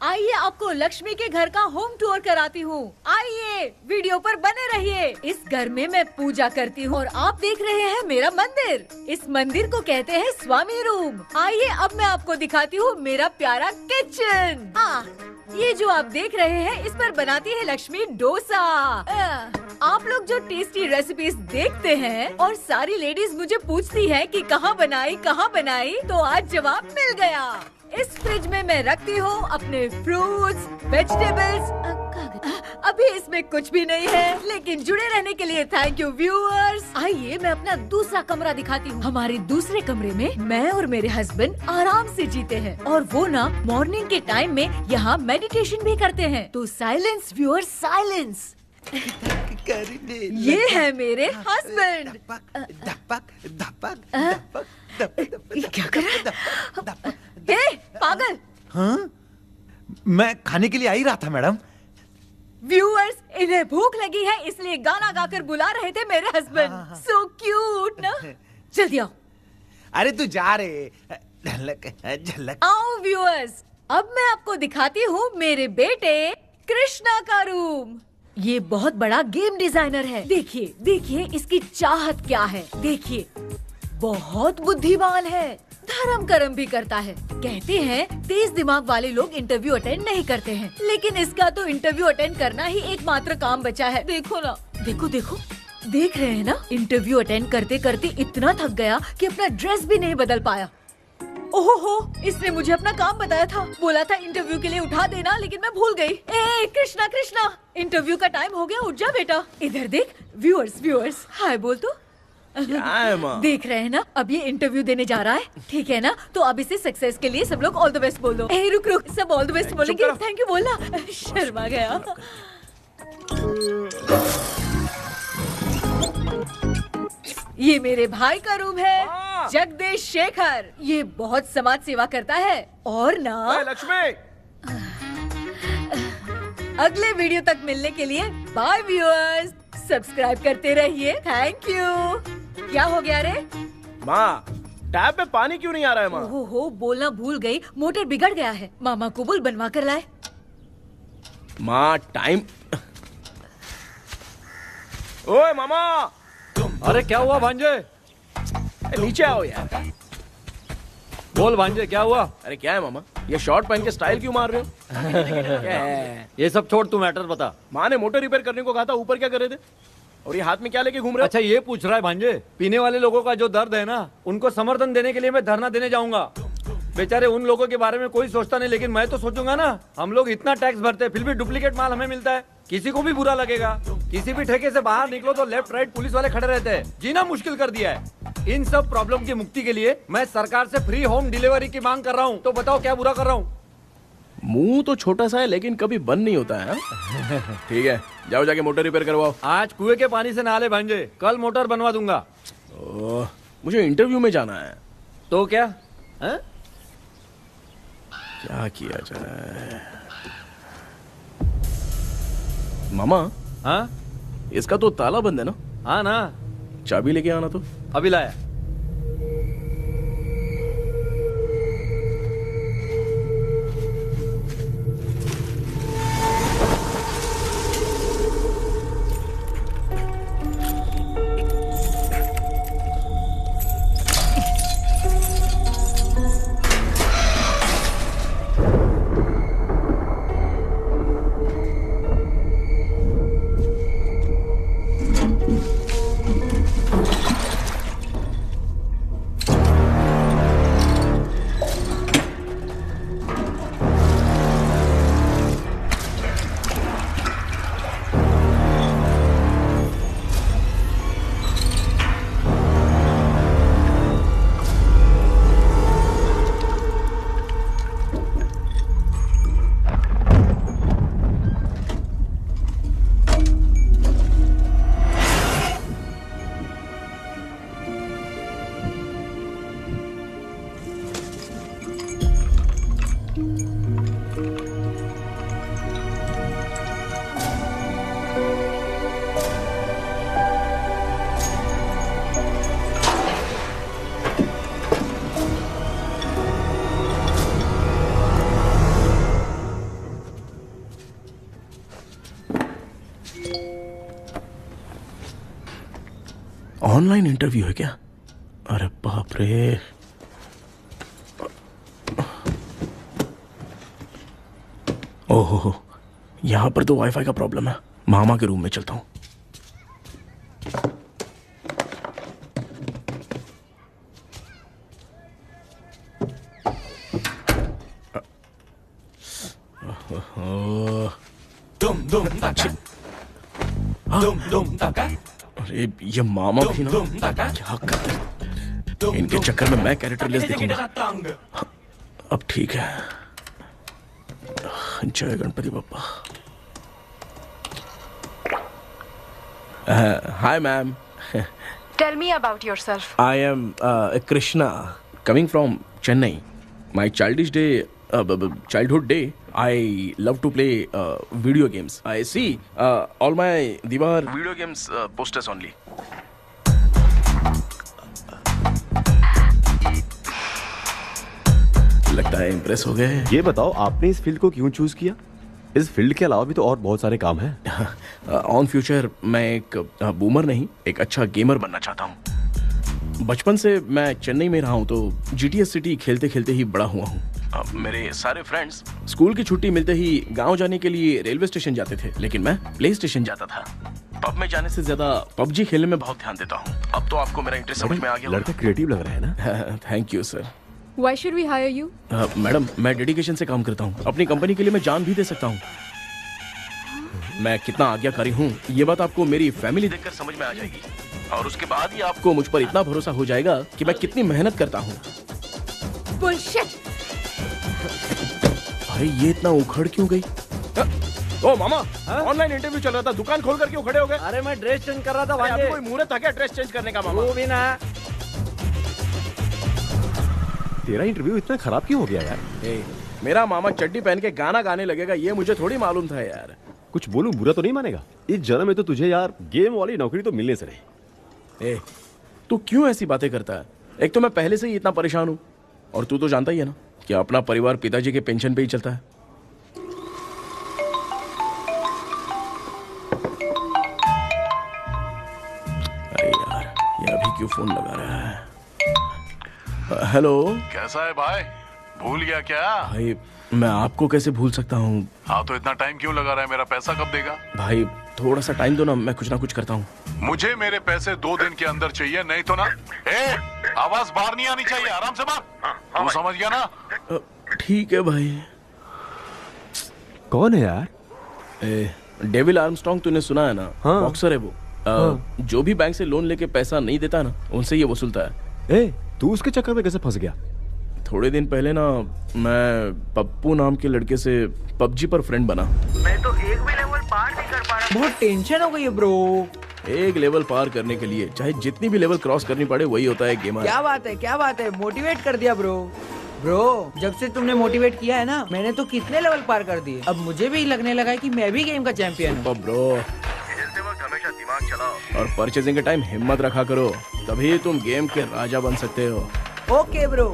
आइए आपको लक्ष्मी के घर का होम टूर कराती हूँ। आइए वीडियो पर बने रहिए। इस घर में मैं पूजा करती हूँ और आप देख रहे हैं मेरा मंदिर। इस मंदिर को कहते हैं स्वामी रूम। आइए अब मैं आपको दिखाती हूँ मेरा प्यारा किचन। ये जो आप देख रहे हैं इस पर बनाती है लक्ष्मी डोसा। आप लोग जो टेस्टी रेसिपीज देखते हैं और सारी लेडीज मुझे पूछती हैं कि कहाँ बनाई, तो आज जवाब मिल गया। इस फ्रिज में मैं रखती हूँ अपने फ्रूट्स, वेजिटेबल्स। अभी इसमें कुछ भी नहीं है, लेकिन जुड़े रहने के लिए थैंक यू व्यूअर्स। आइए मैं अपना दूसरा कमरा दिखाती हूँ। हमारे दूसरे कमरे में मैं और मेरे हस्बैंड आराम से जीते हैं और वो ना मॉर्निंग के टाइम में यहाँ मेडिटेशन भी करते हैं। तो साइलेंस व्यूअर्स, साइलेंस। ये है मेरे हस्बैंड। क्या कर रहा है? पागल। हाँ? मैं खाने के लिए आ ही रहा था मैडम। व्यूअर्स, इन्हें भूख लगी है इसलिए गाना गाकर बुला रहे थे मेरे हस्बैंड। सो क्यूट ना। जल्दी आओ। अरे तू जा रे। झलक झलक। आओ व्यूअर्स, अब मैं आपको दिखाती हूँ मेरे बेटे कृष्णा का रूम। ये बहुत बड़ा गेम डिजाइनर है। देखिए देखिए इसकी चाहत क्या है। देखिए बहुत बुद्धिमान है, धर्म कर्म भी करता है। कहते हैं तेज दिमाग वाले लोग इंटरव्यू अटेंड नहीं करते हैं, लेकिन इसका तो इंटरव्यू अटेंड करना ही एकमात्र काम बचा है। देखो ना, देखो देखो, देख रहे हैं ना, इंटरव्यू अटेंड करते करते इतना थक गया कि अपना ड्रेस भी नहीं बदल पाया। ओहो, इसने मुझे अपना काम बताया था, बोला था इंटरव्यू के लिए उठा देना, लेकिन मैं भूल गई। ए कृष्णा कृष्णा, इंटरव्यू का टाइम हो गया, उठ जा बेटा। इधर देख। व्यूअर्स हाय बोल तो। क्या है माँ? देख रहे हैं ना, अब ये इंटरव्यू देने जा रहा है, ठीक है ना? तो अब इसे सक्सेस के लिए सब लोग ऑल द बेस्ट बोलो। ए रुक रुक, सब ऑल द बेस्ट बोलेंगे। थैंक यू बोलना। शर्मा गया। ये मेरे भाई का रूम है, जगदीश शेखर। ये बहुत समाज सेवा करता है और ना लक्ष्मी। अगले वीडियो तक मिलने के लिए बाय व्यूअर्स। सब्सक्राइब करते रहिए। Thank you. क्या हो गया रे? माँ, टैप में पानी क्यों नहीं आ रहा है माँ? ओहो, बोलना भूल गई, मोटर बिगड़ गया है। मामा को बोल बनवा कर लाए। माँ टाइम। ओए मामा। अरे क्या हुआ भांजे? नीचे आओ यार। बोल भांजे क्या हुआ? अरे क्या है मामा, ये शॉर्ट पहन के स्टाइल क्यों मार रहे हो? क्या है? ये सब छोड़, तू मैटर बता। माँ ने मोटर रिपेयर करने को कहा था, ऊपर क्या कर रहे थे? और ये हाथ में क्या लेके घूम रहे हो? अच्छा ये पूछ रहा है भांजे, पीने वाले लोगों का जो दर्द है ना, उनको समर्थन देने के लिए मैं धरना देने जाऊंगा। बेचारे उन लोगों के बारे में कोई सोचता नहीं, लेकिन मैं तो सोचूंगा ना। हम लोग इतना टैक्स भरते हैं, फिर भी डुप्लीकेट माल हमें मिलता है, किसी को भी बुरा लगेगा। किसी भी ठेके से बाहर निकलो तो लेफ्ट राइट पुलिस वाले खड़े रहते हैं, जीना मुश्किल कर दिया है। इन सब प्रॉब्लम की मुक्ति के लिए मैं सरकार से फ्री होम डिलीवरी की मांग कर रहा हूँ। तो बताओ क्या बुरा कर रहा हूँ? मुंह तो छोटा सा है लेकिन कभी बंद नहीं होता है। ठीक है, जाओ जाके मोटर रिपेयर करवाओ। आज कुएं के पानी से नहा ले भांजे, कल मोटर बनवा दूंगा। ओह, मुझे इंटरव्यू में जाना है। तो क्या है? क्या किया जाए? मामा। हाँ इसका तो ताला बंद है ना? हाँ ना। चाबी लेके आना तो। अभी लाया। ऑनलाइन इंटरव्यू है क्या? अरे बाप रे। ओहो, यहाँ पर तो वाईफाई का प्रॉब्लम है। मामा के रूम में चलता हूँ। अरे ये मामा भी ना, क्या करते, इनके चक्कर में मैं कैरेक्टरलेस दिखूंगा। अब ठीक है। जय Ganpati Bappa. Hi ma'am. Tell me about yourself. I am Krishna, coming from Chennai. My childhood day, I love to play video games. I see all my Diwar video games posters only. लगता है impress हो गए। ये बताओ आपने इस field को क्यों चूज किया? इस फील्ड के अलावा भी तो और बहुत सारे काम हैं। ऑन फ्यूचर मैं एक बूमर नहीं, एक अच्छा गेमर बनना चाहता हूँ। बचपन से मैं चेन्नई में रहा हूँ तो जीटीएस सिटी खेलते खेलते ही बड़ा हुआ हूँ। मेरे सारे फ्रेंड्स स्कूल की छुट्टी मिलते ही गांव जाने के लिए रेलवे स्टेशन जाते थे, लेकिन मैं प्ले स्टेशन जाता था। पब में जाने से ज्यादा पबजी खेलने में बहुत ध्यान देता हूँ। अब तो आपको मेरा इंटरेस्ट समझ में आ गया। लड़का क्रिएटिव लग रहा है ना। Thank you sir. Why should we hire you? Madam, मैं डेडिकेशन से काम करता हूँ। अपनी कंपनी के लिए मैं जान भी दे सकता हूँ। मैं कितना आज्ञाकारी हूँ ये बात आपको मेरी फैमिली देखकर समझ में आ जाएगी, और उसके बाद ही आपको मुझ पर इतना भरोसा हो जाएगा कि मैं कितनी मेहनत करता हूँ। बुलशिट। अरे ये इतना उखड़ क्यों गई? ओ मामा, ऑनलाइन इंटरव्यू चल रहा था, दुकान खोल कर क्यों खड़े हो गए? अरे मैं ड्रेस चेंज कर रहा था। अभी कोई मुहूर्त था क्या ड्रेस चेंज करने का मामा? वो भी ना। तेरा इंटरव्यू इतना खराब क्यों हो गया यार? मेरा मामा चड्डी पहन के गाना गाने लगेगा ये मुझे थोड़ी मालूम था यार। कुछ बोलूं बुरा तो नहीं मानेगा? इस जन्म में तो तुझे यार गेम वाली नौकरी तो मिलने से रही। तू क्यों ऐसी बातें करता है? एक तो मैं पहले से ही इतना परेशान हूँ, और तू तो जानता ही है ना कि अपना परिवार पिताजी के पेंशन पे ही चलता है। अरे यार, ये अभी क्यों फोन लगा रहा है? हेलो। कैसा है भाई? भूल गया क्या? भाई मैं आपको कैसे भूल सकता हूँ? हाँ तो इतना टाइम क्यों लगा रहा है? मेरा पैसा कब देगा? भाई थोड़ा सा टाइम दो ना, मैं कुछ ना कुछ करता हूँ। मुझे मेरे पैसे 2 दिन के अंदर चाहिए, नहीं तो ना। आवाज बाहर नहीं आनी चाहिए, आराम से बात। तू समझ गया ना? ठीक है भाई। कौन है यार? डेविल आर्मस्ट्रॉन्ग तूने सुना है ना? हाँ। बॉक्सर है वो। जो भी बैंक से लोन लेके पैसा नहीं देता ना, उनसे ये वसूलता है। तू उसके चक्कर में कैसे फंस गया? थोड़े दिन पहले ना मैं पप्पू नाम के लड़के से पबजी पर फ्रेंड बना। मैं तो एक भी लेवल पार नहीं कर पा रहा। बहुत टेंशन हो गई है ब्रो। एक लेवल पार करने के लिए चाहे जितनी भी लेवल क्रॉस करनी पड़े, वही होता है गेमर। क्या बात है, क्या बात है, मोटिवेट कर दिया ब्रो। ब्रो जब से तुमने मोटिवेट किया है ना, मैंने तो कितने लेवल पार कर दिए। अब मुझे भी लगने लगा है कि मैं भी गेम का चैंपियन हूँ। ब्रो हमेशा दिमाग चलाओ और परचेजिंग के टाइम हिम्मत रखा करो, तभी तुम गेम के राजा बन सकते हो। Okay bro.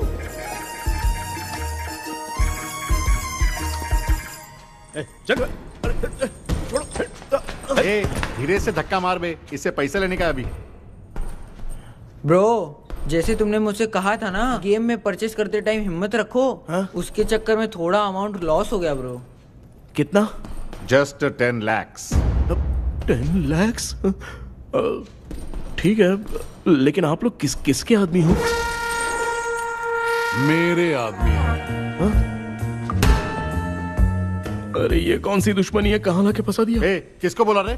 धीरे से धक्का मार बे, इससे पैसे लेने का अभी। ब्रो जैसे तुमने मुझसे कहा था ना, गेम में परचेस करते टाइम हिम्मत रखो। उसके चक्कर में थोड़ा अमाउंट लॉस हो गया ब्रो। कितना? Just 10 lakhs। 10 lakhs? ठीक है, लेकिन आप लोग किसके आदमी हो? मेरे आदमी हैं। अरे ये कौन सी दुश्मनी है, कहाँ लाके फंसा दिया? किसको बोला रे?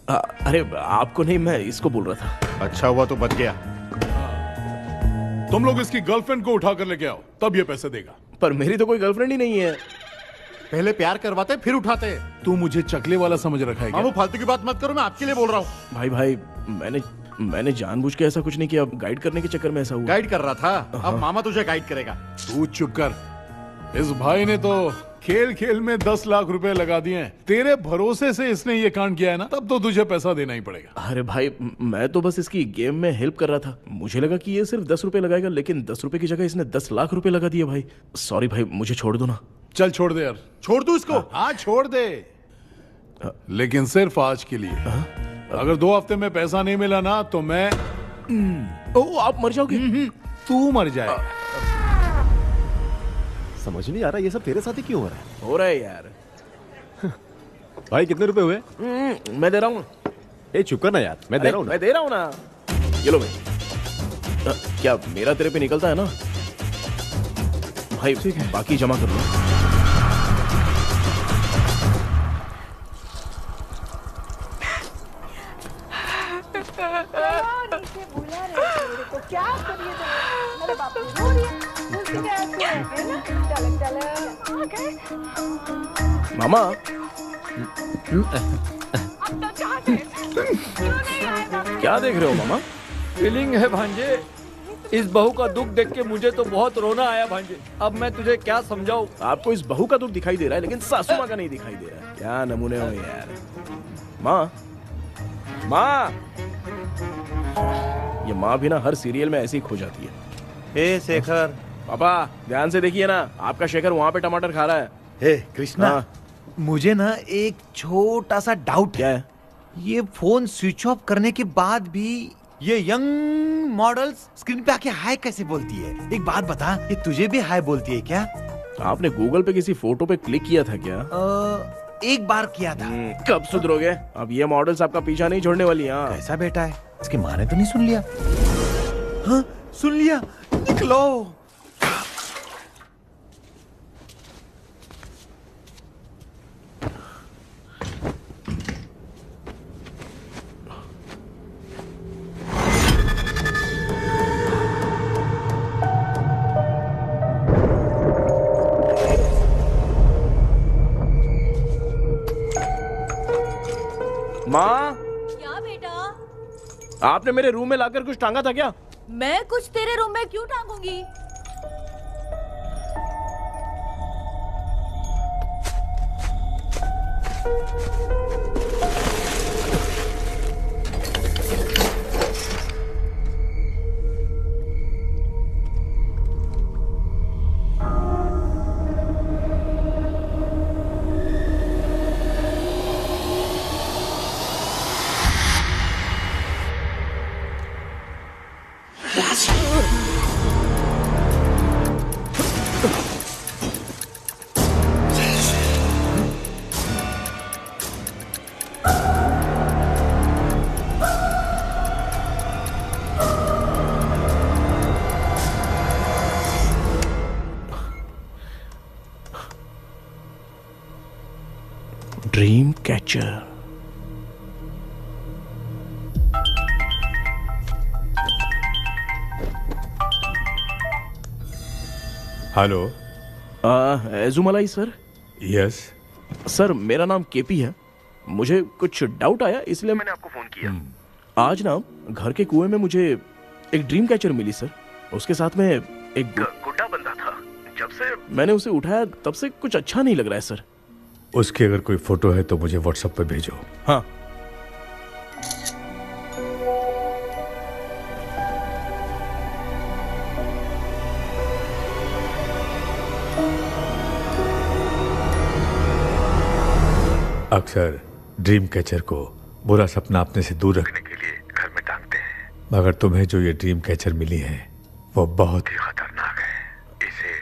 अरे आपको नहीं, मैं इसको बोल रहा था। अच्छा हुआ तो बच गया। तुम लोग इसकी गर्लफ्रेंड को उठा कर लेके आओ, तब ये पैसे देगा। पर मेरी तो कोई गर्लफ्रेंड ही नहीं है। पहले प्यार करवाते फिर उठाते। तू मुझे चकले वाला समझ रखा है क्या? वो फालतू की बात मत करो, मैं आपके लिए बोल रहा हूँ। भाई मैंने जानबूझ के ऐसा कुछ नहीं किया, गाइड करने के चक्कर में ऐसा हुआ। गाइड कर रहा था, अब मामा तुझे गाइड करेगा। तू चुप कर। इस भाई ने तो खेल खेल में 10 लाख रुपए लगा दिए हैं। तेरे भरोसे से इसने ये कांड किया है ना, तब तो तुझे पैसा देना ही पड़ेगा। अरे भाई मैं तो बस इसकी गेम में हेल्प कर रहा था। मुझे लगा कि ये सिर्फ 10 रुपए लगाएगा, लेकिन 10 रुपए की जगह इसने 10 लाख रुपए लगा दिए। भाई सॉरी भाई, मुझे छोड़ दो ना। चल छोड़ दे यार। छोड़ दू इसको? हाँ छोड़ दे, लेकिन सिर्फ आज के लिए। अगर 2 हफ्ते में पैसा नहीं मिला ना, तो मैं ओ आप मर जाओगे। तू मर जाए। समझ नहीं आ रहा ये सब तेरे साथ ही क्यों हो रहा है? हो रहा है यार। भाई कितने रुपए हुए? मैं दे रहा हूँ। ए चुप कर ना यार, मैं दे रहा हूँ ना। मैं दे रहा हूँ ना। ये लो भाई। क्या मेरा तेरे पे निकलता है ना भाई? ठीक है, बाकी जमा कर लो। मामा क्या देख रहे हो मामा? फीलिंग है भांजे, इस बहू का दुख देख के मुझे तो बहुत रोना आया भांजे। अब मैं तुझे क्या समझाऊं? आपको इस बहू का दुख दिखाई दे रहा है लेकिन सासू माँ का नहीं दिखाई दे रहा है। क्या नमूने हो यार। माँ माँ, ये माँ भी ना हर सीरियल में ऐसी खो जाती है। हे शेखर। पापा ध्यान से देखिए ना, आपका शेखर वहाँ पे टमाटर खा रहा है। हे कृष्णा, हाँ। मुझे ना एक छोटा सा डाउट क्या है? ये फोन स्विच ऑफ करने के बाद भी ये यंग मॉडल्स स्क्रीन पे आके हाय कैसे बोलती है? एक बात बता, ये तुझे भी हाय बोलती है क्या? आपने गूगल पे किसी फोटो पे क्लिक किया था क्या? एक बार किया था। कब सुधरोगे? अब ये मॉडल्स आपका पीछा नहीं छोड़ने वाली। हाँ कैसा बेटा है? इसकी माँ ने तो नहीं सुन लिया? हाँ सुन लिया। निकलो। माँ, क्या बेटा? आपने मेरे रूम में लाकर कुछ टांगा था क्या? मैं कुछ तेरे रूम में क्यों टांगूंगी? Dream catcher. Hello. Ezhumalai sir. Yes. Sir मेरा नाम केपी है। मुझे कुछ डाउट आया इसलिए मैंने आपको फोन किया। आज ना घर के कुएं में मुझे एक ड्रीम कैचर मिली सर। उसके साथ में एक गुड्डा बंदा था। जब से मैंने उसे उठाया तब से कुछ अच्छा नहीं लग रहा है सर। उसकी अगर कोई फोटो है तो मुझे व्हाट्सएप पे भेजो। हाँ। अक्सर ड्रीम कैचर को बुरा सपना अपने से दूर रखने के लिए घर में टांगते हैं, मगर तुम्हें जो ये ड्रीम कैचर मिली है वो बहुत ही खतरनाक है। इसे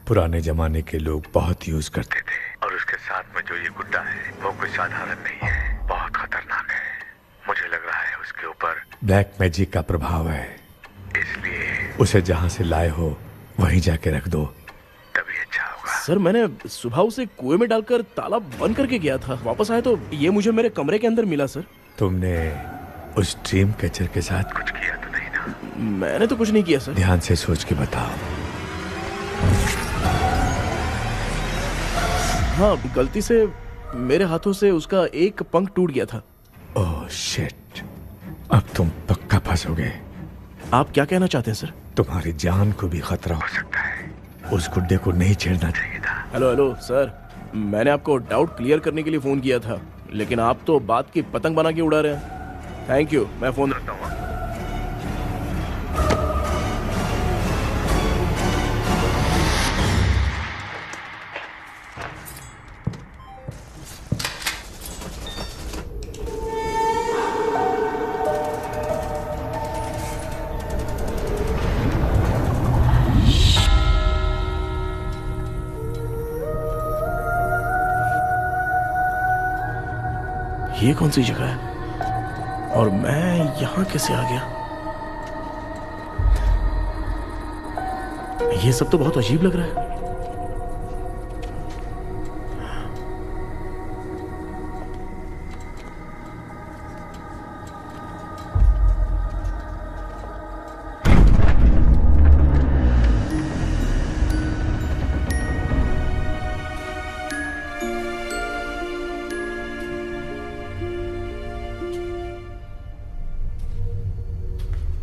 पुराने जमाने के लोग बहुत यूज करते थे और उसके साथ में जो ये गुड्डा है वो कोई साधारण नहीं है, बहुत खतरनाक है। मुझे लग रहा है उसके ऊपर ब्लैक मैजिक का प्रभाव है, इसलिए उसे जहाँ से लाए हो वहीं जाके रख दो, तभी अच्छा होगा। सर मैंने सुबह उसे कुएं में डालकर ताला बंद करके गया था। वापस आया तो ये मुझे मेरे कमरे के अंदर मिला सर। तुमने उस ड्रीम कैचर के साथ कुछ किया तो नहीं ना? मैंने तो कुछ नहीं किया सर। ध्यान से सोच के बताओ। हाँ, गलती से मेरे हाथों से उसका एक पंख टूट गया था। ओह शिट, अब तुम पक्का फंसोगे। आप क्या कहना चाहते हैं सर? तुम्हारी जान को भी खतरा हो सकता है। उस गुड्डे को नहीं छेड़ना चाहिए था। हेलो हेलो सर, मैंने आपको डाउट क्लियर करने के लिए फोन किया था, लेकिन आप तो बात की पतंग बना के उड़ा रहे हैं। थैंक यू, मैं फोन रखता हूँ। ये कौन सी जगह है और मैं यहां कैसे आ गया? ये सब तो बहुत अजीब लग रहा है।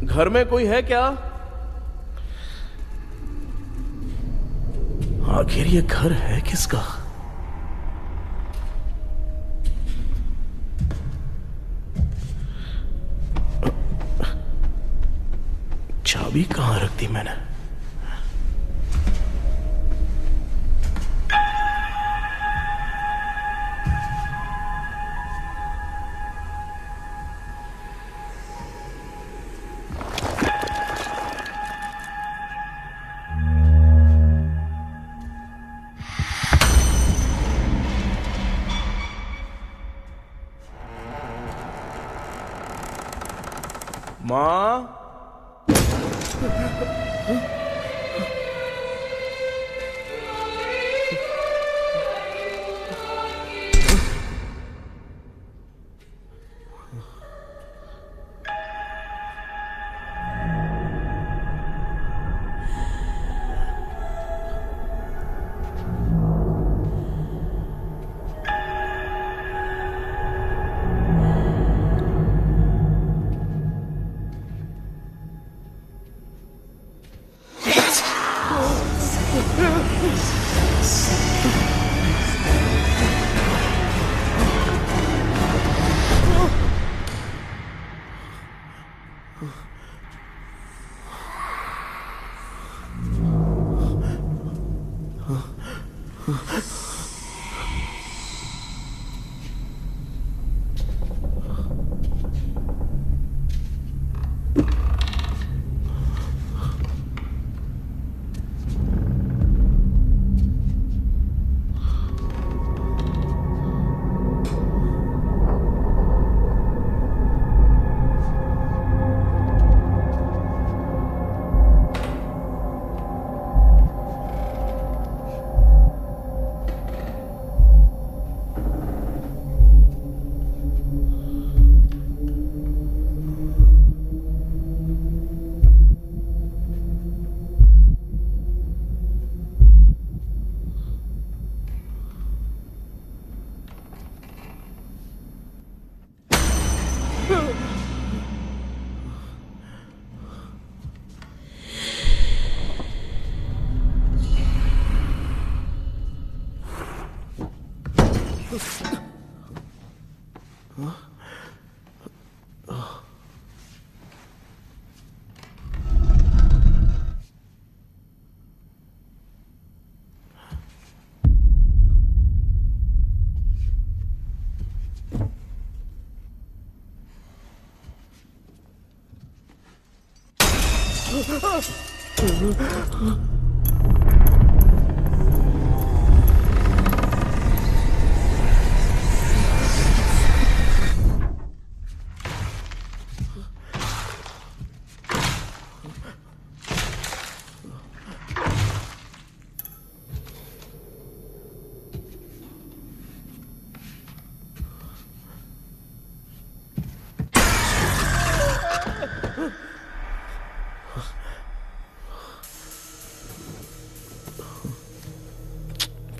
घर में कोई है क्या? आखिर ये घर है किसका? चाबी कहां रख दी मैंने? माँ,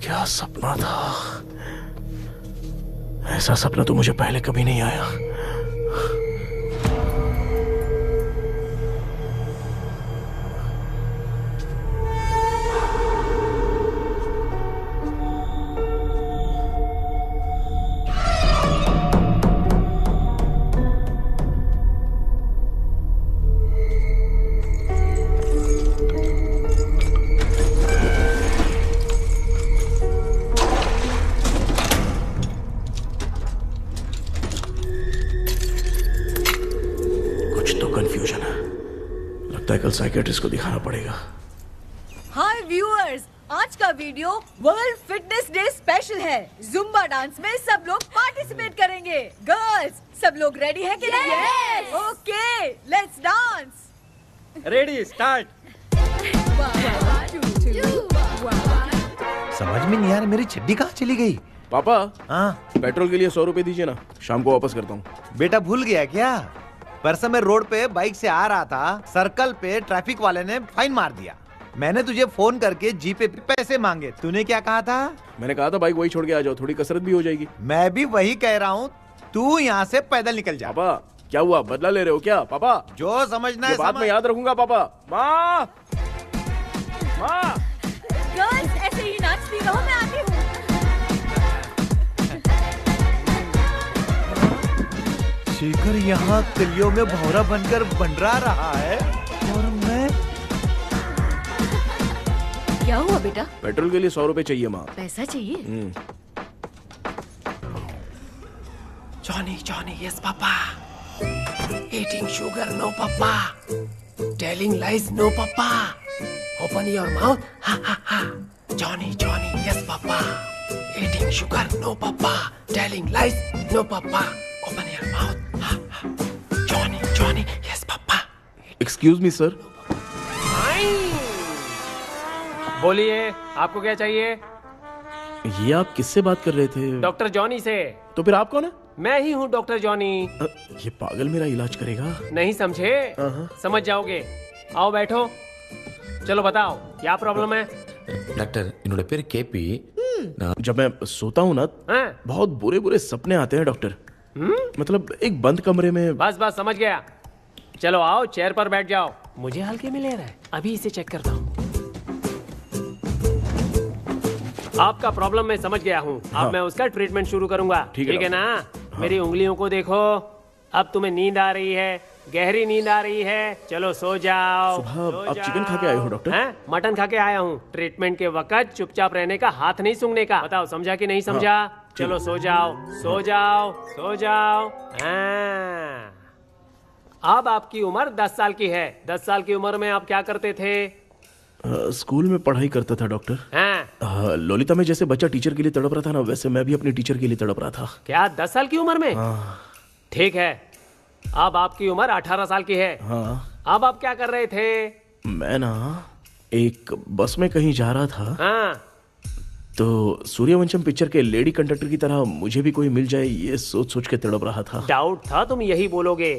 क्या सपना था? ऐसा सपना तो मुझे पहले कभी नहीं आया। कल साइकियाट्रिस्ट को दिखाना पड़ेगा। हाय व्यूअर्स, आज का का video world fitness day special है। जुम्बा डांस में सब लोग पार्टिसिपेट करेंगे। गर्ल्स सब लोग रेडी हैं कि नहीं? Okay, let's dance. Ready, start. समझ में नहीं आ रहा मेरी चड्डी कहाँ चली गई। पापा, हाँ पेट्रोल के लिए 100 रुपए दीजिए ना, शाम को वापस करता हूँ। बेटा भूल गया क्या? परसों मैं रोड पे बाइक से आ रहा था, सर्कल पे ट्रैफिक वाले ने फाइन मार दिया। मैंने तुझे फोन करके जीपे पे पैसे मांगे, तूने क्या कहा था? मैंने कहा था बाइक वही छोड़ के आ जाओ, थोड़ी कसरत भी हो जाएगी। मैं भी वही कह रहा हूँ, तू यहाँ से पैदल निकल जा। पापा क्या हुआ, बदला ले रहे हो क्या? पापा जो समझना है ये बात समझ। मैं याद रखूंगा। पापा, माँ, माँ। गर्ल्स ऐसे ही नाचती रहो, मैं आती हूँ। शेखर यहाँ कलियों में भौरा बनकर बंडरा रहा है और मैं। क्या हुआ बेटा? पेट्रोल के लिए 100 रुपए चाहिए माँ। पैसा चाहिए? Johnny, Johnny, yes, Papa. Eating sugar, no, Papa. Telling lies, no, Papa. Open your mouth, ha, ha, ha. Johnny, Johnny, yes, Papa. Eating sugar, no, Papa. Telling lies, no, Papa. Open your mouth, ha, ha. Johnny, Johnny, yes, Papa. Excuse me sir. बोलिए, आपको क्या चाहिए? ये आप किससे बात कर रहे थे? डॉक्टर जॉनी से। तो फिर आप कौन है? मैं ही हूँ डॉक्टर जॉनी। ये पागल मेरा इलाज करेगा? नहीं समझे? समझ जाओगे। आओ बैठो। चलो बताओ क्या प्रॉब्लम है? டாக்டர் என்னோட பேர் கேபி जब मैं सोता हूँ ना, बहुत बुरे बुरे सपने आते हैं डॉक्टर। मतलब एक बंद कमरे में। बस बस समझ गया। चलो आओ, चेयर पर बैठ जाओ। मुझे हल्के में ले रहा है, अभी इसे चेक करता हूँ। आपका प्रॉब्लम मैं समझ गया हूँ। अब मैं उसका ट्रीटमेंट शुरू करूंगा। ठीक है ना? मेरी उंगलियों को देखो। अब तुम्हें नींद आ रही है, गहरी नींद आ रही है। चलो सो जाओ। सुबह आप चिकन खा के आए हो डॉक्टर? हैं? मटन खा के आया हूँ। ट्रीटमेंट के वक्त चुपचाप रहने का, हाथ नहीं सूंघने का। बताओ समझा कि नहीं समझा? चलो सो जाओ, सो जाओ, सो जाओ। हाँ। अब आपकी उम्र 10 साल की है। 10 साल की उम्र में आप क्या करते थे? स्कूल में पढ़ाई करता था डॉक्टर। हाँ। ललिता में जैसे बच्चा टीचर के लिए तड़प रहा था ना, वैसे मैं भी अपने टीचर के लिए तड़प रहा था। क्या 10 साल की उम्र में? ठीक है। अब आपकी उम्र 18 साल की है। हाँ। अब आप क्या कर रहे थे? मैं ना एक बस में कहीं जा रहा था। हाँ। तो सूर्यवंशम पिक्चर के लेडी कंडक्टर की तरह मुझे भी कोई मिल जाए, ये सोच सोच के तड़प रहा था। डाउट था तुम यही बोलोगे।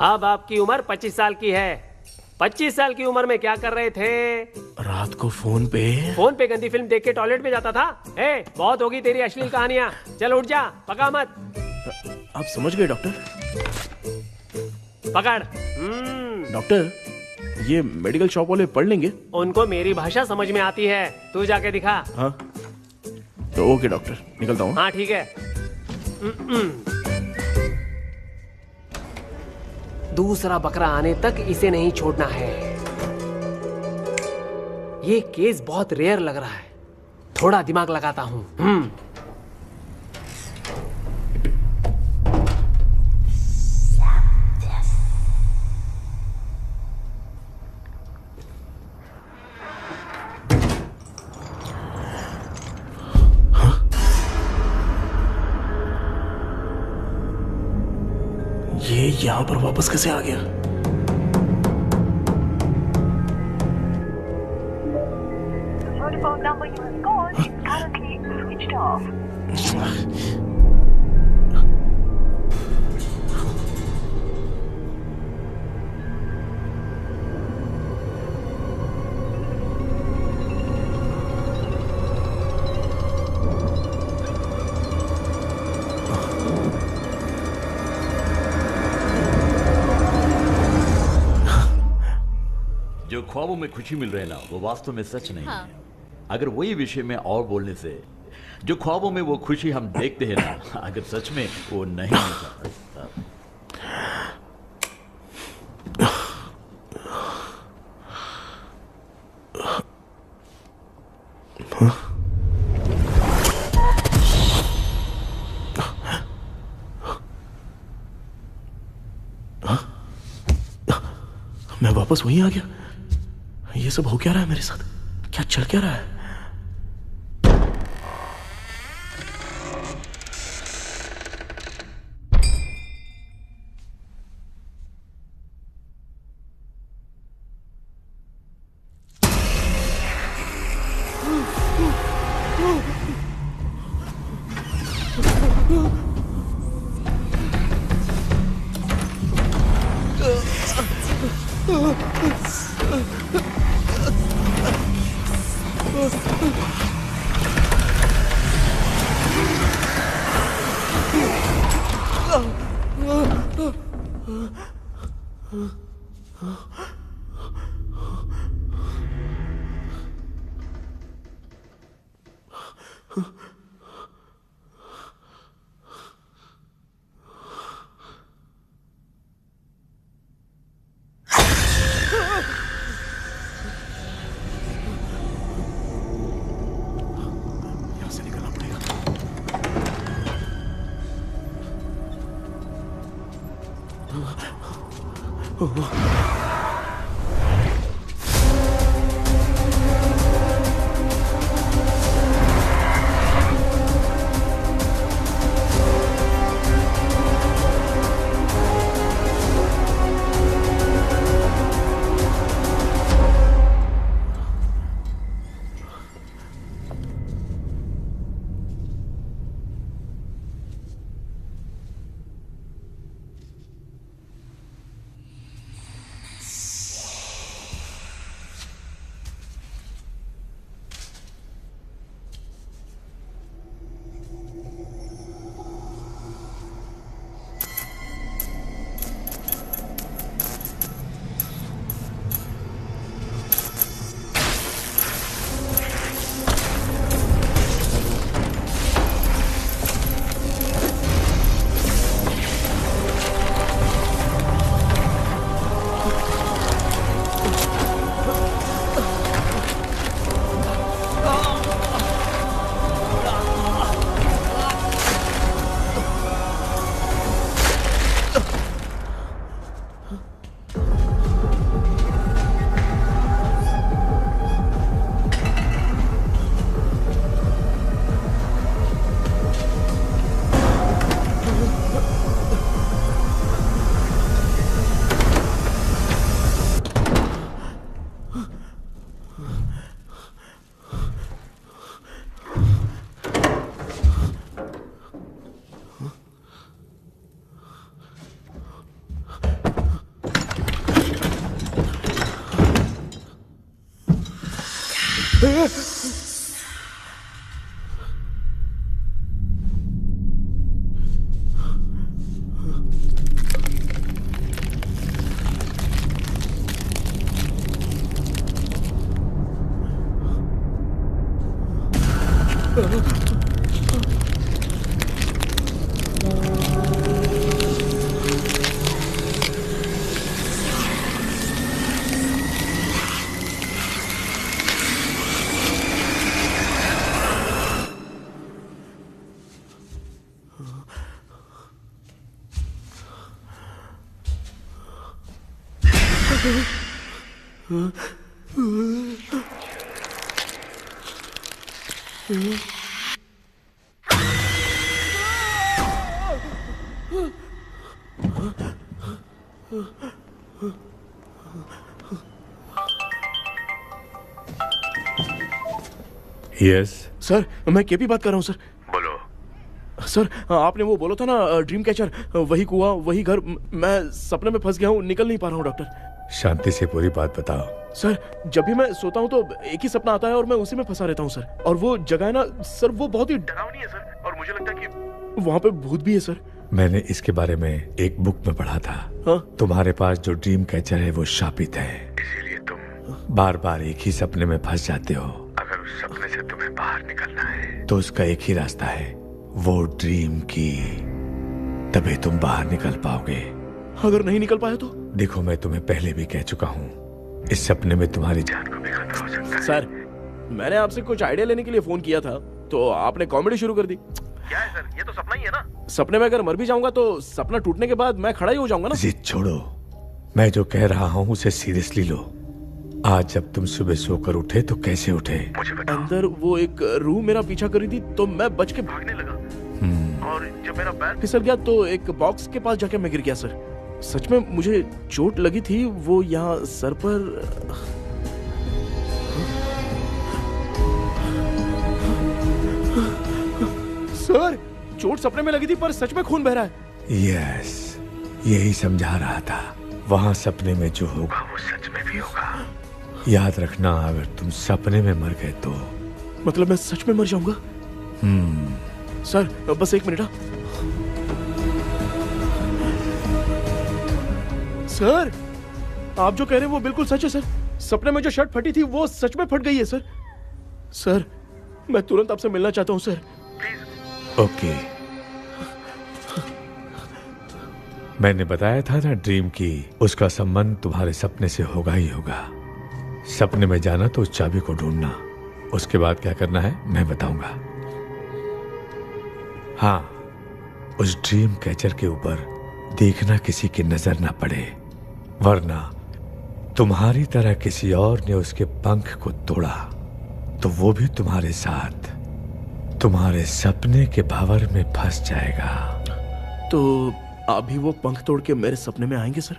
अब आपकी उम्र 25 साल की है। 25 साल की उम्र में क्या कर रहे थे? रात को फोन पे गंदी फिल्म देख के टॉयलेट में जाता था। ए, बहुत होगी तेरी अश्लील कहानियां। चल उठ जा, पका मत। आप समझ गए डॉक्टर? पकड़। डॉक्टर, ये मेडिकल शॉप वाले पढ़ लेंगे? उनको मेरी भाषा समझ में आती है। तू जाके दिखा। हाँ तो ओके डॉक्टर, निकलता हूँ। हाँ ठीक है। दूसरा बकरा आने तक इसे नहीं छोड़ना है। ये केस बहुत रेयर लग रहा है, थोड़ा दिमाग लगाता हूँ। ये यहाँ पर वापस कैसे आ गया? जो ख्वाबों में खुशी मिल रहे ना, वो वास्तव में सच नहीं है। अगर वही विषय में और बोलने से, जो ख्वाबों में वो खुशी हम देखते हैं ना, अगर सच में वो नहीं होता। मैं वापस वहीं आ गया। ये सब हो क्या रहा है मेरे साथ? क्या चल क्या रहा है? यस सर, मैं केपी बात कर रहा हूँ सर। बोलो सर, आपने वो बोला था ना ड्रीम कैचर, वही कुआं वही घर, मैं सपने में फंस गया हूँ, निकल नहीं पा रहा हूँ डॉक्टर। शांति से पूरी बात बताओ। सर, जब भी मैं सोता हूँ तो एक ही सपना आता है और मैं उसी में फंसा रहता हूँ सर। और वो जगह है ना सर, वो बहुत ही डरावनी है सर, और मुझे लगता है कि वहाँ पे भूत भी है सर। मैंने इसके बारे में एक बुक में पढ़ा था। हाँ? तुम्हारे पास जो ड्रीम कैचर है वो शापित है, इसीलिए तुम बार बार एक ही सपने में फंस जाते हो। अगर उस सपने से तुम्हें बाहर निकलना है तो उसका एक ही रास्ता है, वो ड्रीम की, तभी तुम बाहर निकल पाओगे। अगर नहीं निकल पाया तो? देखो, मैं तुम्हें पहले भी कह चुका हूँ, इस सपने में तुम्हारी जान को भी खतरा हो सकता है। सर, मैंने आपसे कुछ आइडिया लेने के लिए फोन किया था तो आपने कॉमेडी शुरू कर दी। क्या है सर, ये तो सपना ही है ना। सपने में अगर मर भी जाऊंगा तो सपना टूटने के बाद मैं खड़ा ही हो जाऊंगा ना। जिद छोड़ो, मैं जो कह रहा हूँ उसे सीरियसली लो। आज जब तुम सुबह सोकर उठे तो कैसे उठे? मुझे बताओ। अंदर वो एक रूह मेरा पीछा कर रही थी तो मैं बच के भागने लगा और जब मेरा पैर फिसल गया तो एक बॉक्स के पास जाके मैं गिर गया सर। सच में मुझे चोट लगी थी, वो यहाँ सर पर। सर चोट सपने में लगी थी पर सच में खून बह रहा है। यस, यही समझा रहा था। वहां सपने में जो होगा वो सच में भी होगा। याद रखना, अगर तुम सपने में मर गए तो मतलब मैं सच में मर जाऊंगा? सर बस 1 मिनट। सर आप जो कह रहे हैं वो बिल्कुल सच है सर। सपने में जो शर्ट फटी थी वो सच में फट गई है सर। सर मैं तुरंत आपसे मिलना चाहता हूं सर, प्लीज। ओके, मैंने बताया था ना ड्रीम की उसका संबंध तुम्हारे सपने से होगा ही होगा। सपने में जाना तो उस चाबी को ढूंढना, उसके बाद क्या करना है मैं बताऊंगा। हाँ, उस ड्रीम कैचर के ऊपर देखना किसी की नजर ना पड़े, वरना तुम्हारी तरह किसी और ने उसके पंख को तोड़ा तो वो भी तुम्हारे साथ तुम्हारे सपने के भंवर में फंस जाएगा। तो आप भी वो पंख तोड़ के मेरे सपने में आएंगे सर?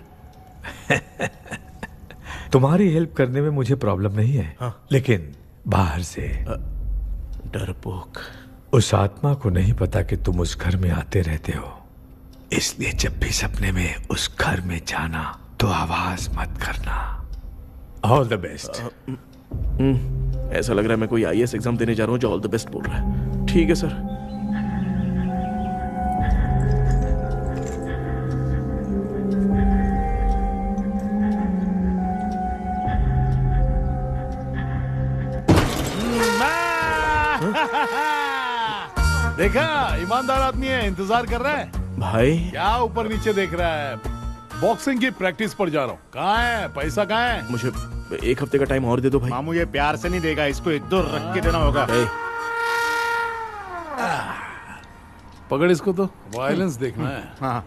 तुम्हारी हेल्प करने में मुझे प्रॉब्लम नहीं है। हाँ। लेकिन बाहर से डरपोक। उस आत्मा को नहीं पता कि तुम उस घर में आते रहते हो, इसलिए जब भी सपने में उस घर में जाना तो आवाज मत करना। All the best. ऐसा लग रहा है मैं कोई IAS एग्जाम देने जा रहा हूँ जो ऑल द बेस्ट बोल रहा है। ठीक है सर। देखा, ईमानदार आदमी है, इंतजार कर रहा है। भाई क्या ऊपर नीचे देख रहा है? बॉक्सिंग की प्रैक्टिस पर जा रहा हूँ। कहाँ है पैसा? कहाँ है? मुझे 1 हफ्ते का टाइम और दे दो भाई। मामू ये प्यार से नहीं देगा, इसको 1-2 रख के देना होगा। पकड़ इसको, तो वायलेंस देखना है। हाँ।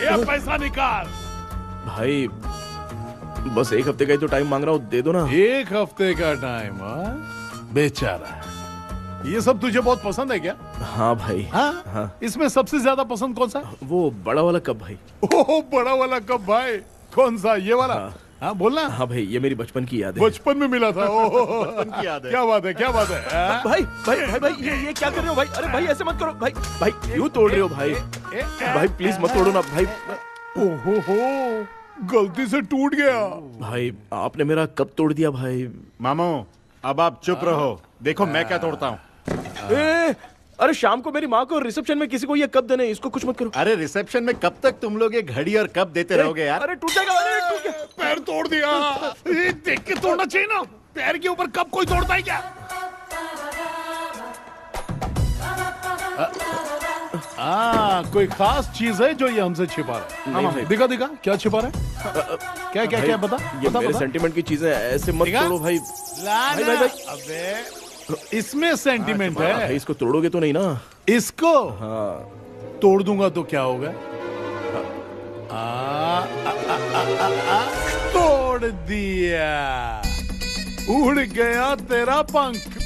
ये पैसा निकाल। भाई बस 1 हफ्ते का ही तो टाइम मांग रहा हूँ, दे दो ना। 1 हफ्ते का टाइम? बेचारा, ये सब तुझे बहुत पसंद है क्या? हाँ भाई। हाँ? इसमें सबसे ज्यादा पसंद कौन सा? वो बड़ा वाला कप भाई। ओह, बड़ा वाला कप भाई। कौन सा? ये वाला? हाँ बोलना। हाँ भाई, ये मेरी बचपन की याद है। बचपन में मिला था। बचपन की याद है। क्या बात है, क्या बात है। भाई भाई भाई भाई ये क्या कर रहे हो भाई? अरे भाई ऐसे मत करो भाई। भाई क्यों तोड़ रहे हो भाई? भाई प्लीज मत तोड़ो ना भाई। ओहो, गलती से टूट गया। भाई आपने मेरा कप तोड़ दिया भाई। मामू अब आप चुप रहो, देखो मैं क्या तोड़ता हूँ। अरे शाम को मेरी माँ को रिसेप्शन में किसी को ये कप देने, इसको कुछ मत करो। अरे रिसेप्शन में कब तक तुम लोग ये घड़ी और कप देते रहोगे यार? अरे टूट जाएगा। अरे टूट गया। पैर तोड़ दिया। ये देख के तोड़ना चाहिए ना, पैर के ऊपर कप कोई तोड़ता है क्या? कोई खास चीज है जो ये हमसे छिपा रहा है? नहीं, दिखा दिखा, क्या छिपा रहा है? क्या क्या क्या? बता, ये बता, मेरे बता। सेंटिमेंट की चीजें ऐसे मत तोड़ो भाई। भाई भाई, अबे इसमें सेंटिमेंट है। भाई इसको तोड़ोगे तो नहीं ना? इसको हाँ। तोड़ दूंगा तो क्या होगा? तोड़ दिया, उड़ गया तेरा पंख।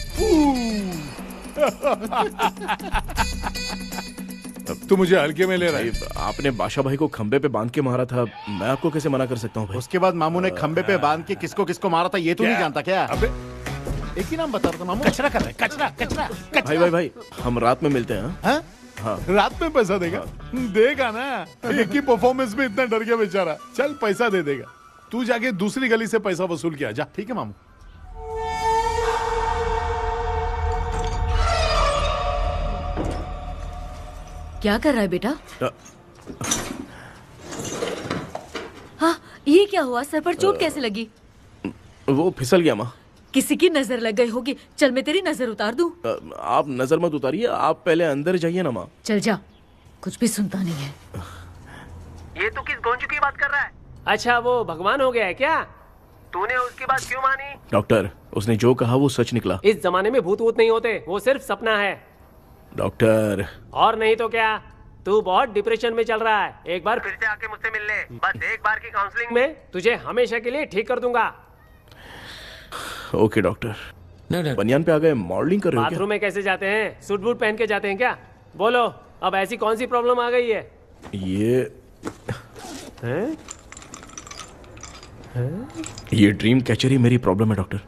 तू मुझे हल्के में ले रहा है। आपने बादशाह भाई को खंबे पे बांध के मारा था, मैं आपको कैसे मना कर सकता हूँ भाई? उसके बाद मामू ने खंबे पे बांध के किसको किसको मारा था ये तू नहीं जानता क्या? अबे एक ही नाम बता रहा था मामू। कचरा कर रहा है, कचरा कचरा कचरा। भाई भाई भाई हम रात में मिलते हैं। हाँ? हाँ। रात में पैसा देगा? देगा ना, एक ही परफॉर्मेंस में इतना डर गया बेचारा। चल पैसा दे देगा, तू जाके दूसरी गली से पैसा वसूल किया जा। ठीक है मामू। क्या कर रहा है बेटा? हाँ, ये क्या हुआ? सर पर चोट कैसे लगी? वो फिसल गया माँ। किसी की नजर लग गई होगी। चल मैं तेरी नजर उतार दूं। आप नजर मत उतारिए, आप पहले अंदर जाइए ना माँ। चल जा, कुछ भी सुनता नहीं है। ये तो किस गोंचू की बात कर रहा है? अच्छा वो भगवान हो गया है क्या? तूने उसकी बात क्यों मानी? डॉक्टर, उसने जो कहा वो सच निकला। इस जमाने में भूत वूत नहीं होते, वो सिर्फ सपना है। डॉक्टर। और नहीं तो क्या? तू बहुत डिप्रेशन में चल रहा है, एक बार फिर से आके मुझसे मिल ले। बस एक बार की काउंसलिंग में तुझे हमेशा के लिए ठीक कर दूंगा। Okay doctor. बनियान पे आ गए, मॉडलिंग कर रहे हो क्या? बाथरूम में कैसे जाते हैं? सूट बूट पहन के जाते हैं क्या? बोलो, अब ऐसी कौन सी प्रॉब्लम आ गई है? ये ड्रीम कैचर ही मेरी प्रॉब्लम है डॉक्टर।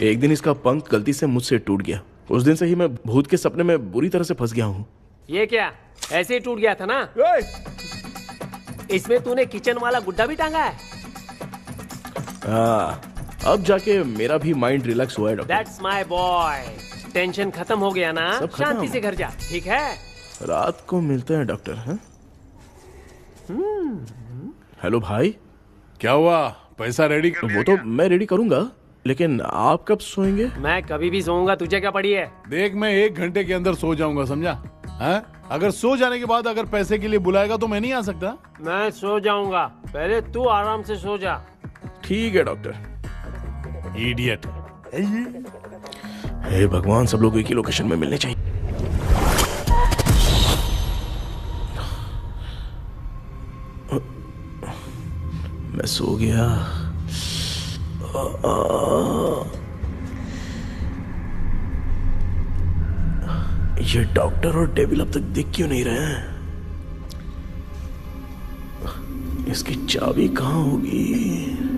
एक दिन इसका पंख गलती से मुझसे टूट गया। उस दिन से ही मैं भूत के सपने में बुरी तरह से फंस गया हूँ। ये क्या ऐसे ही टूट गया था ना? इसमें तूने किचन वाला गुड्डा भी टांगा है? अब जाके मेरा भी माइंड रिलैक्स हुआ है doctor. That's my boy। Tension खत्म हो गया ना? सब खत्म। शांति से घर जा, ठीक है? रात को मिलते हैं डॉक्टर। हैं? हेलो भाई, क्या हुआ? पैसा रेडी कर लिया वो तो मैं रेडी करूंगा, लेकिन आप कब सोएंगे? मैं कभी भी सोऊंगा, तुझे क्या पड़ी है? देख, मैं 1 घंटे के अंदर सो जाऊंगा, समझा? हैं? अगर सो जाने के बाद अगर पैसे के लिए बुलाएगा तो मैं नहीं आ सकता। मैं सो जाऊंगा, पहले तू आराम से सो जा। ठीक है डॉक्टर। इडियट। हे भगवान, सब लोग एक ही लोकेशन में मिलने चाहिए। मैं सो गया। ये डॉक्टर और डेविल अब तक दिख क्यों नहीं रहे हैं? इसकी चाबी कहाँ होगी?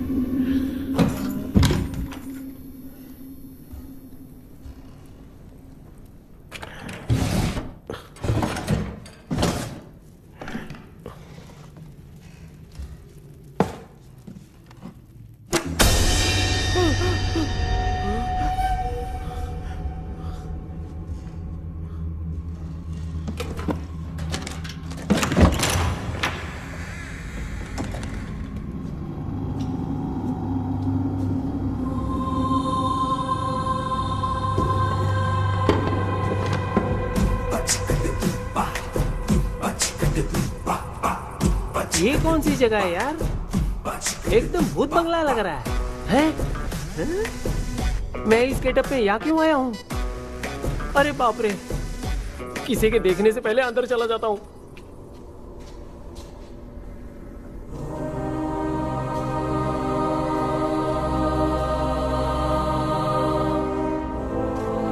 ये कौन सी जगह है यार? एकदम भूत बंगला लग रहा है। मैं इस गेटअप में यहाँ क्यों आया हूँ? अरे बाप रे, किसी के देखने से पहले अंदर चला जाता हूँ।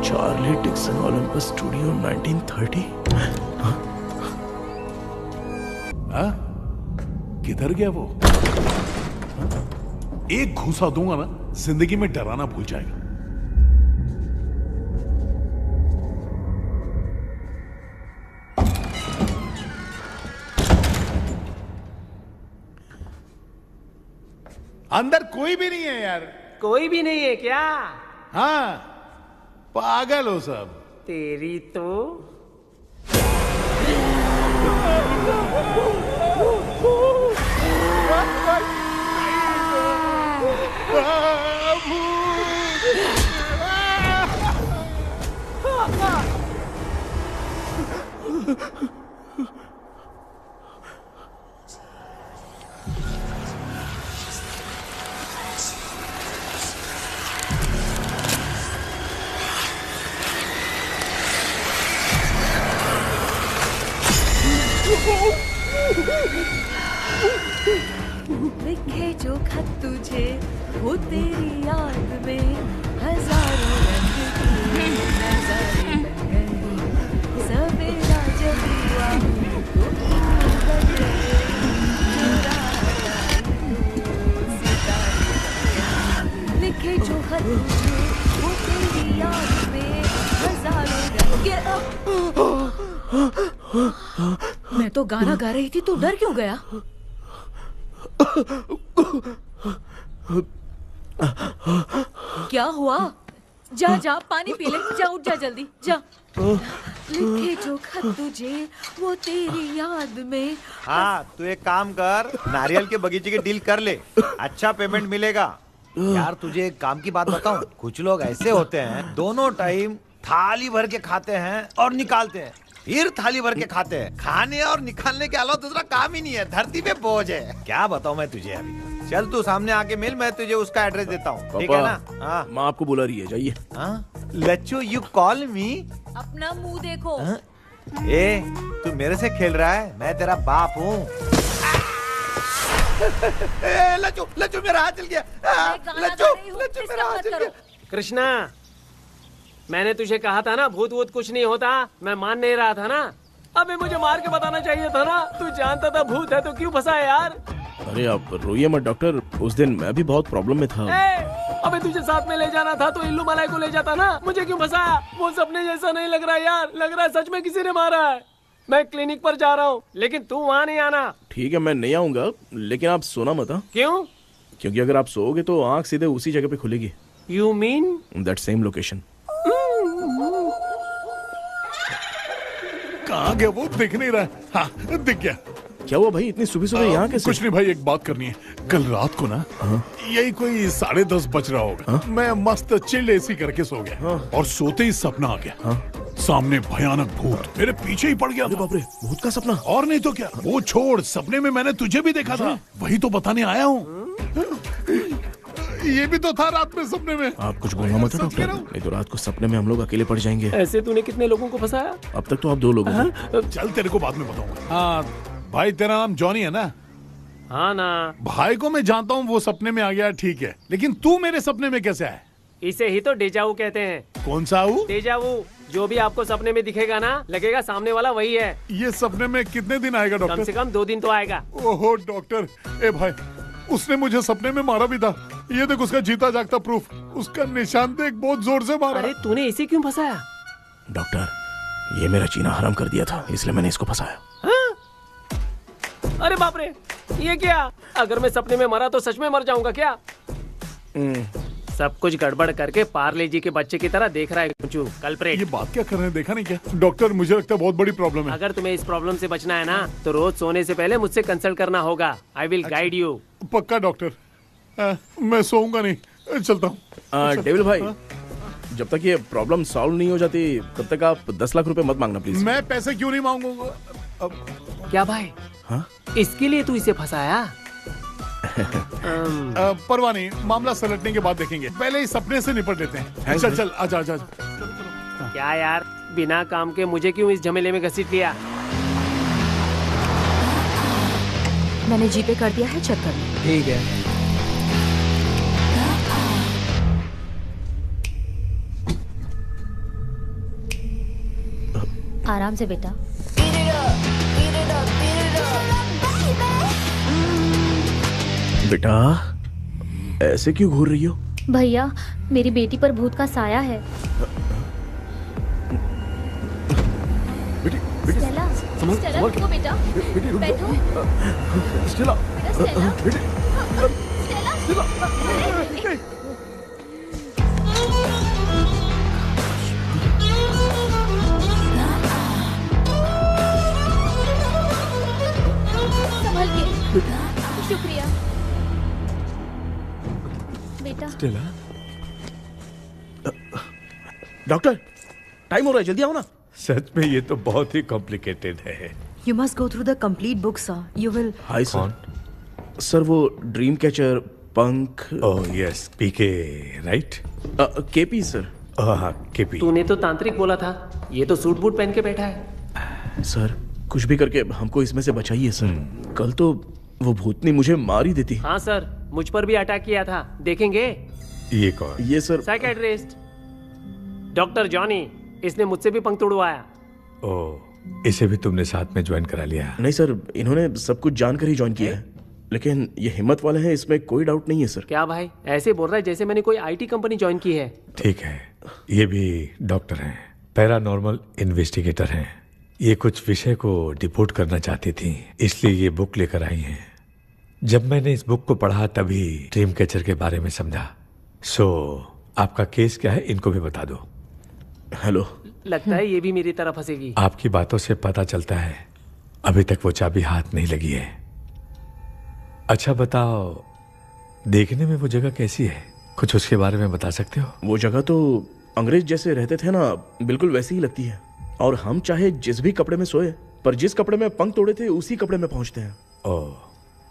Charlie Dixon Olympus studio 1930। किधर गया वो? एक घूसा दूंगा ना, जिंदगी में डराना भूल जाएगा। अंदर कोई भी नहीं है यार। कोई भी नहीं है क्या? हाँ, पागल हो सब। तेरी तो लिखे जो खत तुझे वो तेरी याद में हजारों रंग की नजारे बन गए। सवेरा जब हुआ तो बन गए, लिखे जो खत तुझे वो तेरी याद में हजारों रंग के। मैं तो गाना गा रही थी, तू डर क्यों गया? क्या हुआ? जा जा पानी पी ले, जा उठ जा जल्दी जा। लिखे जो खत तुझे वो तेरी याद में। हाँ, तू एक काम कर, नारियल के बगीचे की डील कर ले, अच्छा पेमेंट मिलेगा। यार तुझे एक काम की बात बताऊं, कुछ लोग ऐसे होते हैं दोनों टाइम थाली भर के खाते हैं और निकालते हैं, फिर थाली भर के खाते हैं। खाने और निकालने के अलावा दूसरा काम ही नहीं है, धरती पे बोझ है। क्या बताऊं मैं तुझे अभी। चल तू सामने आके मिल, मैं तुझे उसका एड्रेस देता हूँ, ठीक है ना? हाँ, माँ आपको बुला रही है, जाइए। लच्चू, यू कॉल मी? अपना मुंह देखो। ए, तू मेरे से खेल रहा है? मैं तेरा बाप हूँ। लज्जू, लज्जू मेरा हाथ जल गया। लज्जू, लज्जू मेरा हाथ जल गया। कृष्णा, मैंने तुझे कहा था ना भूत वूत कुछ नहीं होता, मैं मान नहीं रहा था ना। अबे मुझे मार के बताना चाहिए था ना, तू जानता था भूत है तो क्यों फंसा है यार। अरे आप रोइए मत डॉक्टर, उस दिन मैं भी बहुत प्रॉब्लम में था। अबे तुझे साथ में ले जाना था तो इल्लू मलाई को ले जाता ना, मुझे क्यों फंसाया? वो सपने जैसा नहीं लग रहा यार, लग रहा है सच में किसी ने मारा है। मैं क्लिनिक पर जा रहा हूँ, लेकिन तू वहाँ नहीं आना। ठीक है, मैं नहीं आऊंगा, लेकिन आप सोना मत। क्यों? क्योंकि अगर आप सोओगे तो आंख सीधे उसी जगह पे खुलेगी। You mean that same location. कहाँ गया वो? दिख नहीं रहा। हाँ, दिख गया। क्या हुआ भाई, इतनी सुबह सुबह यहाँ कैसे? कुछ नहीं भाई, एक बात करनी है। कल रात को ना यही कोई 10:30 बज रहा होगा, मैं मस्त चिल्ड एसी करके सो गया और सोते ही सपना आ गया। सामने भयानक भूत मेरे पीछे ही पड़ गया। बाप रे, भूत का सपना? और नहीं तो क्या। वो छोड़, सपने में मैंने तुझे भी देखा था, वही तो बताने आया हूँ। ये भी तो था रात में सपने में। आप कुछ बोलना मत डॉक्टर, नहीं तो रात को सपने में हम लोग अकेले पड़ जाएंगे। ऐसे तूने कितने लोगों को फंसाया? अब तक तो आप 2 लोग हो। चल तेरे को बाद में बताऊंगा। हाँ भाई, तेरा नाम जॉनी है ना? हाँ ना। भाई को मैं जानता हूँ, वो सपने में आ गया, ठीक है, लेकिन तू मेरे सपने में कैसे आया? इसे ही तो डेजावू कहते हैं। कौन सा हूँ? डेजावू। जो भी आपको सपने में दिखेगा ना, लगेगा सामने वाला वही है। ये सपने में कितने दिन आएगा डॉक्टर? कम से कम 2 दिन तो आएगा। ओहो डॉक्टर, ए भाई, उसने मुझे सपने में मारा भी था। ये देख उसका जीता जागता प्रूफ, उसका निशान देख, बहुत जोर से मारा। अरे तूने इसे क्यों फंसाया? डॉक्टर, ये मेरा जीना हराम कर दिया था, इसलिए मैंने इसको फंसाया। अरे बाप रे, ये क्या? अगर मैं सपने में मरा तो सच में मर जाऊंगा क्या? सब कुछ गड़बड़ करके पार्ले जी के बच्चे की तरह देख रहा है कुचू, कल्प्रेट। ये बात क्या कर रहे हैं, देखा नहीं क्या? डॉक्टर, मुझे लगता है बहुत बड़ी प्रॉब्लम है। अगर तुम्हें इस प्रॉब्लम से बचना है ना, तो रोज सोने से पहले मुझसे कंसल्ट करना होगा। I will guide you. पक्का डॉक्टर, मैं सोऊंगा नहीं, चलता हूँ। डेविल भाई, जब तक ये प्रॉब्लम सॉल्व नहीं हो जाती तब तक आप 10 लाख रुपए मत मांगना प्लीज। मैं पैसे क्यों नहीं मांगूंगा? क्या भाई? हाँ? इसके लिए तू इसे फंसाया? परवाह नहीं, मामला सलटने के बाद देखेंगे, पहले ही सपने से निपट लेते हैं। चल चल, आजा आजा। क्या यार, बिना काम के मुझे क्यों इस झमेले में घसीट लिया? मैंने जीपे कर दिया है, चेक कर लो। ठीक है। आराम से बेटा। बेटा, ऐसे क्यों घूर रही हो? भैया, मेरी बेटी पर भूत का साया है। स्टेला, स्टेला रुको बेटा, बैठो। स्टेला, संभल के। शुक्रिया बेटा। स्टेला, डॉक्टर, टाइम हो रहा है, जल्दी आओ ना। सच में ये तो बहुत ही कॉम्प्लिकेटेड है। You must go through the complete book, sir. You will. Hi sir. Sir, वो ड्रीम कैचर, पंख। ओह यस, पीके राइट? KP sir. हाँ, केपी। तूने तो तांत्रिक बोला था, ये तो सूट बूट पहन के बैठा है। सर, कुछ भी करके हमको इसमें से बचाइए सर। कल तो वो भूतनी मुझे मार ही देती। हाँ सर, मुझ पर भी अटैक किया था, देखेंगे। ये कौन? ये सर साइकेट्रिस्ट डॉक्टर जॉनी, इसने मुझसे भी पंख तोड़वाया। ओह, इसे भी तुमने साथ में ज्वाइन करा लिया? नहीं सर, इन्होंने सब कुछ जानकर ही ज्वाइन किया है, लेकिन ये हिम्मत वाले हैं, इसमें कोई डाउट नहीं है सर। क्या भाई, ऐसे बोल रहा है जैसे मैंने कोई आईटी कंपनी ज्वाइन की है। ठीक है, ये भी डॉक्टर हैं, पैरानॉर्मल इन्वेस्टिगेटर हैं। ये कुछ विषय को डिपोर्ट करना चाहती थी, इसलिए ये बुक लेकर आई हैं। जब मैंने इस बुक को पढ़ा तभी ड्रीम कैचर के बारे में समझा। सो आपका केस क्या है, इनको भी बता दो। हेलो। लगता है ये भी मेरी तरफ फंसेगी। आपकी बातों से पता चलता है अभी तक वो चाबी हाथ नहीं लगी है। अच्छा बताओ, देखने में वो जगह कैसी है, कुछ उसके बारे में बता सकते हो? वो जगह तो अंग्रेज जैसे रहते थे ना, बिल्कुल वैसी ही लगती है। और हम चाहे जिस भी कपड़े में सोए, पर जिस कपड़े में पंख तोड़े थे उसी कपड़े में पहुंचते हैं। ओह,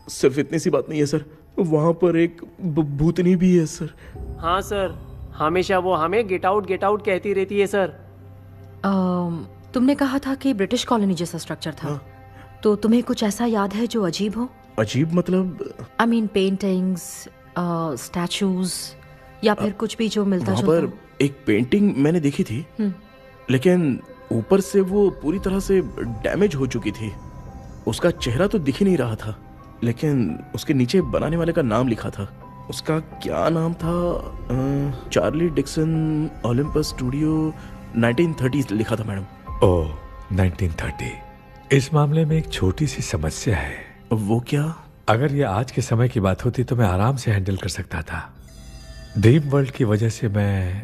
सिर्फ इतनी सी बात नहीं है सर, वहां पर एक भूतनी भी है सर। हाँ सर, हमेशा वो हमें गेट आउट कहती रहती है सर। तुमने कहा था कि ब्रिटिश कॉलोनी जैसा स्ट्रक्चर था। तो तुम्हें कुछ ऐसा याद है जो अजीब हो? अजीब मतलब? आई मीन पेंटिंग्स, स्टैचूज या फिर कुछ भी जो मिलता वहाँ जुलता पर एक पेंटिंग मैंने देखी थी, लेकिन ऊपर से वो पूरी तरह से डैमेज हो चुकी थी। उसका चेहरा तो दिख ही नहीं रहा था, लेकिन उसके नीचे बनाने वाले का नाम लिखा था। उसका क्या नाम था? चार्ली डिक्सन ओलंपस स्टूडियो 1930 लिखा था मैडम। ओह, 1930। इस मामले में एक छोटी सी समस्या है। वो क्या? अगर ये आज के समय की बात होती तो मैं आराम से हैंडल कर सकता था। ड्रीम वर्ल्ड की वजह से मैं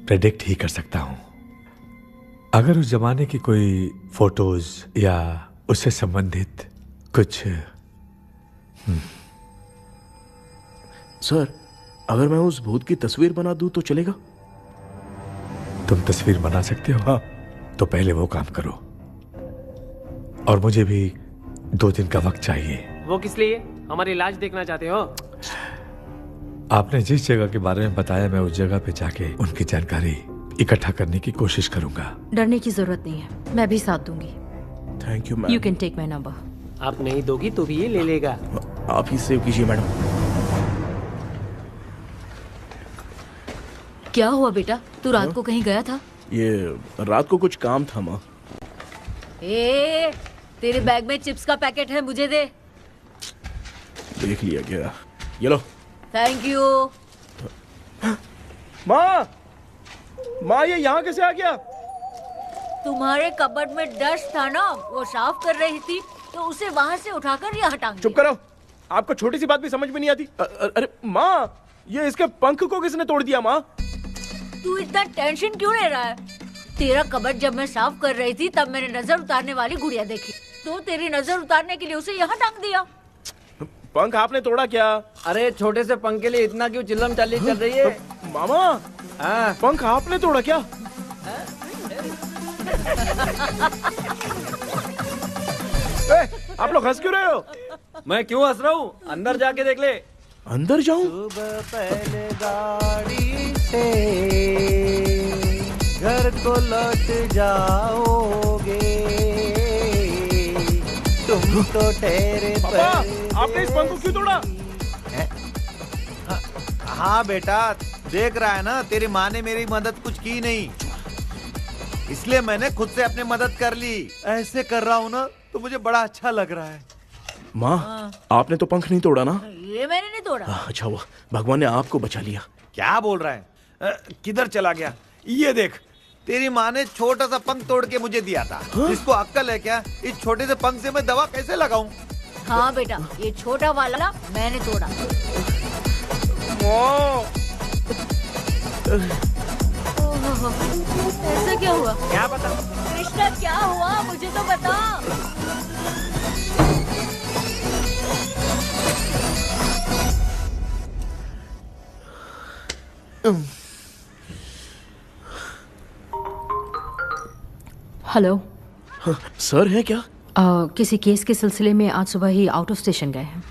प्रेडिक्ट ही कर सकता हूं। अगर उस जमाने की कोई फोटोज या उससे संबंधित कुछ। सर, अगर मैं उस भूत की तस्वीर बना दूं तो चलेगा? तुम तस्वीर बना सकते हो? हाँ। तो पहले वो काम करो, और मुझे भी 2 दिन का वक्त चाहिए। वो किस लिए? हमारी इलाज देखना चाहते हो? आपने जिस जगह के बारे में बताया, मैं उस जगह पे जाके उनकी जानकारी इकट्ठा करने की कोशिश करूंगा। डरने की जरूरत नहीं है, मैं भी साथ दूंगी। Thank you ma'am. You can take my number. आप नहीं दोगी तो भी ये ले लेगा। आप ही सेव कीजिए मैडम। क्या हुआ बेटा, तू रात को कहीं गया था? ये रात को कुछ काम था माँ। ए, तेरे बैग में चिप्स का पैकेट है, मुझे दे। देख लिया क्या? ये लो। Thank you. माँ, माँ ये यहाँ कैसे आ गया? तुम्हारे कबर्ड में डस्ट था ना, वो साफ कर रही थी तो उसे वहाँ से उठाकर यहाँ टांग चुप करो, आपको छोटी सी बात भी समझ में नहीं आती। अरे माँ, ये इसके पंख को किसने तोड़ दिया? माँ तू इतना टेंशन क्यों ले रहा है? तेरा कबर्ड जब मैं साफ कर रही थी तब मैंने नजर उतारने वाली गुड़िया देखी, तो तेरी नजर उतारने के लिए उसे यहाँ टांग दिया। पंख आपने तोड़ा क्या? अरे छोटे से पंख के लिए इतना क्यों चिल्लम चाली चल रही है? मामा, पंख आपने तोड़ा क्या? आप लोग हंस क्यों रहे हो? मैं क्यों हंस रहा हूँ? अंदर जाके देख ले। अंदर जाऊं? सुबह पहले गाड़ी से घर को लौट जाओगे, तुम तो ठहरे। पापा, आपने इस पंख को क्यों तोड़ा? हाँ बेटा, देख रहा है ना, तेरी माँ ने मेरी मदद कुछ की नहीं, इसलिए मैंने खुद से अपनी मदद कर ली। ऐसे कर रहा हूँ ना तो मुझे बड़ा अच्छा लग रहा है। माँ, आपने तो पंख नहीं तोड़ा ना? ये मैंने नहीं तोड़ा। अच्छा हुआ, भगवान ने आपको बचा लिया। क्या बोल रहा है? किधर चला गया? ये देख, तेरी माँ ने छोटा सा पंख तोड़ के मुझे दिया था। इसको अक्ल है क्या? इस छोटे से पंख से मैं दवा कैसे लगाऊं? हाँ बेटा, ये छोटा वाला मैंने तोड़ा। ऐसा क्या हुआ? क्या बता? कृष्णा क्या हुआ, मुझे तो बता। हेलो सर, है क्या? किसी केस के सिलसिले में आज सुबह ही आउट ऑफ स्टेशन गए हैं।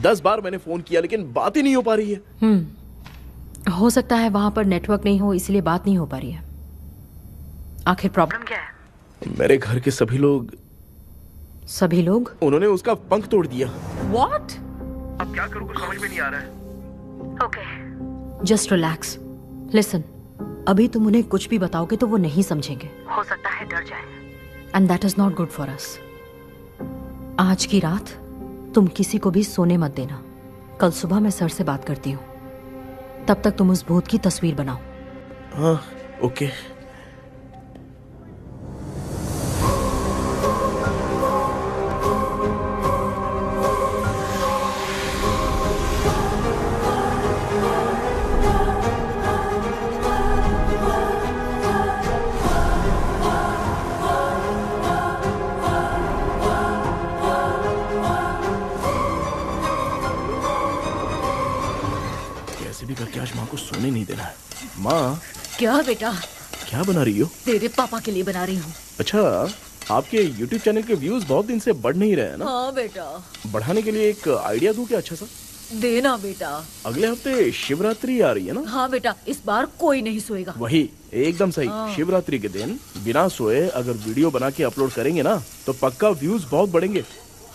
10 बार मैंने फोन किया लेकिन बात ही नहीं हो पा रही है। हो सकता है वहां पर नेटवर्क नहीं हो, इसलिए बात नहीं हो पा रही है। आखिर प्रॉब्लम क्या है? मेरे घर के सभी लोग उन्होंने उसका पंख तोड़ दिया। What? अब क्या करूं, कुछ समझ में नहीं आ रहा है। Okay. Just relax. Listen. अभी तुम उन्हें कुछ भी बताओगे तो वो नहीं समझेंगे। हो सकता है डर जाए। And that is not good for us. आज की रात तुम किसी को भी सोने मत देना। कल सुबह मैं सर से बात करती हूँ। तब तक तुम उस भूत की तस्वीर बनाओ। हाँ, ओके। करके आज माँ को सोने नहीं देना है। माँ। क्या बेटा? क्या बना रही हो? तेरे पापा के लिए बना रही हूँ। अच्छा, आपके YouTube चैनल के व्यूज बहुत दिन से बढ़ नहीं रहे हैं ना? हाँ बेटा। बढ़ाने के लिए एक आइडिया दूं क्या अच्छा सा? देना बेटा। अगले हफ्ते शिवरात्रि आ रही है ना? हाँ बेटा, इस बार कोई नहीं सोएगा। वही, एकदम सही। हाँ। शिवरात्रि के दिन बिना सोए अगर वीडियो बना के अपलोड करेंगे ना तो पक्का व्यूज बहुत बढ़ेंगे।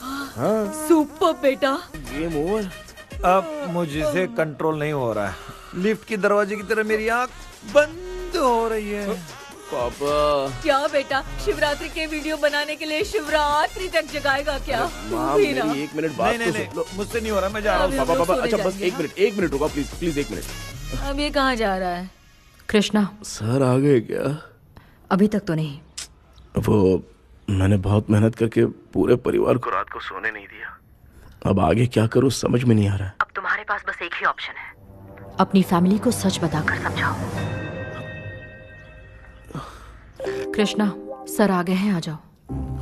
हाँ। सुपर बेटा। Game over. अब मुझसे कंट्रोल नहीं हो रहा है। लिफ्ट की दरवाजे की तरह मेरी आंख बंद हो रही है। पापा। क्या बेटा, शिवरात्रि के वीडियो बनाने के लिए शिवरात्रि तक जगाएगा क्या? माँ, वीरा। मेरी 1 मिनट बात तो सुन लो। मुझसे नहीं हो रहा, मैं जा रहा हूँ। पापा पापा, अच्छा बस 1 मिनट रुको प्लीज, प्लीज 1 मिनट। अब ये कहाँ जा रहा है? कृष्णा, सर आ गए क्या? अभी तक तो नहीं। वो मैंने बहुत मेहनत करके पूरे परिवार को रात को सोने नहीं दिया। अब आगे क्या करूँ समझ में नहीं आ रहा है। अब तुम्हारे पास बस एक ही ऑप्शन है, अपनी फैमिली को सच बताकर समझाओ। कृष्णा, सर आ गए हैं, आ जाओ।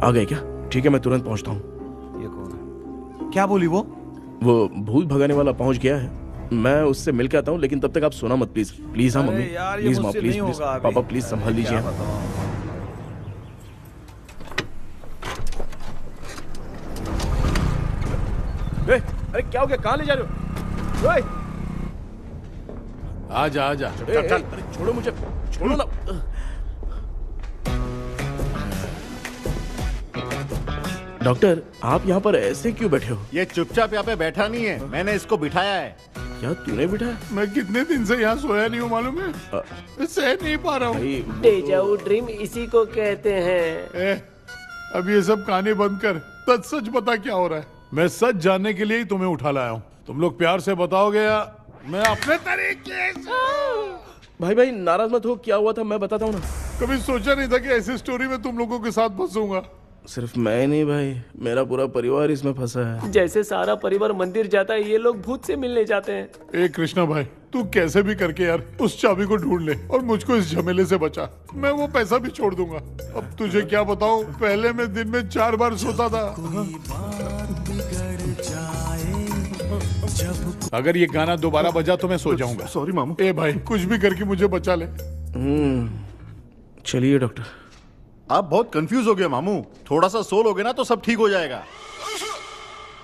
आ गए क्या? ठीक है, मैं तुरंत पहुंचता हूँ। ये कौन है? क्या बोली वो? वो भूत भगाने वाला पहुंच गया है, मैं उससे मिल के आता हूँ, लेकिन तब तक आप सोना मत प्लीज। प्लीज। हाँ मम्मी प्लीज, माँ प्लीज प्लीज, पापा प्लीज संभाल लीजिए। अरे क्या हो गया, कहाँ ले जा रहे हो? आजा आजा। चल, छोड़ो मुझे, छोड़ो ना। डॉक्टर, आप यहाँ पर ऐसे क्यों बैठे हो? ये चुपचाप यहाँ पे बैठा नहीं है, मैंने इसको बिठाया है। क्या तूने बिठाया? मैं कितने दिन से यहाँ सोया नहीं हूँ मालूम है, सह नहीं पा रहा हूँ। डेजाऊ ड्रीम इसी को कहते हैं। अब ये सब कहानी बंद कर, सच बता क्या हो रहा है। मैं सच जानने के लिए ही तुम्हें उठा लाया हूँ। तुम लोग प्यार से बताओगे या मैं अपने तरीके से? भाई नाराज मत हो, क्या हुआ था मैं बताता हूँ ना। कभी सोचा नहीं था कि ऐसी स्टोरी में तुम लोगों के साथ फंसूंगा। सिर्फ मैं नहीं भाई, मेरा पूरा परिवार इसमें फंसा है। जैसे सारा परिवार मंदिर जाता है, ये लोग भूत से मिलने जाते हैं। ए कृष्णा भाई, तू कैसे भी करके यार उस चाबी को ढूंढ ले और मुझको इस झमेले से बचा। मैं वो पैसा भी छोड़ दूंगा। अब तुझे क्या बताऊं, पहले मैं दिन में 4 बार सोता था। अगर ये गाना दोबारा बजा तो मैं सो जाऊंगा। सॉरी मामू। ए भाई, कुछ भी करके मुझे बचा ले। चलिए डॉक्टर। आप बहुत कंफ्यूज हो गए मामू, थोड़ा सा सो लोगे ना तो सब ठीक हो जाएगा।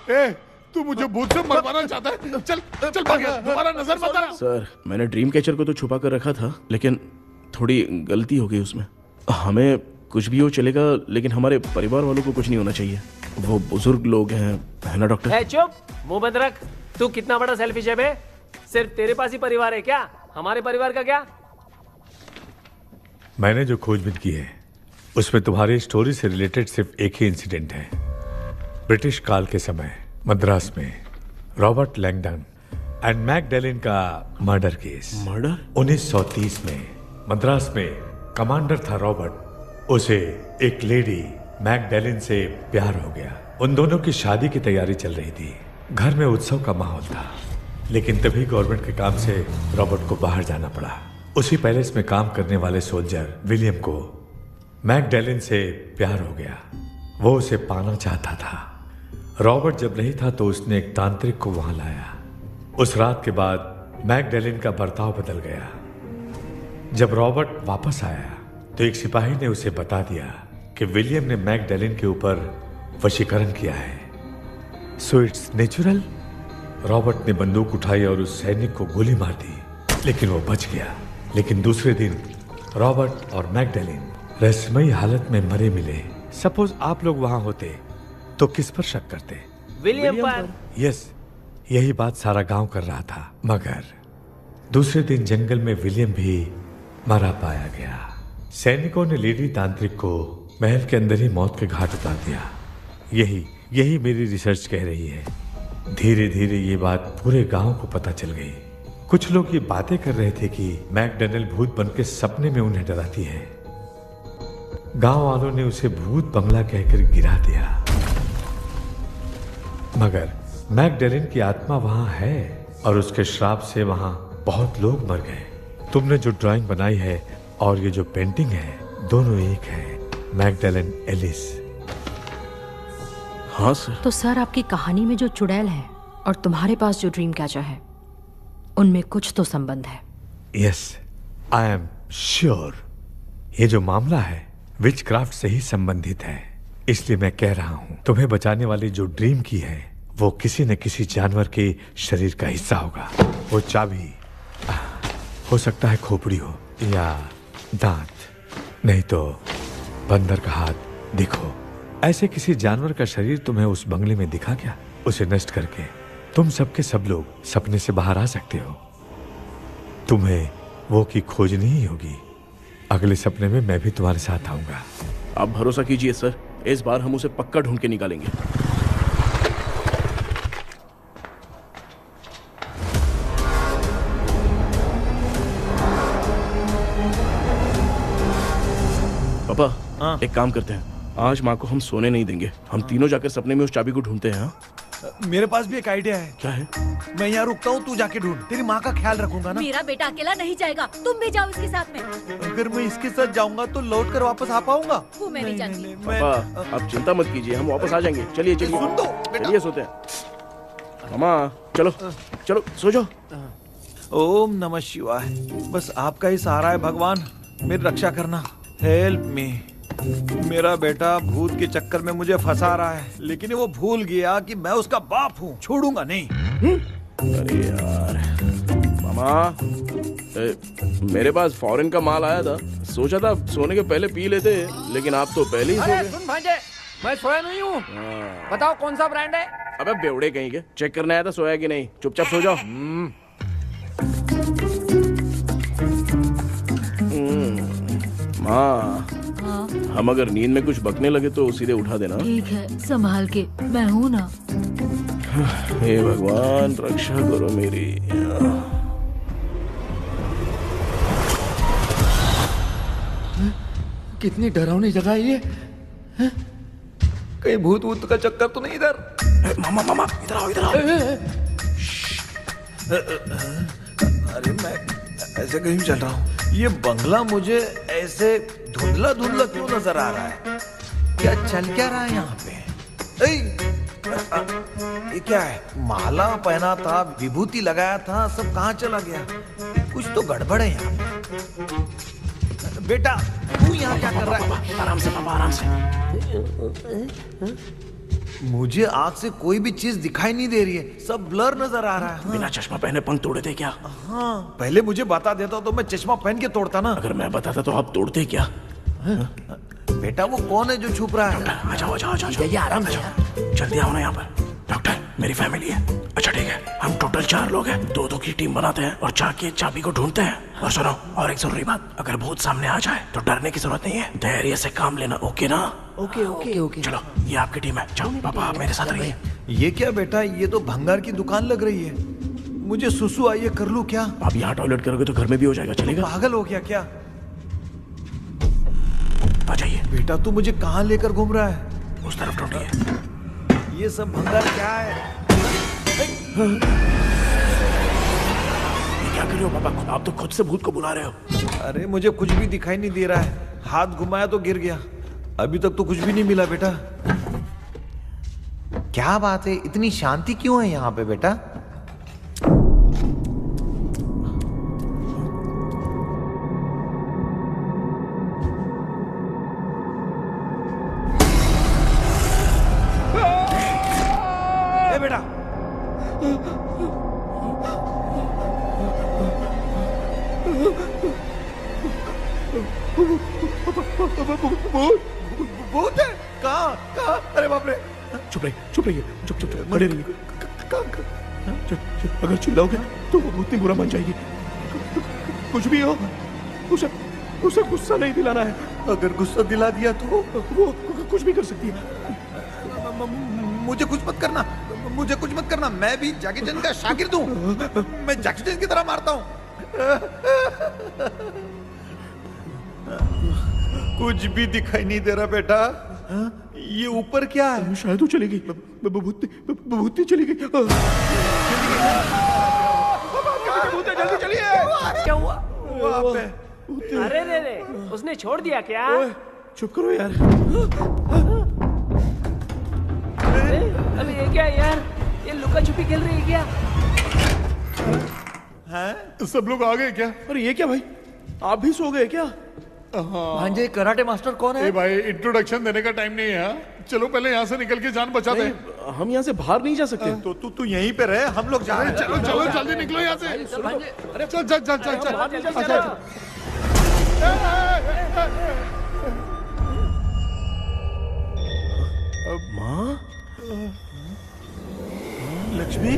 ए, तू मुझे भूत से मरवाना चाहता है? चल चल भाग, दोबारा नजर मत आना। सर, मैंने ड्रीम कैचर को तो छुपा कर रखा था, लेकिन थोड़ी गलती हो गई उसमें। हमें कुछ भी हो चलेगा, लेकिन हमारे परिवार वालों को कुछ नहीं होना चाहिए। वो बुजुर्ग लोग हैं, है ना डॉक्टर? चुप, मुंह बंद रख। तू कितना बड़ा सेल्फिश है बे? सिर्फ तेरे पास ही परिवार है क्या? हमारे परिवार का क्या? मैंने जो खोजबीन की है उसमें तुम्हारी स्टोरी से रिलेटेड सिर्फ एक ही इंसिडेंट है। ब्रिटिश काल के समय मद्रास में रॉबर्ट लैंगडन एंड मैकडैलिन का मर्डर केस। मर्डर? 1930 में मद्रास में कमांडर था रॉबर्ट, उसे एक लेडी मैकडैलिन से प्यार हो गया। उन दोनों की शादी की तैयारी चल रही थी, घर में उत्सव का माहौल था, लेकिन तभी गवर्नमेंट के काम से रॉबर्ट को बाहर जाना पड़ा। उसी पैलेस में काम करने वाले सोल्जर विलियम को मैकडैलिन से प्यार हो गया, वो उसे पाना चाहता था। रॉबर्ट जब नहीं था तो उसने एक तांत्रिक को वहां लाया। उस रात के बाद मैकडैलिन का बर्ताव बदल गया। जब रॉबर्ट वापस आया तो एक सिपाही ने उसे बता दिया कि विलियम ने मैकडैलिन के ऊपर वशीकरण किया है। So it's natural. रॉबर्ट ने बंदूक उठाई और उस सैनिक को गोली मार दी, लेकिन वो बच गया। लेकिन दूसरे दिन रॉबर्ट और मैकडैलिन रहस्यमयी हालत में मरे मिले। सपोज आप लोग वहां होते तो किस पर शक करते? विलियम पर। यस, यही बात सारा गांव कर रहा था। मगर दूसरे दिन जंगल में विलियम भी मरा पाया गया। सैनिकों ने लेडी तांत्रिक को महल के अंदर ही मौत के घाट उतार दिया। यही मेरी रिसर्च कह रही है। धीरे धीरे ये बात पूरे गांव को पता चल गई। कुछ लोग ये बातें कर रहे थे कि मैकडैलिन भूत बन के सपने में उन्हें डराती है। गांव वालों ने उसे भूत बंगला कहकर गिरा दिया, मगर मैकडैलिन की आत्मा वहां है और उसके श्राप से वहां बहुत लोग मर गए। तुमने जो ड्राइंग बनाई है और ये जो पेंटिंग है, दोनों एक है, मैकडैलिन एलिस। हाँ सर। तो सर, आपकी कहानी में जो चुड़ैल है और तुम्हारे पास जो ड्रीम कैचर है, उनमें कुछ तो संबंध है। Yes, I am sure. ये जो मामला है विचक्राफ्ट से ही संबंधित है, इसलिए मैं कह रहा हूं तुम्हें बचाने वाली जो ड्रीम की है वो किसी न किसी जानवर के शरीर का हिस्सा होगा। वो चाबी हो सकता है खोपड़ी हो या दांत, नहीं तो बंदर का हाथ। दिखो, ऐसे किसी जानवर का शरीर तुम्हें उस बंगले में दिखा क्या? उसे नष्ट करके तुम सबके सब लोग सपने से बाहर आ सकते हो। तुम्हें वो की खोजनी ही होगी। अगले सपने में मैं भी तुम्हारे साथ आऊंगा। आप भरोसा कीजिए सर, इस बार हम उसे पक्का ढूंढ के निकालेंगे। पापा, एक काम करते हैं, आज माँ को हम सोने नहीं देंगे। हम तीनों जाकर सपने में उस चाबी को ढूंढते हैं। मेरे पास भी एक आइडिया है। क्या है? मैं यहाँ रुकता हूँ, तू जाके ढूंढ। तेरी माँ का ख्याल रखूंगा ना। मेरा बेटा अकेला नहीं जाएगा, तुम भी जाओ इसके साथ में। अगर मैं इसके साथ जाऊंगा तो लौट कर वापस आ पाऊंगा? वो मैं नहीं जानती। पापा, आप चिंता मत कीजिए, हम वापस आ जाएंगे। चलिए चलिए, सुन दो, चलिए सोते हैं। मामा चलो चलो सो जाओ। ओम नमः शिवाय। बस आपका ही सहारा है भगवान, मेरी रक्षा करना। Help me. मेरा बेटा भूत के चक्कर में मुझे फंसा रहा है, लेकिन वो भूल गया कि मैं उसका बाप हूँ। छोड़ूंगा नहीं। अरे यार मामा, मेरे पास फॉरेन का माल आया था, सोचा था सोने के पहले पी लेते, लेकिन आप तो पहले ही सो अरे गए। सुन भांजे, मैं सोया नहीं हूँ। बताओ कौन सा ब्रांड है? अबे बेवड़े कहीं के, चेक करने आया था सोया कि नहीं। चुपचाप सो जाओ। माँ, हम अगर नींद में कुछ बकने लगे तो सीधे उठा देना। ठीक है, संभाल के, मैं हूँ ना। हे भगवान, रक्षा करो मेरी। कितनी डरावनी जगह है ये। कहीं भूत वूत का चक्कर तो नहीं इधर? मामा मामा, इधर आओ इधर आओ। अरे मैं ऐसे कहीं चल रहा हूँ। ये बंगला मुझे ऐसे धुंधला धुंधला क्यों नजर आ रहा है? क्या चल क्या रहा है यहाँ पे? ये क्या है? माला पहना था, विभूति लगाया था, सब कहाँ चला गया? कुछ तो गड़बड़ है यहाँ पे। बेटा, तू यहाँ क्या कर रहा है? आराम से पापा, आराम से। मुझे आँख से कोई भी चीज दिखाई नहीं दे रही है, सब ब्लर नजर आ रहा है। बिना चश्मा पहने पंख तोड़े थे क्या? हाँ, पहले मुझे बता देता तो मैं चश्मा पहन के तोड़ता ना। अगर मैं बताता तो आप तोड़ते क्या? बेटा, वो कौन है जो छुप रहा है? आ जाओ आ जाओ आ जाओ, ये आराम से जल्दी आओ ना यहाँ पर। डॉक्टर, मेरी फैमिली है। अच्छा ठीक है, हम टोटल 4 लोग हैं, 2-2 की टीम बनाते हैं और जाके चाबी को ढूंढते हैं। और सुनो, और एक जरूरी बात, अगर भूत सामने आ जाए तो डरने की जरूरत नहीं है, धैर्य से काम लेना। ओके ना? Okay okay okay. चलो, ये आपकी टीम है। जाओ पापा, आप मेरे साथ रहिए। ये क्या बेटा, ये तो भंगार की दुकान लग रही है। मुझे सुसु आई है, कर लूं क्या? आप यहाँ टॉयलेट करोगे तो घर में भी हो जाएगा, चलेगा? पागल हो गया क्या? आ जाइए। बेटा, तू मुझे कहाँ लेकर घूम रहा है? उस तरफ ढूंढिए। ये सब भंगार क्या है? क्या कर रहे हो पापा? आप तो खुद से भूत को बुला रहे हो। अरे मुझे कुछ भी दिखाई नहीं दे रहा है, हाथ घुमाया तो गिर गया। अभी तक तो कुछ भी नहीं मिला। बेटा, क्या बात है, इतनी शांति क्यों है यहाँ पे बेटा? ए बेटा, भूत है? कहाँ कहाँ? अरे बाप रे! चुप रहिए, चुप रहिए, चुप चुप चुप खड़े रहिए। अगर चिल्लाओगे तो वो भूतनी बुरा मान जाएगी। कुछ भी हो, उसे गुस्सा नहीं दिलाना है। अगर गुस्सा दिला दिया तो वो कुछ भी कर सकती है। मुझे कुछ मत करना, मुझे कुछ मत करना। मैं भी जैकी चैन का शागिर्द हूँ। मैं जैकी चैन की तरह मारता हूँ। कुछ भी दिखाई नहीं दे रहा बेटा। ये ऊपर क्या है? शायद वो चली गई, भूतनी चली गई। जल्दी चलिए। क्या हुआ? वहाँ पे। अरे रे, उसने छोड़ दिया क्या? चुप करो यार। अरे ये क्या यार? ये लुका छुपी खेल रही है क्या? हैं? सब लोग आ गए क्या? अरे ये क्या भाई, आप भी सो गए क्या? भांजे, कराटे मास्टर कौन है? भाई, इंट्रोडक्शन देने का टाइम नहीं है। चलो पहले यहाँ से निकल के जान बचाते हैं। हम यहाँ से बाहर नहीं जा सकते। तो तू यहीं पे रहे, हम लोग जा रहे हैं। चलो चलो जल्दी निकलो यहाँ से। अरे चल चल चल चल चल। अच्छा माँ, लक्ष्मी,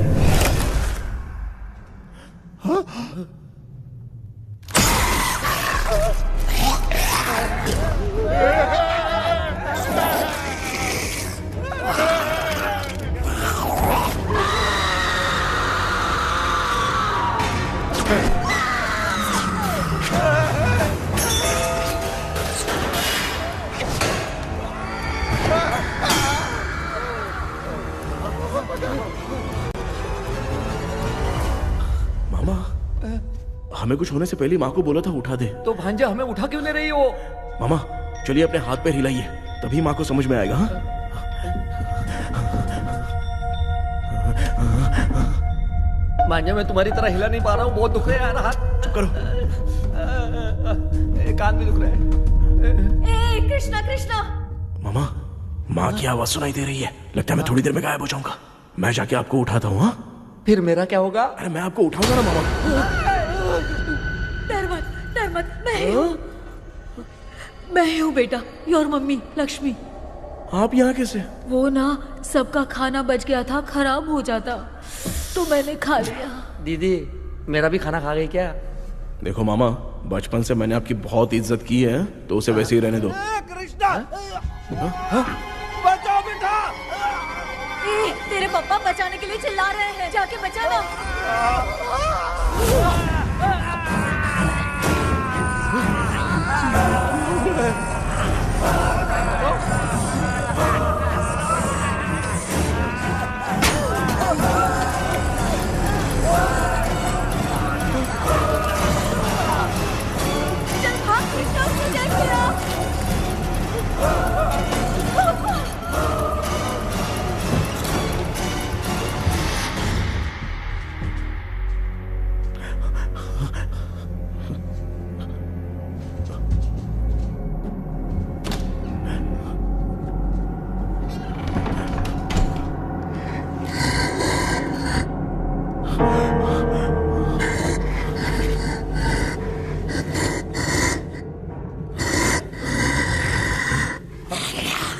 मामा, हमें कुछ होने से पहले माँ को बोला था उठा दे। तो भांजा हमें उठा क्यों नहीं रही वो? मामा चलिए अपने हाथ पैर हिलाइए, तभी माँ को समझ में आएगा। हाँ? भांजा मैं तुम्हारी तरह हिला नहीं पा रहा हूँ, बहुत दुख रहा है यार हाथ। चुप करो। कान भी दुख रहा है। ए कृष्णा कृष्णा। मामा, माँ की आवाज सुनाई दे रही है, लगता है मैं थोड़ी देर में गायब हो जाऊंगा। मैं जाके आपको उठाता हूँ। हाँ फिर मेरा क्या होगा? अरे मैं आपको उठाऊंगा ना मामा। डर मत, मैं हूँ बेटा, योर मम्मी लक्ष्मी। आप यहाँ कैसे? वो ना सबका खाना बच गया था, खराब हो जाता तो मैंने खा लिया। दीदी मेरा भी खाना खा गई क्या? देखो मामा, बचपन से मैंने आपकी बहुत इज्जत की है, तो उसे वैसे ही रहने दो। कृष्णा बचाओ बेटा। तेरे पापा बचाने के लिए चिल्ला रहे हैं, जाके बचाना। चल भाग कृष्णा, उसने देख लिया।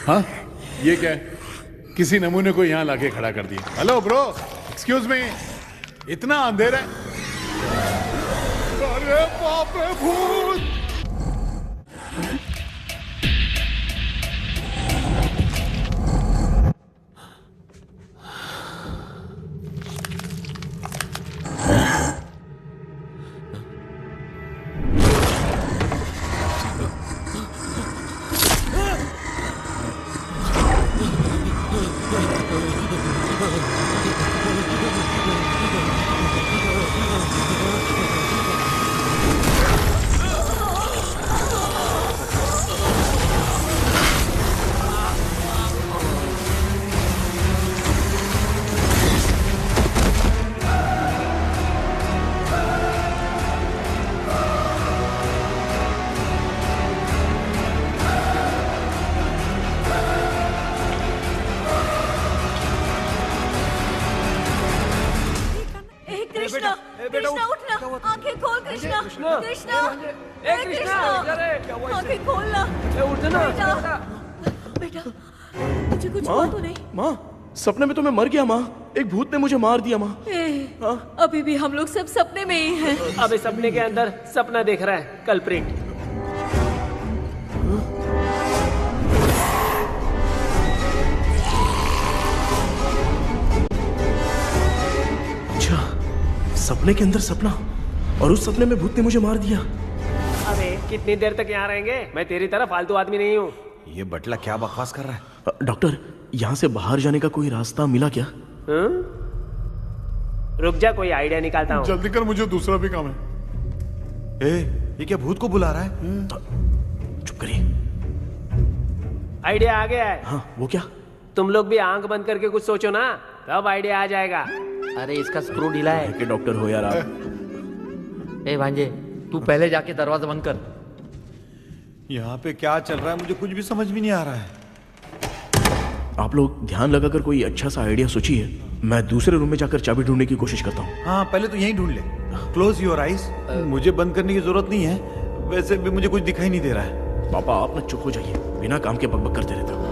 हाँ ये क्या है? किसी नमूने को यहाँ लाके खड़ा कर दिया। हेलो ब्रो, एक्सक्यूज मी, इतना अंधेरा है। अरे बाप रे भूत! कृष्णा उठना, आंखें खोल कृष्णा, कृष्णा, कृष्णा, आंखें खोलना, बेटा, मुझे कुछ हुआ तो नहीं? माँ, सपने में तो मैं मर गया माँ, एक भूत ने मुझे मार दिया माँ। अभी भी हम लोग सब सपने में ही हैं। अबे सपने के अंदर सपना देख रहा है कल्प्रिट। सपने के अंदर सपना, और उस सपने में भूत ने मुझे मार दिया। अबे कितनी देर तक यहाँ रहेंगे? मैं तेरी तरह फालतू आदमी नहीं हूँ। ये बटला क्या बकवास कर रहा है? डॉक्टर, यहाँ से बाहर जाने का कोई रास्ता मिला क्या? रुक जा, कोई आइडिया निकालता हूँ। जल्दी कर, मुझे दूसरा भी काम है। ये क्या भूत को बुला रहा है? चुप करिए। आइडिया आ गया है। हाँ, वो क्या? तुम लोग भी आंख बंद करके कुछ सोचो ना, तब आइडिया आ जाएगा। अरे इसका स्क्रू ढीला है। कि डॉक्टर हो यार आप। ए भांजे, तू पहले जाके दरवाजा बंद कर। यहाँ पे क्या चल रहा है मुझे कुछ भी समझ में नहीं आ रहा है। आप लोग ध्यान लगाकर कोई अच्छा सा आइडिया सोचिए, मैं दूसरे रूम में जाकर चाबी ढूंढने की कोशिश करता हूँ। हाँ पहले तो यहीं ढूंढ ले। Close your eyes. मुझे बंद करने की जरूरत नहीं है, वैसे भी मुझे कुछ दिखाई नहीं दे रहा है। पापा आप ना चुप हो जाइए, बिना काम के बकबक करते रहते हो।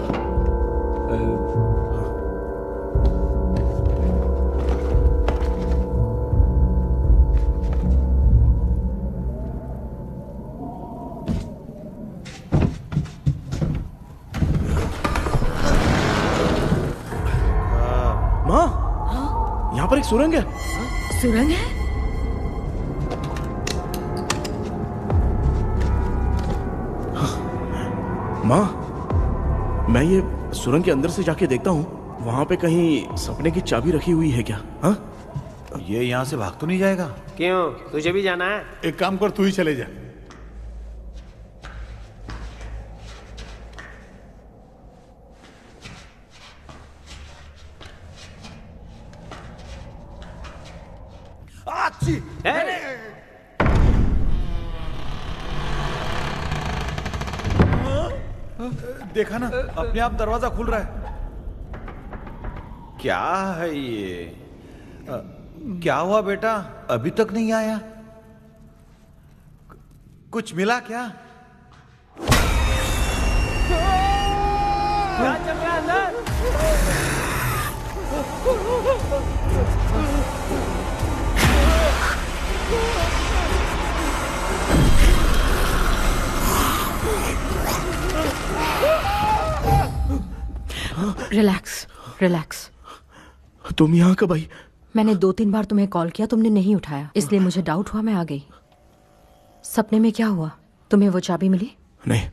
माँ, यहाँ पर एक सुरंग है। सुरंग है? माँ, मैं ये सुरंग के अंदर से जाके देखता हूँ, वहां पे कहीं सपने की चाबी रखी हुई है क्या? हाँ? ये यहाँ से भाग तो नहीं जाएगा? क्यों, तुझे भी जाना है? एक काम कर, तू ही चले जा। देखा ना, अपने आप दरवाजा खुल रहा है। क्या है ये? क्या हुआ बेटा, अभी तक नहीं आया? कुछ मिला क्या? क्या चल रहा है अंदर? Relax relax. तुम यहाँ कब आई? मैंने 2-3 बार तुम्हें कॉल किया, तुमने नहीं उठाया, इसलिए मुझे डाउट हुआ, मैं आ गई। सपने में क्या हुआ? तुम्हें वो चाबी मिली? नहीं,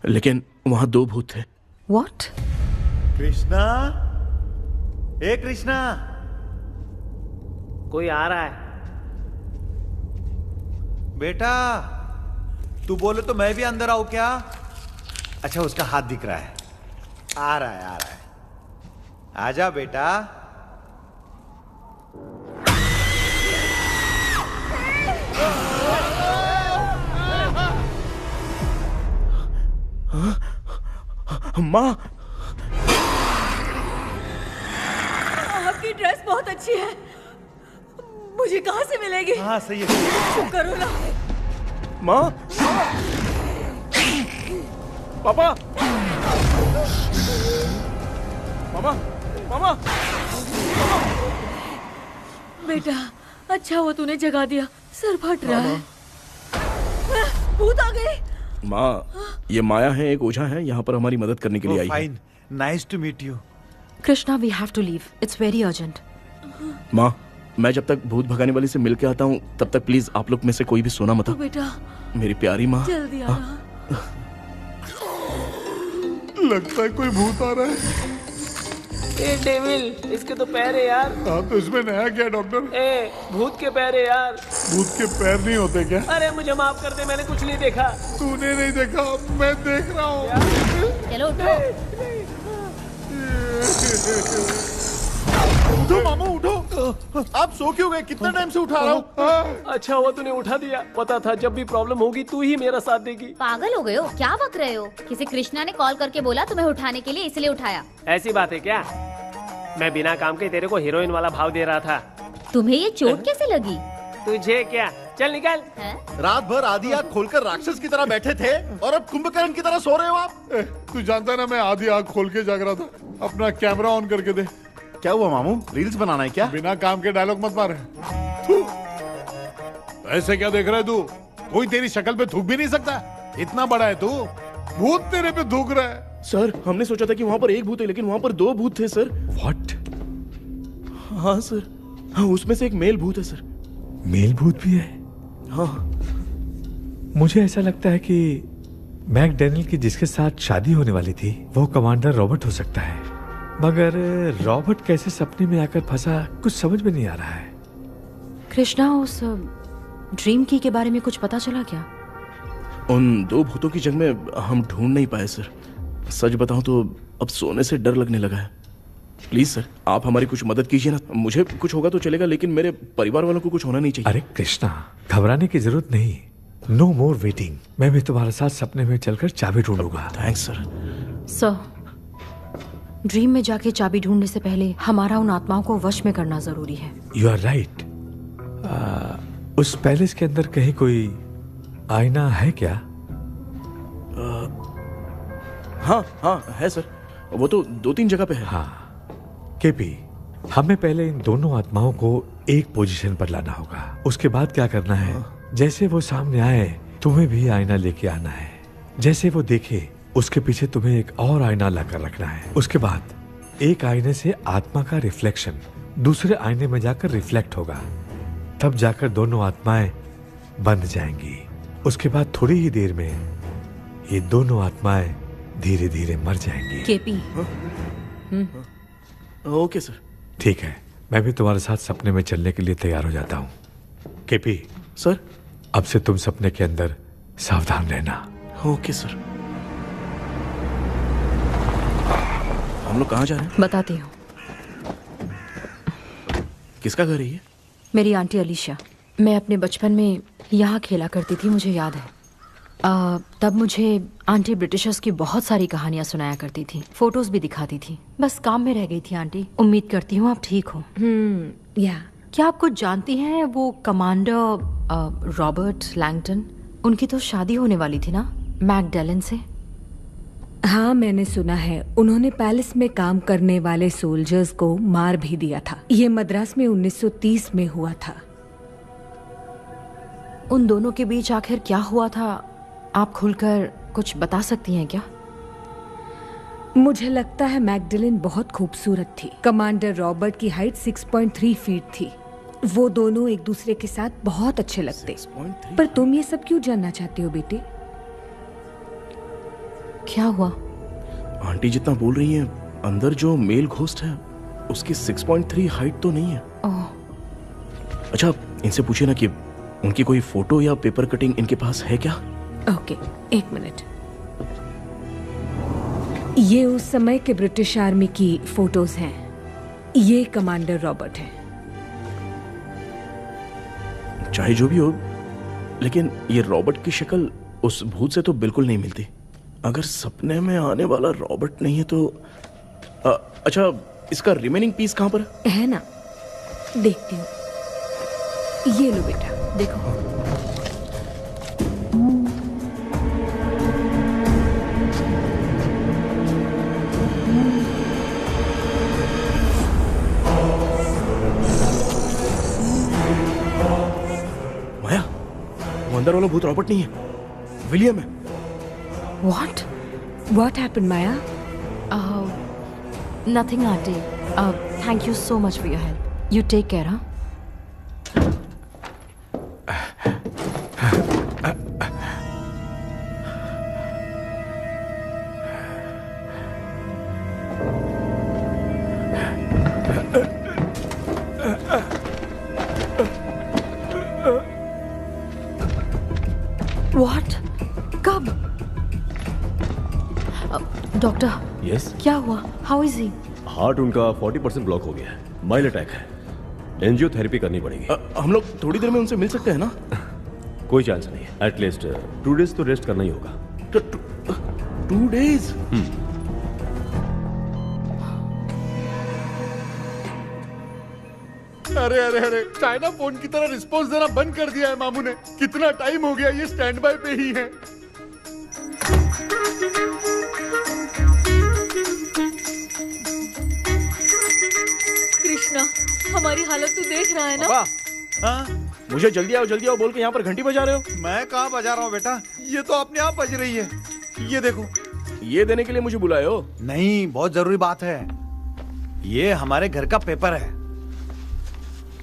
लेकिन वहां 2 भूत थे। व्हाट? कृष्णा, ए कृष्णा, कोई आ रहा है। बेटा तू बोले तो मैं भी अंदर आऊं क्या? अच्छा उसका हाथ दिख रहा है, आ रहा है आ रहा है। आजा बेटा। माँ, आपकी ड्रेस बहुत अच्छी है, मुझे कहाँ से मिलेगी? हाँ सही है। शुक्र हो ना। माँ, पापा, मामा, मामा, बेटा अच्छा हुआ तूने जगा दिया, सर फट रहा है। भूत आ गए। माँ, ये माया है, एक ओझा है, यहाँ पर हमारी मदद करने के लिए आई है। Fine, nice to meet you. Krishna, we have to leave, it's very urgent. माँ, मैं जब तक भूत भगाने वाली से मिल के आता हूँ तब तक प्लीज आप लोग में से कोई भी सोना मत। बेटा मेरी प्यारी माँ, जल्दी आना। लगता है कोई भूत आ रहा है। ए डेविल, इसके तो पैर है यार। हाँ तो इसमें नया क्या डॉक्टर? ए भूत के पैर है यार। भूत के पैर नहीं होते क्या? अरे मुझे माफ कर दे, मैंने कुछ नहीं देखा। तूने नहीं देखा, मैं देख रहा हूँ। चलो उठो। उठो मामू उठो। आप सो क्यों गए? कितना टाइम से उठा रहा हूँ। अच्छा हुआ तूने उठा दिया, पता था जब भी प्रॉब्लम होगी तू ही मेरा साथ देगी। पागल हो गए हो क्या? बक रहे हो? किसी कृष्णा ने कॉल करके बोला तुम्हें उठाने के लिए, इसलिए उठाया। ऐसी बात है क्या? मैं बिना काम के तेरे को हीरोइन वाला भाव दे रहा था। तुम्हें ये चोट कैसे लगी? तुझे क्या, चल निकल। रात भर आधी आँख खोलकर राक्षस की तरह बैठे थे और अब कुंभकर्ण की तरह सो रहे हो आप। तू जानता है ना मैं आधी आँख खोल के जाग रहा था। अपना कैमरा ऑन करके दे। क्या हुआ मामू, रील्स बनाना है क्या? बिना काम के डायलॉग मत मार। ऐसे क्या देख रहा है तू? कोई तेरी शक्ल पे थूक भी नहीं सकता, इतना बड़ा है तू। भूत तेरे पे थूक रहा है। सर हमने सोचा था कि वहाँ पर एक भूत है, लेकिन वहाँ पर 2 भूत थे सर। व्हाट? हाँ सर, हाँ उसमें से एक मेल भूत है सर। मेल भूत भी है? हाँ। मुझे ऐसा लगता है कि मैकडैनियल की जिसके साथ शादी होने वाली थी वो कमांडर रॉबर्ट हो सकता है, मगर रॉबर्ट कैसे सपने में आकर फंसा कुछ समझ में नहीं आ रहा है। कृष्णा, उस ड्रीम की के बारे में कुछ पता चला क्या? उन 2 भूतों की जंग में हम ढूंढ नहीं पाए सर। सच बताऊं तो अब सोने से डर लगने लगा है। प्लीज सर आप हमारी कुछ मदद कीजिए ना। मुझे कुछ होगा तो चलेगा, लेकिन मेरे परिवार वालों को कुछ होना नहीं चाहिए। अरे कृष्णा, घबराने की जरूरत नहीं। No more waiting. मैं भी तुम्हारे साथ सपने में चलकर चाबी ढूंढूंगा। Thanks sir. सर, ड्रीम में जाके चाबी ढूंढने से पहले हमारा उन आत्माओं को वश में करना जरूरी है। You are right. उस पैलेस के अंदर कहीं कोई आईना है क्या? हाँ हाँ है सर, वो तो 2-3 जगह पे है। हाँ केपी, हमें पहले इन दोनों आत्माओं को एक पोजीशन पर लाना होगा। उसके बाद क्या करना है, जैसे वो सामने आए तुम्हें भी आईना लेके आना है। जैसे वो देखे उसके पीछे तुम्हें एक और आईना लाकर रखना है। उसके बाद एक आईने से आत्मा का रिफ्लेक्शन दूसरे आईने में जाकर रिफ्लेक्ट होगा, तब जाकर दोनों आत्माएं बंद जाएंगी। उसके बाद थोड़ी ही देर में ये दोनों आत्माएं धीरे धीरे मर जाएंगी। केपी। Okay sir. ठीक है, मैं भी तुम्हारे साथ सपने में चलने के लिए तैयार हो जाता हूँ। केपी सर, अब से तुम सपने के अंदर सावधान रहना। Okay sir. हम लोग कहाँ जा रहे हैं? बताती हूँ। किसका घर है ये? मेरी आंटी अलीशा। मैं अपने बचपन में यहाँ खेला करती थी, मुझे याद है। तब मुझे आंटी ब्रिटिशर्स की बहुत सारी कहानियाँ सुनाया करती थी, फोटोज भी दिखाती थी। बस काम में रह गई थी आंटी। उम्मीद करती हूँ आप ठीक हो। या क्या आप कुछ जानती हैं वो कमांडर रॉबर्ट लैंगटन? उनकी तो शादी होने वाली थी ना मैकडलेन से। हाँ, मैंने सुना है उन्होंने पैलेस में काम करने वाले सोल्जर्स को मार भी दिया था। ये मद्रास में 1930 में हुआ था। उन दोनों के बीच आखिर क्या हुआ था, आप खुलकर कुछ बता सकती हैं क्या? मुझे लगता है मैकडलेन बहुत खूबसूरत थी। कमांडर रॉबर्ट की हाइट 6.3 फीट थी। वो दोनों एक दूसरे के साथ बहुत अच्छे लगते। पर तुम ये सब क्यों जानना चाहते हो बेटे? क्या हुआ? आंटी जितना बोल रही है, अंदर जो मेल घोस्ट है उसकी 6.3 हाइट तो नहीं है। अच्छा, इनसे पूछिए ना कि उनकी कोई फोटो या पेपर कटिंग इनके पास है क्या? ओके, एक मिनट। ये उस समय के ब्रिटिश आर्मी की फोटोज हैं। ये कमांडर रॉबर्ट है। चाहे जो भी हो, लेकिन ये रॉबर्ट की शक्ल उस भूत से तो बिल्कुल नहीं मिलती। अगर सपने में आने वाला रॉबर्ट नहीं है तो अच्छा, इसका रिमेनिंग पीस कहाँ पर है? ना, देखती हूँ। ये लो बेटा, देखो। माया, वो अंदर वाला भूत रॉबर्ट नहीं है, विलियम है। What happened, Maya? Nothing, auntie. Thank you so much for your help. You take care, huh? What? कब? डॉक्टर। यस। क्या हुआ? How is he? हार्ट उनका 40% ब्लॉक हो गया है। माइल्ड अटैक है। एंजियोथेरेपी करनी पड़ेगी। हम लोग थोड़ी देर में उनसे मिल सकते हैं ना? कोई चांस नहीं है। एटलीस्ट 2 डेज तो रेस्ट करना ही होगा। 2 डेज? अरे अरे अरे, चाइना फोन की तरह रिस्पॉन्स देना बंद कर दिया है मामू ने। कितना टाइम हो गया, ये स्टैंड बाय पे ही है। कृष्णा, हमारी हालत तू देख रहा है ना? हाँ? मुझे जल्दी आओ बोल के यहाँ पर घंटी बजा रहे हो। मैं कहाँ बजा रहा हूँ बेटा, ये तो अपने आप बज रही है। ये देखो। ये देने के लिए मुझे बुलाए हो? नहीं, बहुत जरूरी बात है। ये हमारे घर का पेपर है।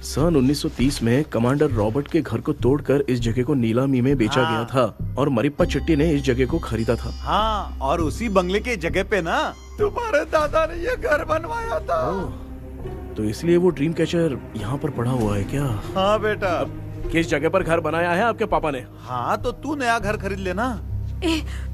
सन 1930 में कमांडर रॉबर्ट के घर को तोड़कर इस जगह को नीलामी में बेचा गया था और मरिप्पा चिट्टी ने इस जगह को खरीदा था। हाँ, और उसी बंगले की जगह पे ना तुम्हारे दादा ने ये घर बनवाया था। तो इसलिए वो ड्रीम कैचर यहाँ पर पड़ा हुआ है क्या? हाँ बेटा। किस जगह पर घर बनाया है आपके पापा ने? हाँ, तो तू नया घर खरीद लेना।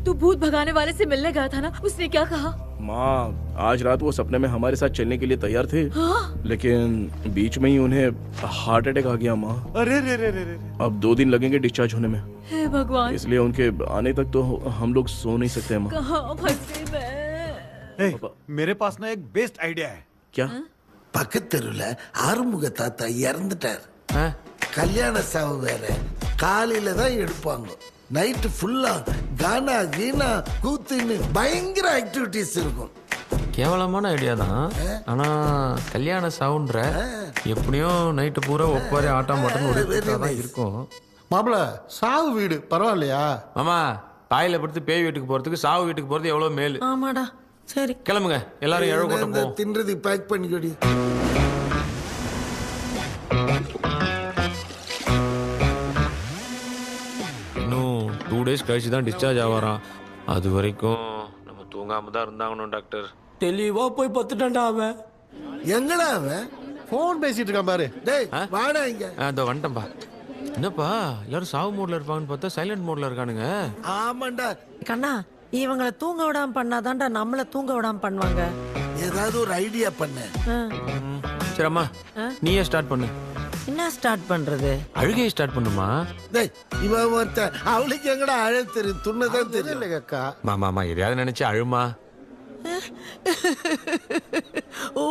तू भूत भगाने वाले से मिलने गया था ना, उसने क्या कहा? माँ, आज रात वो सपने में हमारे साथ चलने के लिए तैयार थे। हाँ? लेकिन बीच में ही उन्हें हार्ट अटैक आ गया माँ। अरे रे रे रे रे। अब 2 दिन लगेंगे डिस्चार्ज होने में। हे भगवान। इसलिए उनके आने तक तो हम लोग सो नहीं सकते माँ। कहाँ फंसे मैं? मेरे पास ना एक बेस्ट आइडिया है। क्या? பக்கத்தெருவுல ஆறுமுக தாத்தா இறந்துட்டார். கல்யாண சாவு வேற. காலையில தான் எடுப்பாங்க. நைட்டு ஃபுல்லா கானா கீனா கூத்துன்னு பயங்கர ஆக்டிவிட்டிஸ் இருக்கும். கேவலமான ஐடியா தான். ஆனா கல்யாண சவுண்ட்ற எப்படியும் நைட்டு பூரா ஒப்பாரி ஆட்டம் பாட்டம் ஒரு தான் இருக்கும். மாப்பிள சாவு வீடு பரவாயில்லையா? மாமா தாயில படுத்து பேய் வீட்டுக்கு போறதுக்கு சாவு வீட்டுக்கு போறது எவ்வளவு மேலு. ஆமாடா. சரி கிளம்புங்க எல்லாரும் எழவு கொண்டு போவோம். தின்றது பேக் பண்ணிக்கடி. இன்னும் 2 days கழிச்சு தான் டிஸ்சார்ஜ் ஆவாராம். அது வரைக்கும் நம்ம தூங்காம தான் இருந்தாங்கணும் டாக்டர். தெளிவா போய் பத்துட்டான்டா அவன். எங்கடா அவன்? போன் பேசிட்டு இருக்கான் பாரு. டேய் வாடா இங்க. அதோ வந்துட்டேன்பா. என்னப்பா எல்லாரும் சாவு மோட்ல இருப்பாங்கன்னு பார்த்தா சைலண்ட் மோட்ல இருக்கானுங்க. ஆமாண்டா கண்ணா, இவங்களை தூங்க விடாம பண்ணாதான்டா நம்மள தூங்க விடாம பண்ணுவாங்க. ஏதாவது ஒரு ஐடியா பண்ணு. சரி அம்மா நீயே ஸ்டார்ட் பண்ணு. என்ன ஸ்டார்ட் பண்றது? அழுகையை ஸ்டார்ட் பண்ணுமா? டேய் இவன் ஒருத்த அவளுக்கு எங்கடா அழ தெரியும்? துண்ணதான் தெரியல அக்கா. மாமா எதையாவது நினைச்சு அழுமா. ஓ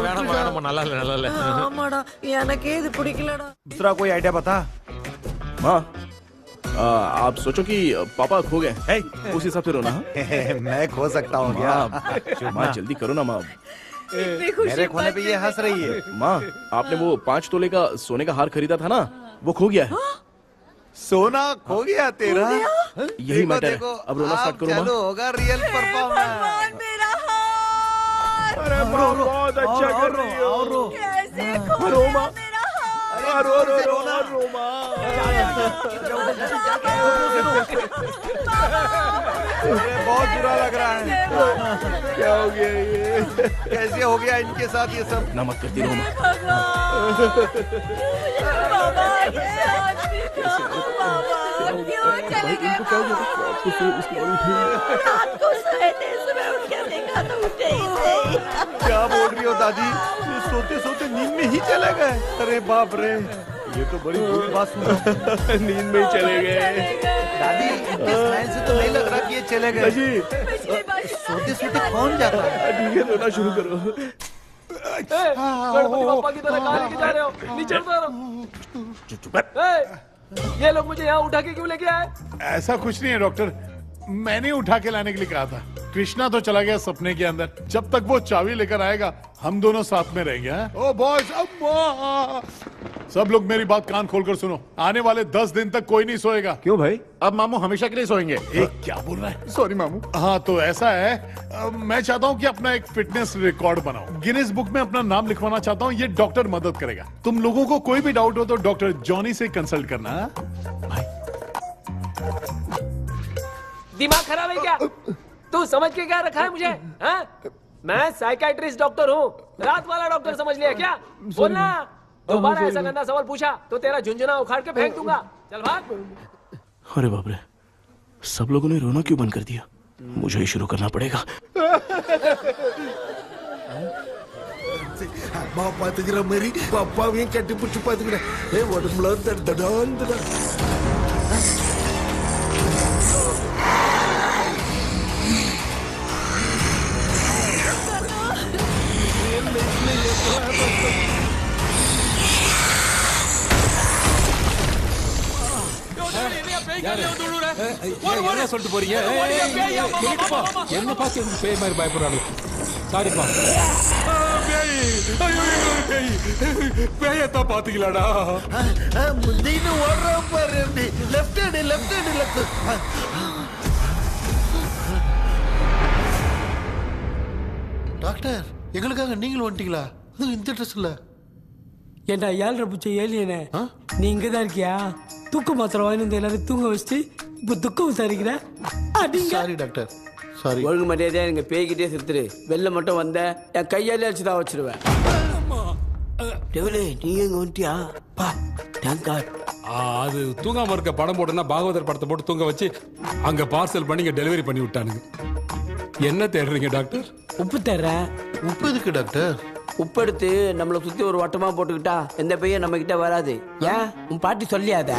வேணாமா நல்லா இல்ல. ஆமாடா எனக்கே இது பிடிக்கலடா. दूसरा कोई आइडिया बता। माँ आप सोचो कि पापा खो गए, उस हिसाब से रोना। मैं खो सकता हूँ क्या? माँ जल्दी करो ना माँ। मेरे खोने पे ये हंस रही है। माँ आपने वो 5 तोले का सोने का हार खरीदा था ना, वो खो गया है। सोना खो गया तेरा? यही मैटर है। अब रोना स्टार्ट करो माँ। होगा रियल परफॉर्मेंस। मेरा हार। अरे माँ बहुत अच्छा कर रही हो। कैसे खो रो माँ। मेरा हार? रो माँ। बहुत बुरा लग रहा है। क्या हो गया ये? कैसे हो गया इनके साथ ये सब? ना मत करती रो माँ। बाबा ये आदमी था। बाबा क्यों चले गए? रात को सोए थे, सुबह उठ के देखा तो उठे ही नहीं। क्या बोल रही हो दादी? ये सोते सोते नींद में ही चले गए? अरे बाप रे, ये तो बड़ी बुरी बात सुना। नींद में ही चले गए। दादी इनके स्माइल से तो नहीं लग रहा कि ये चले गए। सोते सोते कौन जाता है? ठीक है रोना शुरू करो। गणपति बप्पा की तरह कहाँ लेके जा रहे हो? नीचे उतारो। ये लोग मुझे यहाँ उठा के क्यों लेके आए? ऐसा कुछ नहीं है डॉक्टर, मैंने उठा के लाने के लिए कहा था। कृष्णा तो चला गया सपने के अंदर, जब तक वो चाबी लेकर आएगा हम दोनों साथ में रहेंगे। ओ बॉयज, सब लोग मेरी बात कान खोलकर सुनो, आने वाले 10 दिन तक कोई नहीं सोएगा। क्यों भाई? अब मामू हमेशा के लिए सोएंगे। क्या बोल रहा है? सॉरी मामू। हाँ तो ऐसा है, मैं चाहता हूँ कि अपना एक फिटनेस रिकॉर्ड बनाओ, गिनीज बुक में अपना नाम लिखवाना चाहता हूँ। ये डॉक्टर मदद करेगा। तुम लोगों को कोई भी डाउट हो तो डॉक्टर जॉनी से कंसल्ट करना। दिमाग खराब है क्या? तू समझ के क्या रखा है मुझे? हाँ? मैं साइकाइट्रिस्ट डॉक्टर हूँ, रात वाला डॉक्टर समझ लिया क्या? बोलना। दोबारा ऐसा गंदा सवाल पूछा तो तेरा झुंझुना उखाड़ के फेंक दूंगा। चल भाग। अरे बाप रे, सब लोगों ने रोना क्यों बंद कर दिया? मुझे ही शुरू करना पड़ेगा। அம்மா பாத்துக்கிற மாதிரி அப்பாவையும் கட்டி பிடிச்சி பாத்துக்கிறேன். உடம்புல தடான் என்ன சொல்லிட்டு போறீங்க? என்ன பார்த்து பேய் மாதிரி பயப்படுறாங்க. சாரிப்பா. பேயத்தான் பாத்தீங்களாடா? முந்தின்னு ஓடுற பாரு. Left hand left. டாக்டர் எங்களுக்காக நீங்களும் வந்துட்டீங்களா? இந்த ட்ரெஸ்ல ஏண்டா 7:30 பூச்ச ஏலியனே, நீ இங்க தான் இருக்கியா? தூக்க மாத்திரை வாங்கி வந்து எல்லாரும் தூங்க வச்சுட்டு இப்ப துக்கம் விசாரிக்கிற. Sorry doctor, sorry. ஒழுங்கு மரியாதையா எங்க பேய்கிட்டே செத்துரு. வெளில மட்டும் வந்த என் கையாலே அடிச்சுதான் வச்சிருவேன். நீ எங்க வந்துட்டியா? பா தேங்க் காட். அது தூங்காம இருக்க படம் போட்டுனா பாகவதர் படத்தை போட்டு தூங்க வச்சு அங்க பார்சல் பண்ணி இங்க டெலிவரி பண்ணி விட்டானுங்க. என்ன தேடுறீங்க டாக்டர்? உப்பு தர்றேன். உப்பு எதுக்கு டாக்டர்? உப்பு எடுத்து நம்மளை சுத்தி ஒரு வட்டமா போட்டுக்கிட்டா எந்த பையன் நம்ம கிட்ட வராது. ஏன் உன் பாட்டி சொல்லியாத?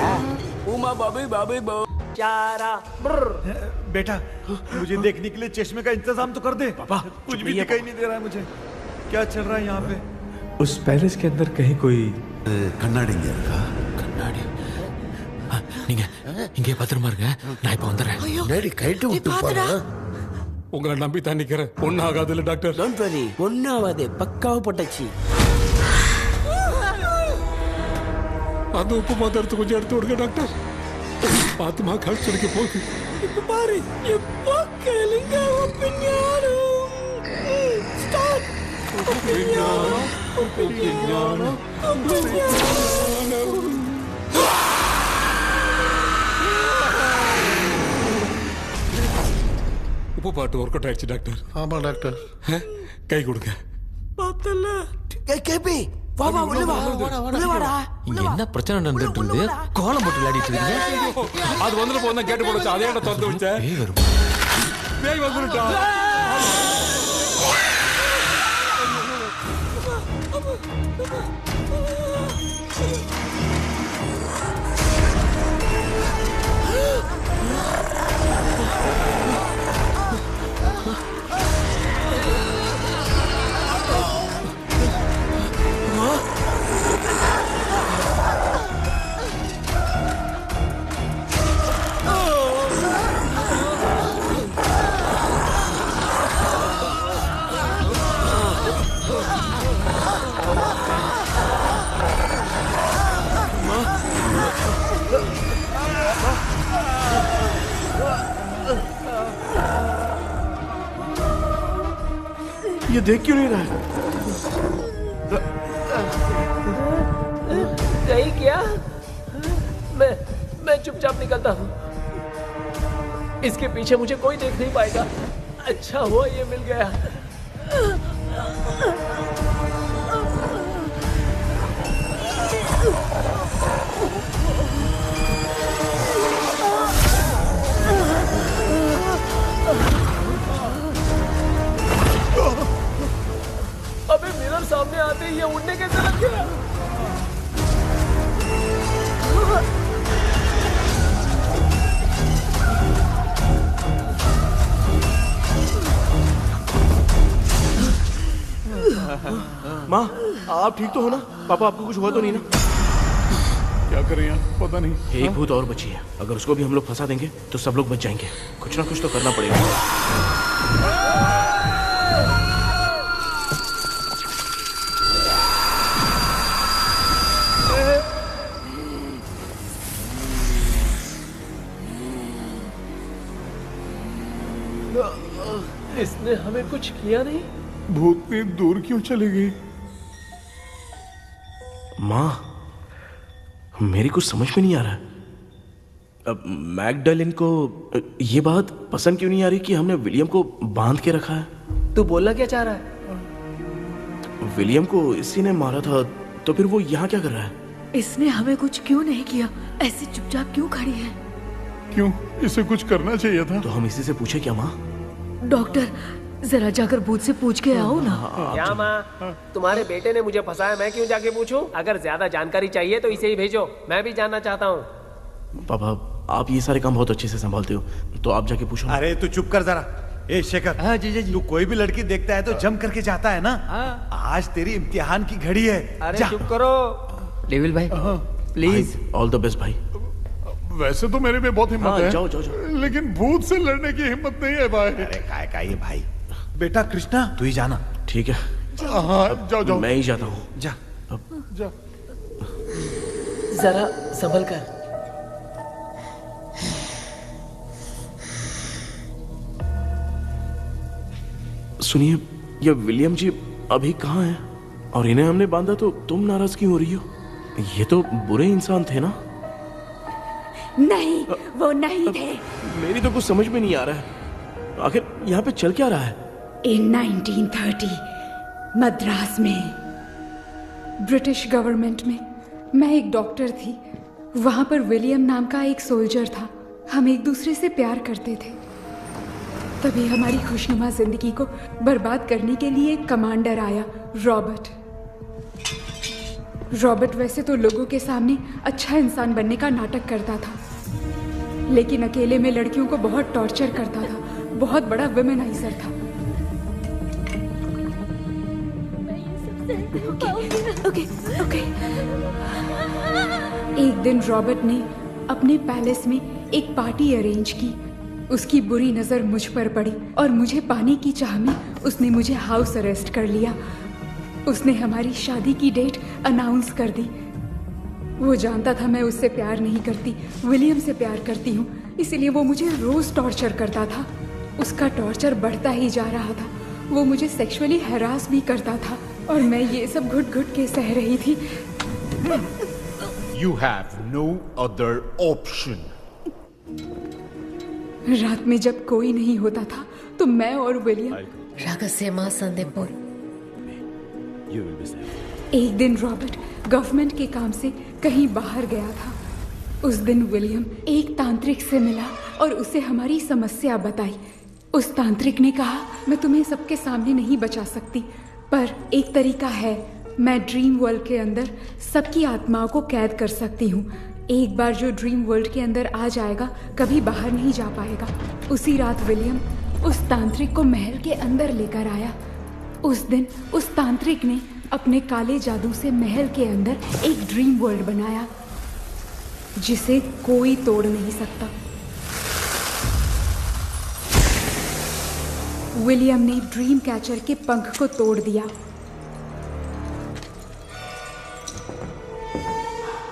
ஊமா பாபு பாபு चारा। बेटा मुझे देखने के लिए चश्मे का इंतजाम तो कर दे। पापा कुछ भी दिखाई नहीं दे रहा है मुझे, क्या चल रहा है यहाँ पे? उस पैलेस के अंदर कहीं कोई கண்ணாடி இங்க இருக்கா? கண்ணாடி நீங்க இங்கே பத்திரமா இருங்க, நான் இப்ப வந்துடுறேன். டேடி கைட்டு விட்டு பாரு. உங்களை நம்பி தான் நிக்கிறேன். ஒன்னும் ஆகாது இல்ல டாக்டர்? டோன்ட் வரி, ஒன்னும் ஆகாது, பக்காவா போட்டாச்சு. அந்த உப்பு மாத்திரத்தை கொஞ்சம் எடுத்து விடுங்க டாக்டர். பாத்துமா கல் சுடிக்க போகுது. இப்ப பாரு, எப்போ கேளுங்க ஒப்பிஞானம். ஸ்டார்ட். ஒப்பிஞானம், ஒப்பிஞானம், ஒப்பிஞானம். உப்பு பாட்டு ஒர்க் அவுட் ஆயிடுச்சு டாக்டர். ஆமா டாக்டர். கை கொடுங்க. பார்த்தல. கேபி வா வா உள்ள வா. உள்ள வாடா. இங்க என்ன பிரச்சனை நடந்துட்டு இருந்து கோலம் போட்டு விளையாடிட்டு இருக்கீங்க? அது வந்துட்டு போனா கேட்டு போடுச்சு, அதே இடம் திறந்து வச்சேன். பேய் வந்துட்டா. ये देख क्यों नहीं रहा है? नहीं क्या? मैं चुपचाप निकलता हूँ। इसके पीछे मुझे कोई देख नहीं पाएगा। अच्छा हुआ ये मिल गया। अबे मिरर सामने आते ही ये उड़ने कैसे लग गया? माँ आप ठीक तो हो ना? पापा आपको कुछ हुआ तो नहीं ना? क्या करें यार, पता नहीं। एक भूत और बची है, अगर उसको भी हम लोग फंसा देंगे तो सब लोग बच जाएंगे। कुछ ना कुछ तो करना पड़ेगा। इसने हमें कुछ किया नहीं। भूतनी दूर क्यों चली गई? माँ मेरी कुछ समझ में नहीं आ रहा है। अब मैगडालिन को ये बात पसंद क्यों नहीं आ रही कि हमने विलियम को बांध के रखा है? तू बोलना क्या चाह रहा है? विलियम को इसी ने मारा था, तो फिर वो यहाँ क्या कर रहा है? इसने हमें कुछ क्यों नहीं किया? ऐसे चुपचाप क्यों खड़ी है? क्यों, इसे कुछ करना चाहिए था। तो हम इसी से पूछे क्या माँ? डॉक्टर जरा जाकर भूत से पूछ के आओ ना। क्या माँ, तुम्हारे बेटे ने मुझे फंसाया, मैं क्यों जाके पूछूं? अगर ज्यादा जानकारी चाहिए तो इसे ही भेजो, मैं भी जानना चाहता हूँ। पापा आप ये सारे काम बहुत अच्छे से संभालते हो, तो आप जाके पूछो। अरे तू चुप कर जरा। ए शेखर, हाँ जी जी। तू कोई भी लड़की देखता है तो जम करके जाता है ना। आज तेरी इम्तिहान की घड़ी है। अरे चुप करो डेविल भाई, प्लीज। ऑल द बेस्ट भाई। वैसे तो मेरे में बहुत हिम्मत है, जाओ जाओ जाओ। लेकिन भूत से लड़ने की हिम्मत नहीं है भाई। अरे काय का ये भाई। बेटा कृष्णा तू ही जाना। ठीक है। हाँ जाओ जाओ। मैं ही जाता हूँ। जा जा। जरा संभल कर। सुनिए, ये विलियम जी अभी कहाँ हैं? और इन्हें हमने बांधा तो तुम नाराज क्यों हो रही हो? ये तो बुरे इंसान थे ना? नहीं, वो नहीं थे। मेरी तो कुछ समझ में नहीं आ रहा है, आखिर यहाँ पे चल क्या रहा है? In 1930 मद्रास में ब्रिटिश गवर्नमेंट में मैं एक डॉक्टर थी। वहाँ पर विलियम नाम का एक सोल्जर था। हम एक दूसरे से प्यार करते थे। तभी हमारी खुशनुमा जिंदगी को बर्बाद करने के लिए एक कमांडर आया, रॉबर्ट। रॉबर्ट वैसे तो लोगों के सामने अच्छा इंसान बनने का नाटक करता था, लेकिन अकेले में लड़कियों को बहुत टॉर्चर करता था। बहुत बड़ा वुमेनाइजर था। ओके। एक दिन रॉबर्ट ने अपने पैलेस में एक पार्टी अरेंज की। उसकी बुरी नजर मुझ पर पड़ी और मुझे पाने की चाह में उसने मुझे हाउस अरेस्ट कर लिया। उसने हमारी शादी की डेट अनाउंस कर दी। वो जानता था मैं उससे प्यार नहीं करती, विलियम से प्यार करती हूँ, इसीलिए वो मुझे रोज टॉर्चर करता था। उसका टॉर्चर बढ़ता ही जा रहा था। वो मुझे सेक्सुअली हैरास भी करता था और मैं ये सब घुट घुट के सह रही थी। You have no other option. रात में जब कोई नहीं होता था तो मैं और विलियम रहस्यमा संदेपुर। एक दिन रॉबर्ट गवर्नमेंट के काम से कहीं बाहर गया था। उस दिन विलियम एक तांत्रिक से मिला और उसे हमारी समस्या बताई। उस तांत्रिक ने कहा, मैं तुम्हें सबके सामने नहीं बचा सकती, पर एक तरीका है। मैं ड्रीम वर्ल्ड के अंदर सबकी आत्माओं को कैद कर सकती हूँ। एक बार जो ड्रीम वर्ल्ड के अंदर आ जाएगा कभी बाहर नहीं जा पाएगा। उसी रात विलियम उस तांत्रिक को महल के अंदर लेकर आया। उस दिन उस तांत्रिक ने अपने काले जादू से महल के अंदर एक ड्रीम वर्ल्ड बनाया जिसे कोई तोड़ नहीं सकता। विलियम ने ड्रीम कैचर के पंख को तोड़ दिया।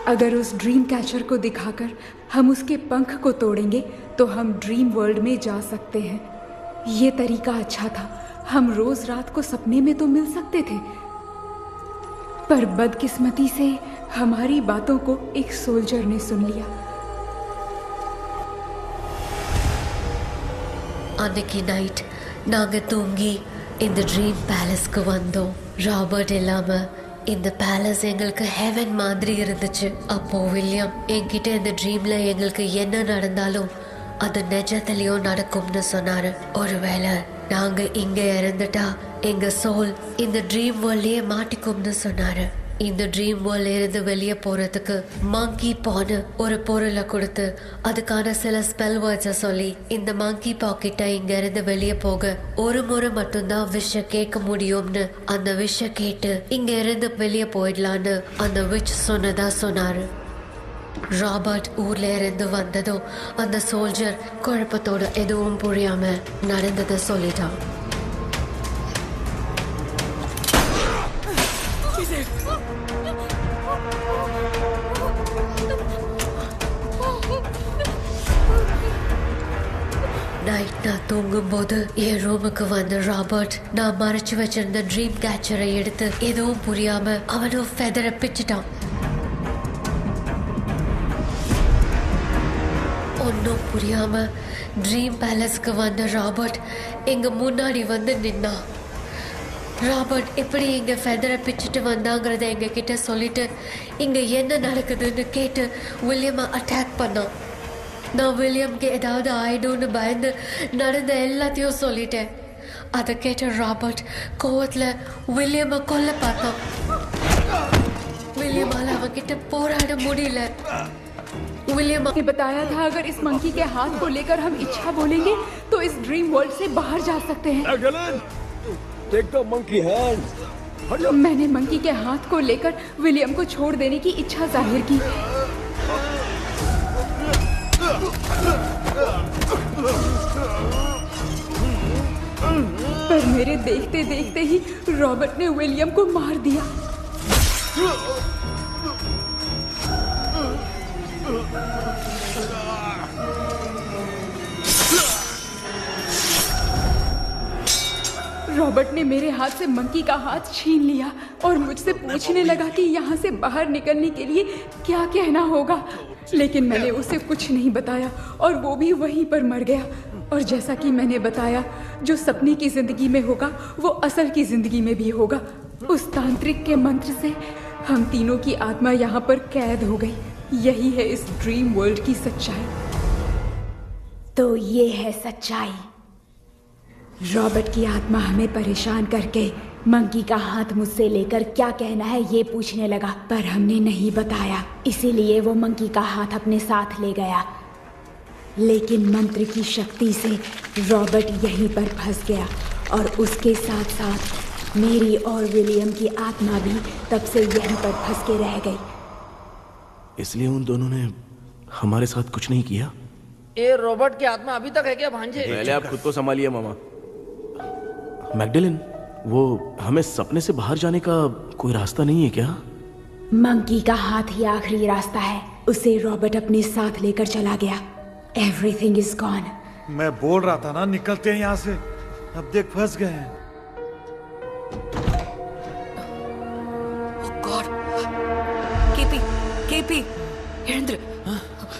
अगर उस ड्रीम कैचर को दिखाकर हम उसके पंख को तोड़ेंगे तो हम ड्रीम वर्ल्ड में जा सकते हैं। ये तरीका अच्छा था। हम रोज रात को सपने में तो मिल सकते थे, पर बदकिस्मती से हमारी बातों को एक सोल्जर ने सुन लिया। அன்னைக்கு நைட் நாங்க தூங்கி இந்த ட்ரீம் பேலஸ்க்கு வந்தோம். ராபர்ட் இல்லாம இந்த பேலஸ் எங்களுக்கு ஹெவன் மாதிரி இருந்துச்சு. அப்போ வில்லியம் என்கிட்ட இந்த ட்ரீம்ல எங்களுக்கு என்ன நடந்தாலும் அது நிஜத்திலயும் நடக்கும்னு சொன்னாரு. ஒருவேளை நாங்க இங்க இறந்துட்டா எங்க சோல் இந்த ட்ரீம் வேர்ல்ட்லயே மாட்டிக்கும்னு சொன்னாரு. இந்த ட்ரீம் வேர்ல்ட்ல இருந்து வெளியே போறதுக்கு மங்கி பான்னு ஒரு பொருளை கொடுத்து அதுக்கான சில ஸ்பெல் வேர்ட்ஸை சொல்லி இந்த மங்கி பாக்கெட்டை இங்க இருந்து வெளியே போக ஒரு முறை மட்டும்தான் விஷ கேட்க முடியும்னு அந்த விஷ கேட்டு இங்க இருந்து வெளியே போயிடலான்னு அந்த விச் சொன்னதா சொன்னாரு. ராபர்ட் ஊர்ல இருந்து வந்ததும் அந்த சோல்ஜர் குழப்பத்தோட எதுவும் புரியாம நடந்ததை சொல்லிட்டான். நைட் நான் தூங்கும் போது என் ரூமுக்கு வந்த ராபர்ட் நான் மறைச்சு வச்சிருந்த ட்ரீம் கேச்சரை எடுத்து எதுவும் புரியாம அவனும் ஃபெதரை பிச்சுட்டான். ஒன்னும் புரியாம ட்ரீம் பேலஸ்க்கு வந்த ராபர்ட் எங்க முன்னாடி வந்து நின்னான். ராபர்ட் எப்படி இங்க ஃபெதரை பிச்சுட்டு வந்தாங்கிறத எங்க கிட்ட சொல்லிட்டு இங்க என்ன நடக்குதுன்னு கேட்டு வில்லியமை அட்டாக் பண்ணான். நான் வில்லியம்க்கு ஏதாவது ஆயிடும்னு பயந்து நடந்த எல்லாத்தையும் சொல்லிட்டேன். அதை கேட்ட ராபர்ட் கோவத்துல வில்லியமை கொல்ல பார்த்தான். विलियम किट पोराड़ मुड़िले। विलियम ने बताया था अगर इस मंकी के हाथ को लेकर हम इच्छा बोलेंगे तो इस ड्रीम वर्ल्ड से बाहर जा सकते हैं। Take the monkey hands. मैंने मंकी के हाथ को लेकर विलियम को छोड़ देने की इच्छा जाहिर की। पर मेरे देखते देखते ही रॉबर्ट ने विलियम को मार दिया। रॉबर्ट ने मेरे हाथ से मंकी का हाथ छीन लिया और मुझसे पूछने लगा कि यहाँ से बाहर निकलने के लिए क्या कहना होगा, लेकिन मैंने उसे कुछ नहीं बताया और वो भी वहीं पर मर गया। और जैसा कि मैंने बताया, जो सपने की जिंदगी में होगा वो असल की जिंदगी में भी होगा। उस तांत्रिक के मंत्र से हम तीनों की आत्मा यहाँ पर कैद हो गई। यही है इस ड्रीम वर्ल्ड की सच्चाई। तो ये है सच्चाई। रॉबर्ट की आत्मा हमें परेशान करके मंकी का हाथ मुझसे लेकर क्या कहना है ये पूछने लगा, पर हमने नहीं बताया, इसीलिए वो मंकी का हाथ अपने साथ ले गया। लेकिन मंत्र की शक्ति से रॉबर्ट यहीं पर फंस गया और उसके साथ साथ मेरी और विलियम की आत्मा भी तब से यहीं पर फंस के रह गई। इसलिए उन दोनों ने हमारे साथ कुछ नहीं किया। ये रॉबर्ट की आत्मा अभी तक है क्या भांजे? पहले आप खुद को संभालिए मामा। मैगडेलिन, वो हमें सपने से बाहर जाने का कोई रास्ता नहीं है क्या? मंकी का हाथ ही आखिरी रास्ता है। उसे रॉबर्ट अपने साथ लेकर चला गया। Everything is gone. मैं बोल रहा था ना निकलते हैं यहाँ से, अब देख फंस गए हैं। गॉड, केपी वीरेंद्र,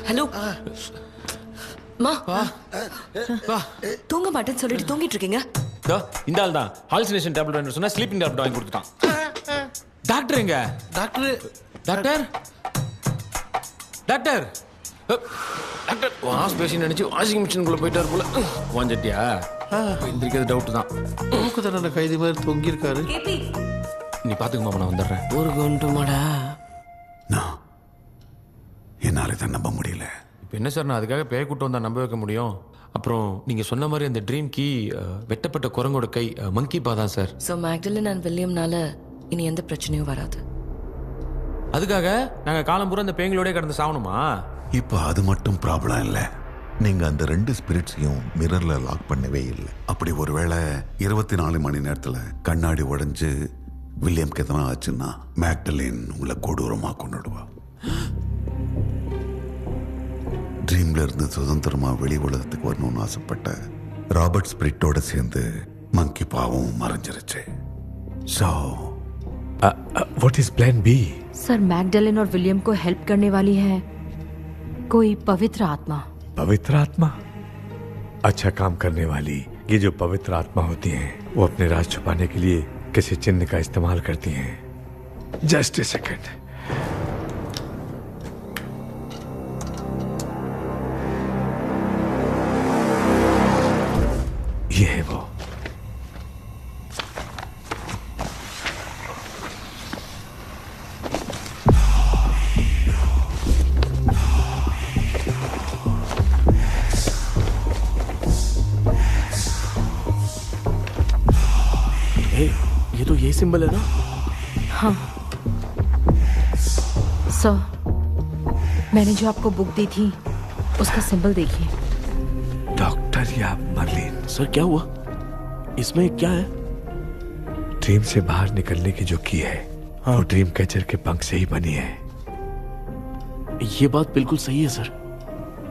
ஹலோ மா தூங்க மாட்டேன்னு சொல்லிட்டு தூங்கிட்டு இருக்கீங்க? இந்த ஆள் தான் ஹாலுசினேஷன் டேப்லெட் வேணும் சொன்னா ஸ்லீப்பிங் டேப்லெட் வாங்கி கொடுத்துட்டான். டாக்டர் எங்க? டாக்டர் டாக்டர் வாஷ் பேஷன் நினைச்சு வாஷிங் மிஷினுக்குள்ள போயிட்டாரு போல. வாஞ்சிட்டியா? எந்திரிக்கிறது டவுட் தான். தூக்கத்தடன கைதி மாதிரி தொங்கி இருக்காரு. நீ பாத்துக்கமா, நான் வந்துடுறேன். ஒரு குண்டுமாடா. என்னால இதை நம்ப முடியல. இப்போ என்ன சார், நான் அதுக்காக பேய் கூட்டம் வந்தா நம்ப வைக்க முடியும்? அப்புறம் நீங்க சொன்ன மாதிரி அந்த ட்ரீம் கீ வெட்டப்பட்ட குரங்கோட கை மங்கி பா தான் சார். ஸோ மேக்டலின் அண்ட் வில்லியம்னால இனி எந்த பிரச்சனையும் வராது. அதுக்காக நாங்க காலம் பூரா அந்த பேய்களோட கடந்து சாவணுமா? இப்ப அது மட்டும் ப்ராப்ளம் இல்ல. நீங்க அந்த 2 ஸ்பிரிட்ஸையும் மிரர்ல லாக் பண்ணவே இல்லை. அப்படி ஒருவேளை 24 மணி நேரத்துல கண்ணாடி உடைஞ்சு வில்லியம்க்கு எதனா ஆச்சுன்னா மேக்டலின் உங்களை கொடூரமா கொண்டுடுவா. ட்ரீம்ல இருந்து சுதந்திரமா வெளி உலகத்துக்கு வரணும்னு ஆசைப்பட்ட ராபர்ட் ஸ்பிரிட்டோட சேர்ந்து மங்கி பாவம் மறைஞ்சிருச்சு. So what is plan B? Sir, Magdalene और विलियम को हेल्प करने वाली है कोई पवित्र आत्मा। पवित्र आत्मा? अच्छा काम करने वाली ये जो पवित्र आत्मा होती हैं, वो अपने राज छुपाने के लिए किसी चिन्ह का इस्तेमाल करती हैं। Just a second. ये है वो। ये तो यही सिंबल है ना? हाँ सर, मैंने जो आपको बुक दी थी उसका सिंबल देखिए। डॉक्टर या मर्लिन? सर क्या हुआ? इसमें क्या है? ड्रीम से बाहर निकलने की जो की है, वो ड्रीम कैचर के पंख से ही बनी है। ये बात बिल्कुल सही है सर।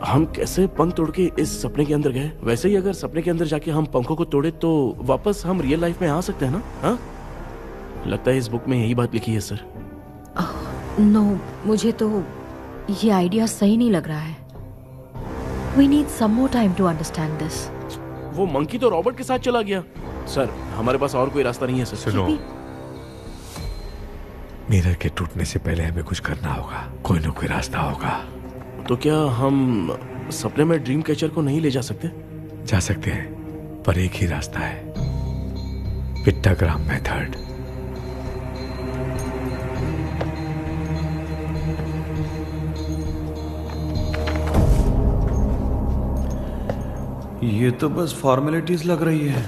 हम कैसे पंख तोड़ के इस सपने के अंदर गए? वैसे ही अगर सपने के अंदर जाके हम पंखों को तोड़े तो वापस हम रियल लाइफ में आ सकते हैं ना? हाँ, लगता है इस बुक में यही बात लिखी है सर। नो, मुझे तो ये आइडिया सही नहीं लग रहा है। We need some more time to understand this. वो मंकी तो रॉबर्ट के साथ चला गया। सर, हमारे पास और कोई रास्ता नहीं है सर। सुनो, मिरर के टूटने से पहले हमें कुछ करना होगा। कोई ना कोई रास्ता होगा। तो क्या हम सपने में ड्रीम कैचर को नहीं ले जा सकते? जा सकते हैं, पर एक ही रास्ता है, पिट्टाग्राम मेथड। ये तो बस फॉर्मेलिटीज लग रही है।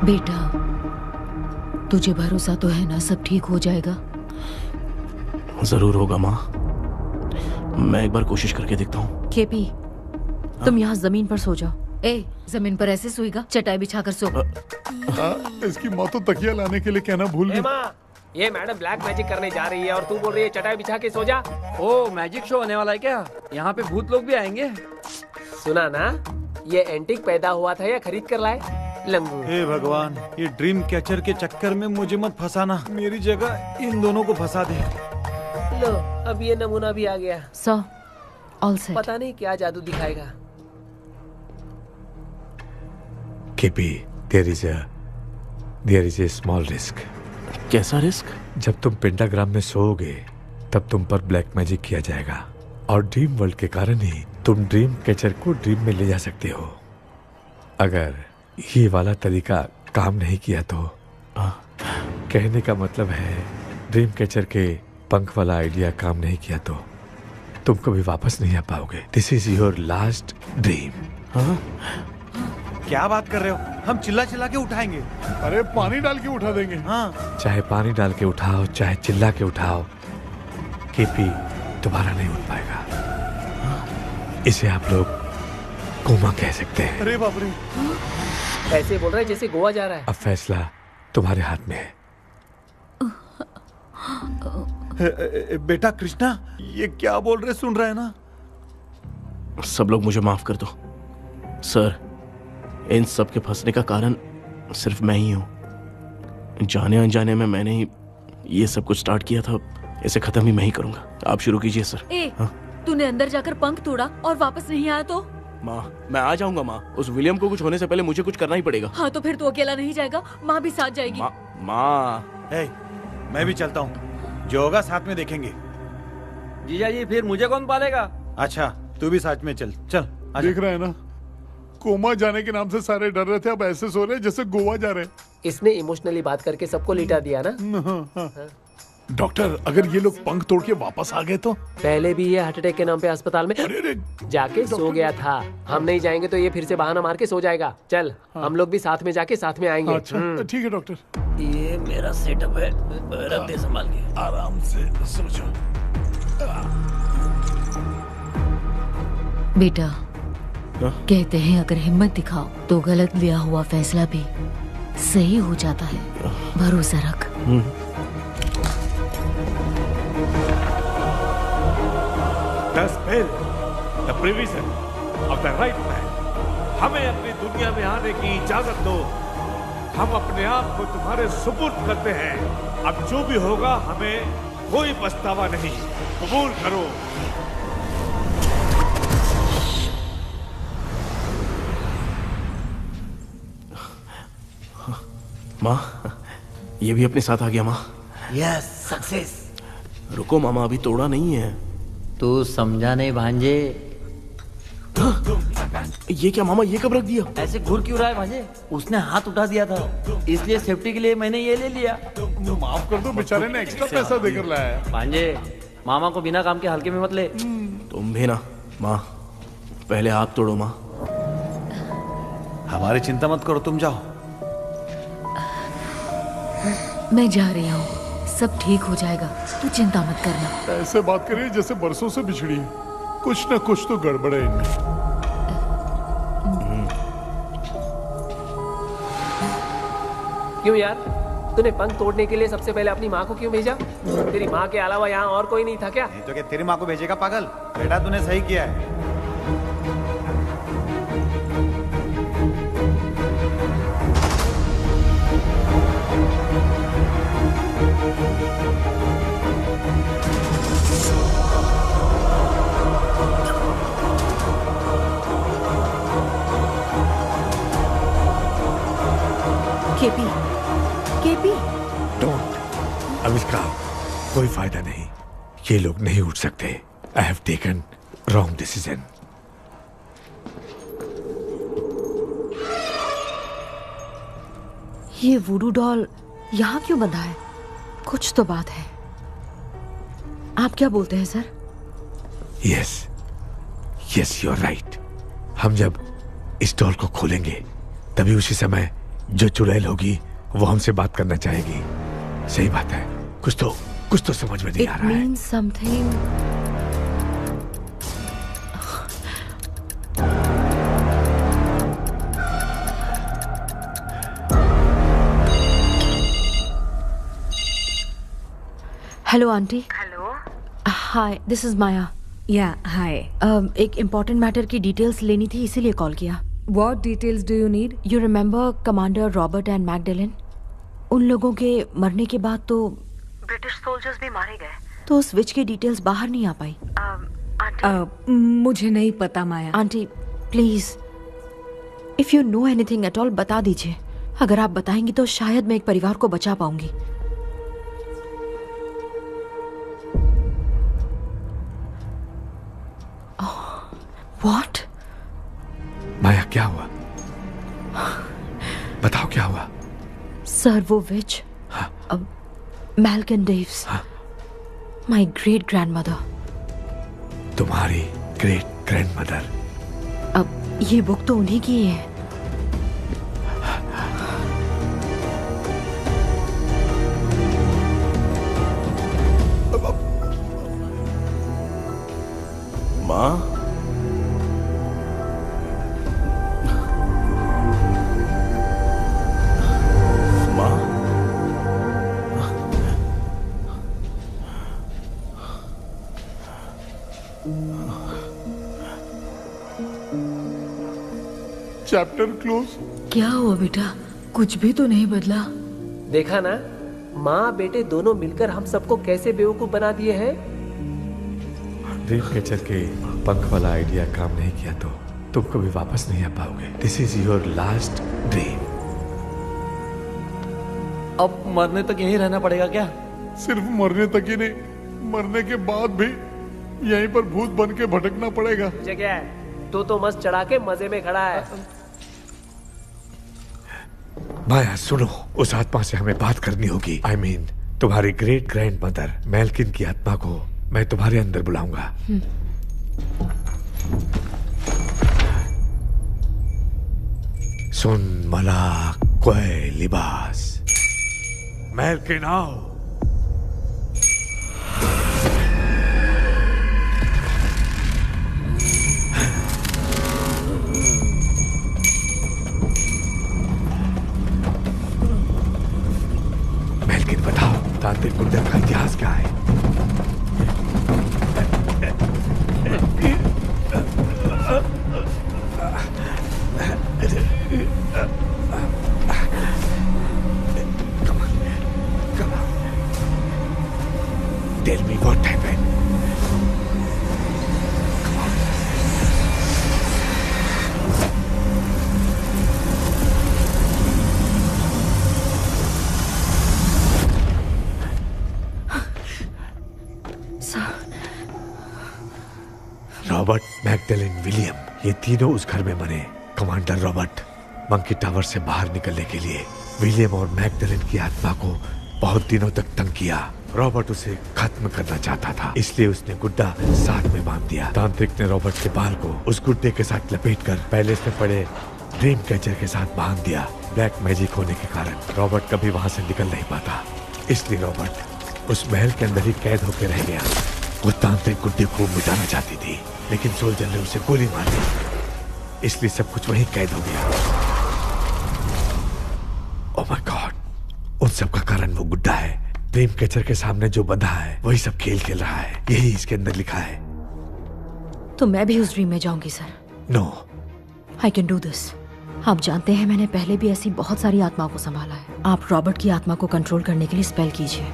बेटा, तुझे भरोसा तो है ना सब ठीक हो जाएगा? जरूर होगा माँ, मैं एक बार कोशिश करके देखता हूँ। केपी, तुम यहाँ जमीन पर सो जाओ। ए, जमीन पर ऐसे सोएगा? चटाई बिछाकर सो। इसकी माँ तो तकिया लाने के लिए कहना भूल गई। ये मैडम ब्लैक मैजिक करने जा रही है और तू बोल रही है चटाई बिछा के सो जा। ओ, मैजिक शो होने वाला है क्या? यहाँ पे भूत लोग भी आएंगे? सुना ना, ये एंटीक पैदा हुआ था या खरीद कर लाए? लंगू। हे भगवान, ये ड्रीम कैचर के चक्कर में मुझे मत फंसाना। मेरी जगह इन दोनों को फंसा दे। लो, अब ये नमूना भी आ गया। Sir, all set. पता नहीं क्या जादू दिखाएगा। KP, there is a small risk। कैसा रिस्क? जब तुम पेंटाग्राम में सोओगे तब तुम पर ब्लैक मैजिक किया जाएगा और ड्रीम वर्ल्ड के कारण ही तुम ड्रीम कैचर को ड्रीम में ले जा सकते हो। अगर ये वाला तरीका काम नहीं किया तो कहने का मतलब है ड्रीम कैचर के पंख वाला आइडिया काम नहीं किया तो तुम कभी वापस नहीं आ पाओगे। This is your last dream. क्या बात कर रहे हो? हम चिल्ला चिल्ला के उठाएंगे। अरे पानी डाल के उठा देंगे। हाँ। चाहे पानी डाल के उठाओ चाहे चिल्ला के उठाओ, केपी दोबारा नहीं उठ पाएगा। इसे आप लोग कोमा कह सकते हैं। अरे बाप रे, ऐसे बोल रहा है जैसे गोवा जा रहा है। अब फैसला तुम्हारे हाथ में है। बेटा कृष्णा, ये क्या बोल रहे, सुन रहे हैं ना? सब लोग मुझे माफ कर दो सर। इन सब के फंसने का कारण सिर्फ मैं ही हूं। जाने अनजाने में मैंने ही ये सब कुछ स्टार्ट किया था। इसे खत्म ही मैं ही करूंगा। आप शुरू कीजिए सर। तूने अंदर जाकर पंख तोड़ा और वापस नहीं आया तो? माँ, मैं आ जाऊंगा माँ। उस विलियम को कुछ होने से पहले मुझे कुछ करना ही पड़ेगा। हाँ तो फिर तू अकेला नहीं जाएगा, माँ भी साथ जाएगी। माँ, मैं भी चलता हूँ, जो होगा साथ में देखेंगे। जीजा जी फिर मुझे कौन पालेगा? अच्छा तू भी साथ में चल। चल देख रहे हैं ना, कोमा जाने के नाम से सारे डर रहे थे, अब ऐसे सो रहे जैसे गोवा जा रहे। इसने इमोशनली बात करके सबको लिटा दिया ना। डॉक्टर, अगर ये लोग पंख तोड़ के वापस आ गए तो? पहले भी ये हार्ट अटैक के नाम पे अस्पताल में जाके सो गया था। हम नहीं जाएंगे तो ये फिर से बहाना मार के सो जाएगा। चल हम लोग भी साथ में जाके साथ में आएंगे। अच्छा ठीक है डॉक्टर। ये मेरा सेटअप है, रख दे संभाल के। आराम से सोचो। बेटा, कहते हैं अगर हिम्मत दिखाओ तो गलत लिया हुआ फैसला भी सही हो जाता है। भरोसा रख। The spirit, the provision of the right man. हमें अपनी दुनिया में आने की इजाजत दो। हम अपने आप को तुम्हारे सुपुर्द करते हैं। अब जो भी होगा हमें कोई पछतावा नहीं। कबूल करो। माँ, ये भी अपने साथ आ गया। माँ, यस सक्सेस। रुको मामा, अभी तोड़ा नहीं है। तू समझा नहीं भांजे। ये क्या मामा, ये कब रख दिया? ऐसे घूर क्यों रहा है भांजे? उसने हाथ उठा दिया था, इसलिए सेफ्टी के लिए मैंने ये ले लिया। माफ कर दो, बेचारे ने एक्स्ट्रा पैसा देकर लाया है। भांजे, मामा को बिना काम के हल्के में मत ले। तुम भी ना। माँ, पहले आप तोड़ो। माँ, हमारी चिंता मत करो, तुम जाओ। मैं जा रही हूँ, सब ठीक हो जाएगा, तू चिंता मत करना। ऐसे बात करिए जैसे बरसों से बिछड़ी है। कुछ न कुछ तो गड़बड़ है इनमें। क्यों यार, तूने पंख तोड़ने के लिए सबसे पहले अपनी माँ को क्यों भेजा? तेरी माँ के अलावा यहाँ और कोई नहीं था क्या? नहीं तो क्या तेरी माँ को भेजेगा पागल? बेटा तूने सही किया है। KP, KP. डोंट। अब इसका कोई फायदा नहीं। ये लोग नहीं उठ सकते। I have taken wrong decision. ये वुडू डॉल यहाँ क्यों बंधा है? कुछ तो बात है। आप क्या बोलते हैं sir? Yes yes, you are right. हम जब इस डॉल को खोलेंगे तभी उसी समय जो चुड़ैल होगी वो हमसे बात करना चाहेगी। सही बात है। कुछ तो समझ में नहीं आ रहा है। It means something. Hello aunty. Hello. Hi, this is Maya. Yeah hi. एक इम्पोर्टेंट मैटर की डिटेल्स लेनी थी, इसीलिए कॉल किया। What details do you need? You remember Commander Robert and Magdalene? उन लोगों के मरने के बाद तो ब्रिटिश सोल्जर्स भी मारे गए। तो स्विच की डिटेल्स बाहर नहीं आ पाई। मुझे नहीं पता Maya. Aunty please, if you know anything at all बता दीजिए। अगर आप बताएंगी तो शायद मैं एक परिवार को बचा पाऊंगी। What? माया, क्या हुआ? बताओ क्या हुआ? सर वो विच मैल्कन डेव्स, माय ग्रेट ग्रैंडमदर। तुम्हारी ग्रेट ग्रैंडमदर? अब ये बुक तो उन्हीं की है। माँ, चैप्टर क्लोज। क्या हुआ बेटा? कुछ भी तो नहीं बदला। देखा ना, माँ बेटे दोनों मिलकर हम सबको कैसे बेवकूफ बना दिए हैं। ड्रीम कैचर के पंख वाला आइडिया काम नहीं किया तो तुम कभी वापस नहीं आ पाओगे। This is your last dream. अब मरने तक यहीं रहना पड़ेगा क्या? सिर्फ मरने तक ही नहीं, मरने के बाद भी यहीं पर भूत बन के भटकना पड़ेगा। मुझे क्या है, तो मस्त चढ़ा के मजे में खड़ा है। माया सुनो, उस आत्मा से हमें बात करनी होगी। I mean, तुम्हारी ग्रेट ग्रैंड मदर मेल्किन की आत्मा को मैं तुम्हारे अंदर बुलाऊंगा। सुन मला कोई लिबास, मेल्किन आओ। मेल्किन बताओ, तांत्रिक गुंडा का इतिहास क्या है? Tell me what happened. Robert, Magdalene, William, ये तीनों उस घर में मरे। कमांडर रॉबर्ट मंकी टावर से बाहर निकलने के लिए विलियम और मैगडेलिन की आत्मा को बहुत दिनों तक तंग किया। रॉबर्ट उसे खत्म करना चाहता था, इसलिए उसने गुड्डा साथ में बांध दिया। तांत्रिक ने रॉबर्ट के बाल को उस गुड्डे के साथ लपेटकर पैलेस में पड़े ड्रीम कैचर के साथ बांध दिया। ब्लैक मैजिक होने के कारण रॉबर्ट कभी वहां से निकल नहीं पाता, इसलिए रॉबर्ट उस महल के अंदर ही कैद होकर रह गया। वो तांत्रिक गुड्डे को मिटाना चाहती थी, लेकिन सोल्जर ने उसे गोली मार दी, इसलिए सब कुछ वहीं कैद हो गया। ओह माय गॉड, उन सब का कारण वो गुड्डा है। ड्रीम कैचर के सामने जो बंधा है वही सब खेल खेल रहा है, यही इसके अंदर लिखा है। तो मैं भी उस ड्रीम में जाऊंगी sir? No, I can do this. आप जानते हैं मैंने पहले भी ऐसी बहुत सारी आत्माओं को संभाला है। आप रॉबर्ट की आत्मा को कंट्रोल करने के लिए स्पेल कीजिए।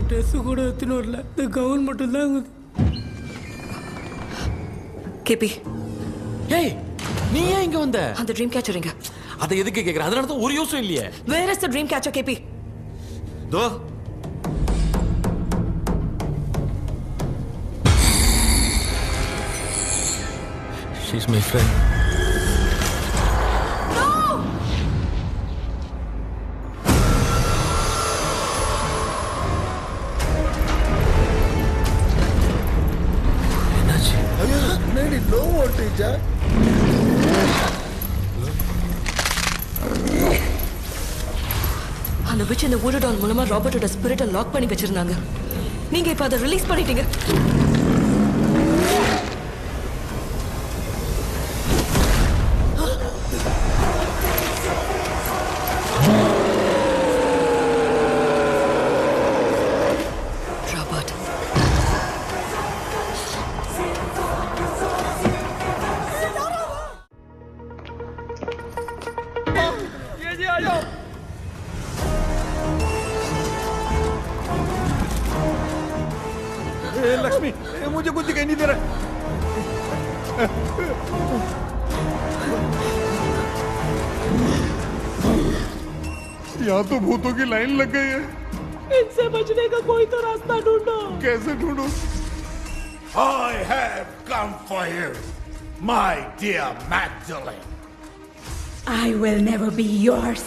ட்ரெஸ் கூட எடுத்துன்னு வரல, இந்த கவுன் மட்டும்தான். கேபி, ஏய் நீ ஏன் இங்க வந்த? அந்த ட்ரீம் கேச்சர் எங்க? அதை எதுக்கு கேக்குற? அதனால தான் ஒரு யூஸும் இல்லையே. Where is the dream catcher, கேபி? தோ she's my friend. லோ வோல்டேஜா? அந்த விச் இந்த ஊடடால் மூலமா ராபர்ட்டோட ஸ்பிரிட்டை லாக் பண்ணி வச்சிருந்தாங்க. நீங்க இப்ப அதை ரிலீஸ் பண்ணிட்டீங்க. लक्ष्मी यहाँ तो भूतों की लाइन लग गई है। इनसे बचने का कोई तो रास्ता ढूंढो। कैसे ढूंढूं? I have come for you, my dear Magdalene. I will never be yours.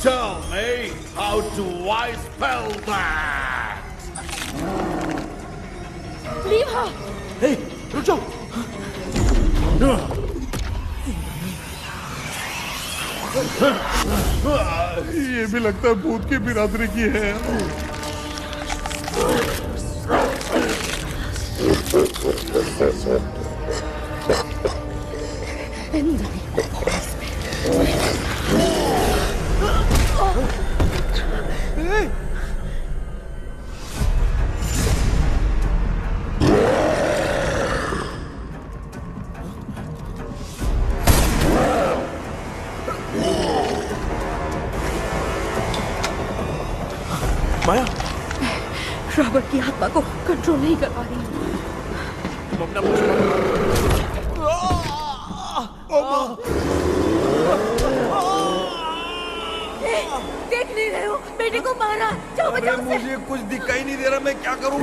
Tell me, how do I spell that? Leave her. Hey, रुक जाओ। ये भी लगता है भूत की बिरादरी की है। माया, रॉबर्ट की आत्मा को कंट्रोल नहीं कर पा रही हूँ। तुम अपना देख नहीं रहे हो? बेटे को मारा। जाओ बचाओ उसे। मुझे कुछ दिखाई नहीं दे रहा, मैं क्या करूं?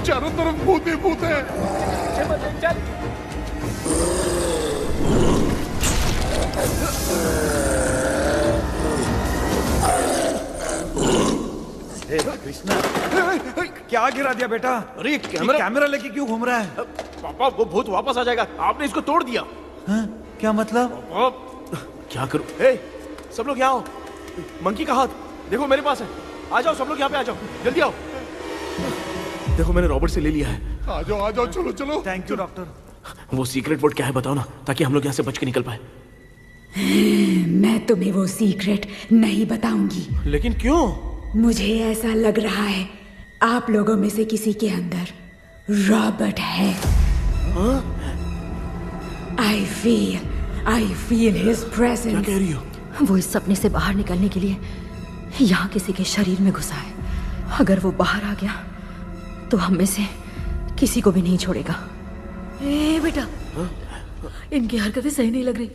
चारों तरफ भूत ही भूत है। कृष्णा, क्या गिरा दिया बेटा? अरे कैमरा लेके क्यों घूम रहा है? पापा, वो भूत वापस आ जाएगा। आपने इसको तोड़ दिया। हाँ? क्या मतलब? क्या करूं? ए, सब लोग यहाँ आओ। मंकी का हाथ देखो मेरे पास है। आ जाओ सब लोग, यहाँ पे आ जाओ, जल्दी आओ। देखो मैंने रॉबर्ट से ले लिया है। आ जाओ, चलो चलो। Thank you doctor. वो सीक्रेट वर्ड क्या है बताओ ना, ताकि हम लोग यहाँ से बच के निकल पाए। मैं तुम्हें वो सीक्रेट नहीं बताऊंगी। लेकिन क्यों? मुझे ऐसा लग रहा है आप लोगों में से किसी के अंदर रॉबर्ट है। I feel his presence. क्या कह रही हो? वो इस सपने से बाहर निकलने के लिए यहाँ किसी के शरीर में घुसा है। अगर वो बाहर आ गया तो हम में से किसी को भी नहीं छोड़ेगा। ए बेटा, इनकी हरकतें सही नहीं लग रही।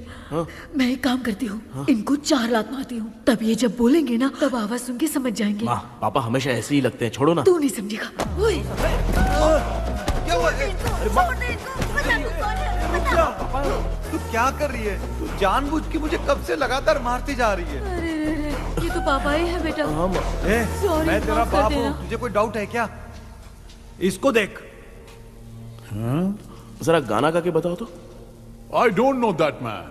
मैं एक काम करती हूँ, इनको 4 लात मारती हूँ, तब ये जब बोलेंगे ना तब आवाज सुन के समझ जाएंगे। पापा हमेशा ऐसे ही लगते हैं, छोड़ो ना। तू नहीं समझेगा। ओए, क्या हुआ? तू क्या कर रही है? तू जानबूझ के मुझे कब से लगातार मारती जा रही है। अरे ये तो पापा ही है बेटा। Sorry, मैं तेरा माफ कर बाप देना। हूँ, तुझे कोई डाउट है क्या? इसको देख। जरा गाना गा के बताओ तो। I don't know that man.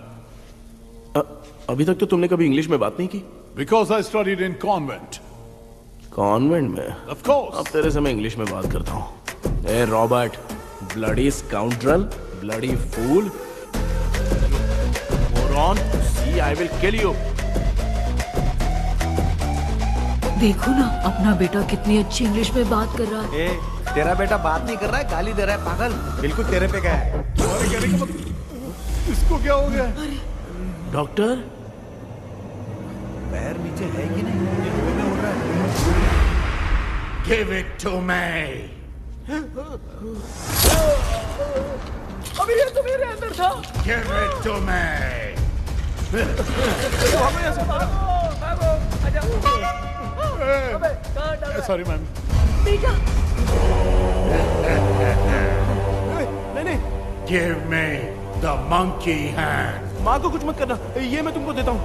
अभी तक तो तुमने कभी इंग्लिश में बात नहीं की। Because I studied in convent. Convent में? Of course. अब तेरे से मैं इंग्लिश में बात करता हूँ। ए Robert, bloody scoundrel, bloody fool, moron, see I will kill you. देखो ना अपना बेटा कितनी अच्छी इंग्लिश में बात कर रहा है। तेरा बेटा बात नहीं कर रहा है, गाली दे रहा है। पागल, बिल्कुल तेरे पे गया है। तुम्हारे कहने का मतलब इसको क्या हो गया? डॉक्टर, पैर नीचे है कि नहीं? ये हो रहा है। Give it to me. अभी ये तो मेरे अंदर था। Give it to me. Sorry ma'am. बेटा, नहीं। Give me the monkey hand. माँ को कुछ मत करना, ये मैं तुमको देता हूँ।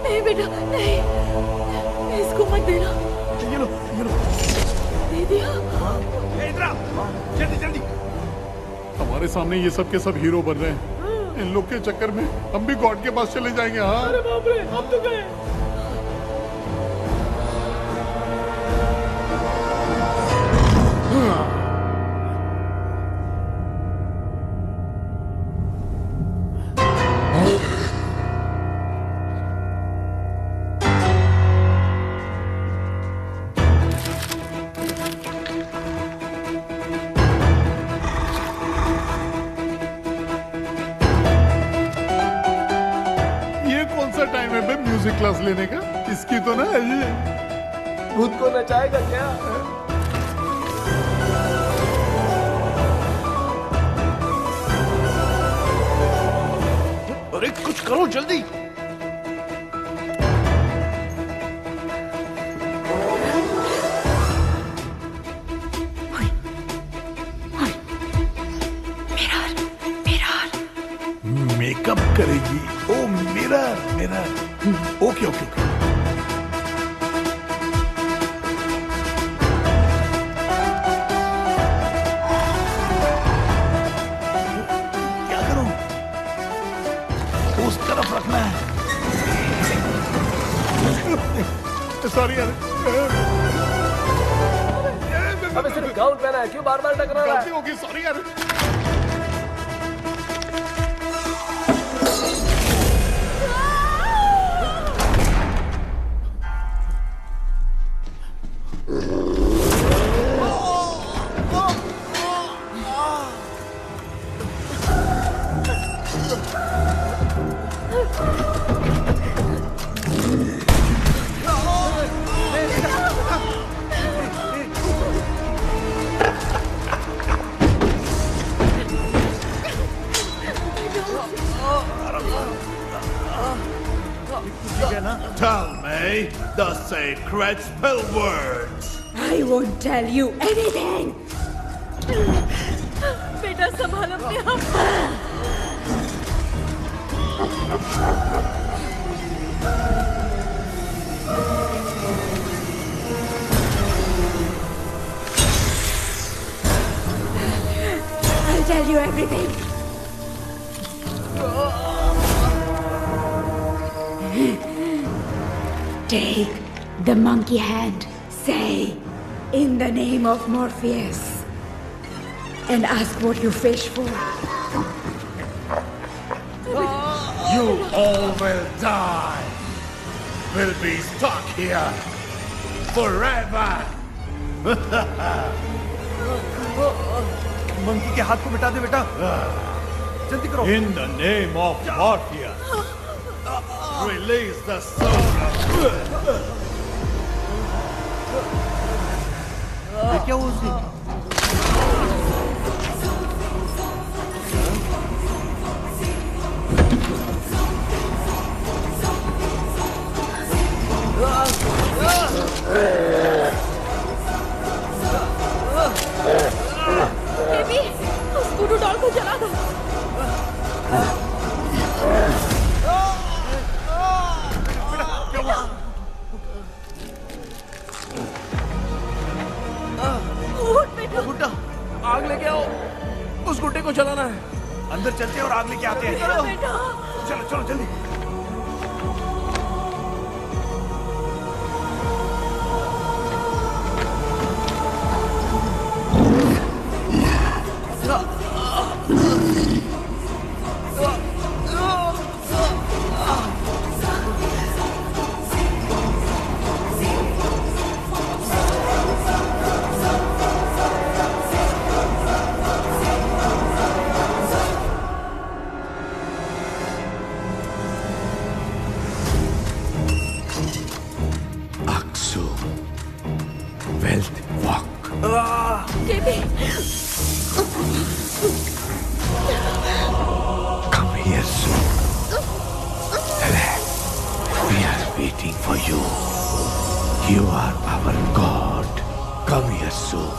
नहीं बेटा, नहीं, इसको मत देना। ये लो। दे दिया। जल्दी। हमारे सामने ये सब के सब हीरो बन रहे हैं। इन लोग के चक्कर में हम भी गॉड के पास चले जाएंगे। हाँ। अरे बाप रे, अब तो गए। म्यूजिक क्लास लेने का? इसकी तो ना ये खुद को नचाएगा क्या? अरे कुछ करो जल्दी। मेकअप करेगी। Oh mirror mirror. Okay okay okay. क्या करूं? उस तरफ रखना है। सॉरी यार। अबे सिर्फ गाउन पहना है, क्यों बार बार टकरा रहा है? गलती होगी, सॉरी यार। Tell me the sacred spell words. I won't tell you anything. बेटा संभाल अपने आप। I'll tell you everything. Take the monkey hand, say, in the name of Morpheus, and ask what you fish for. You all will die. Will be stuck here forever. Monkey के हाथ को मिटा दे बेटा। जल्दी करो। In the name of Morpheus, release the soul of... ये क्या हुआ उसकी? बेबी, उस वुडू डॉल को जला दो। गुड्डा, आग लेके आओ। उस गुड्डे को जलाना है। अंदर चलते हैं और आग लेके आते हैं। चलो चलो जल्दी। Come here soon. Relax. We are waiting for you. You are our God. Come here soon.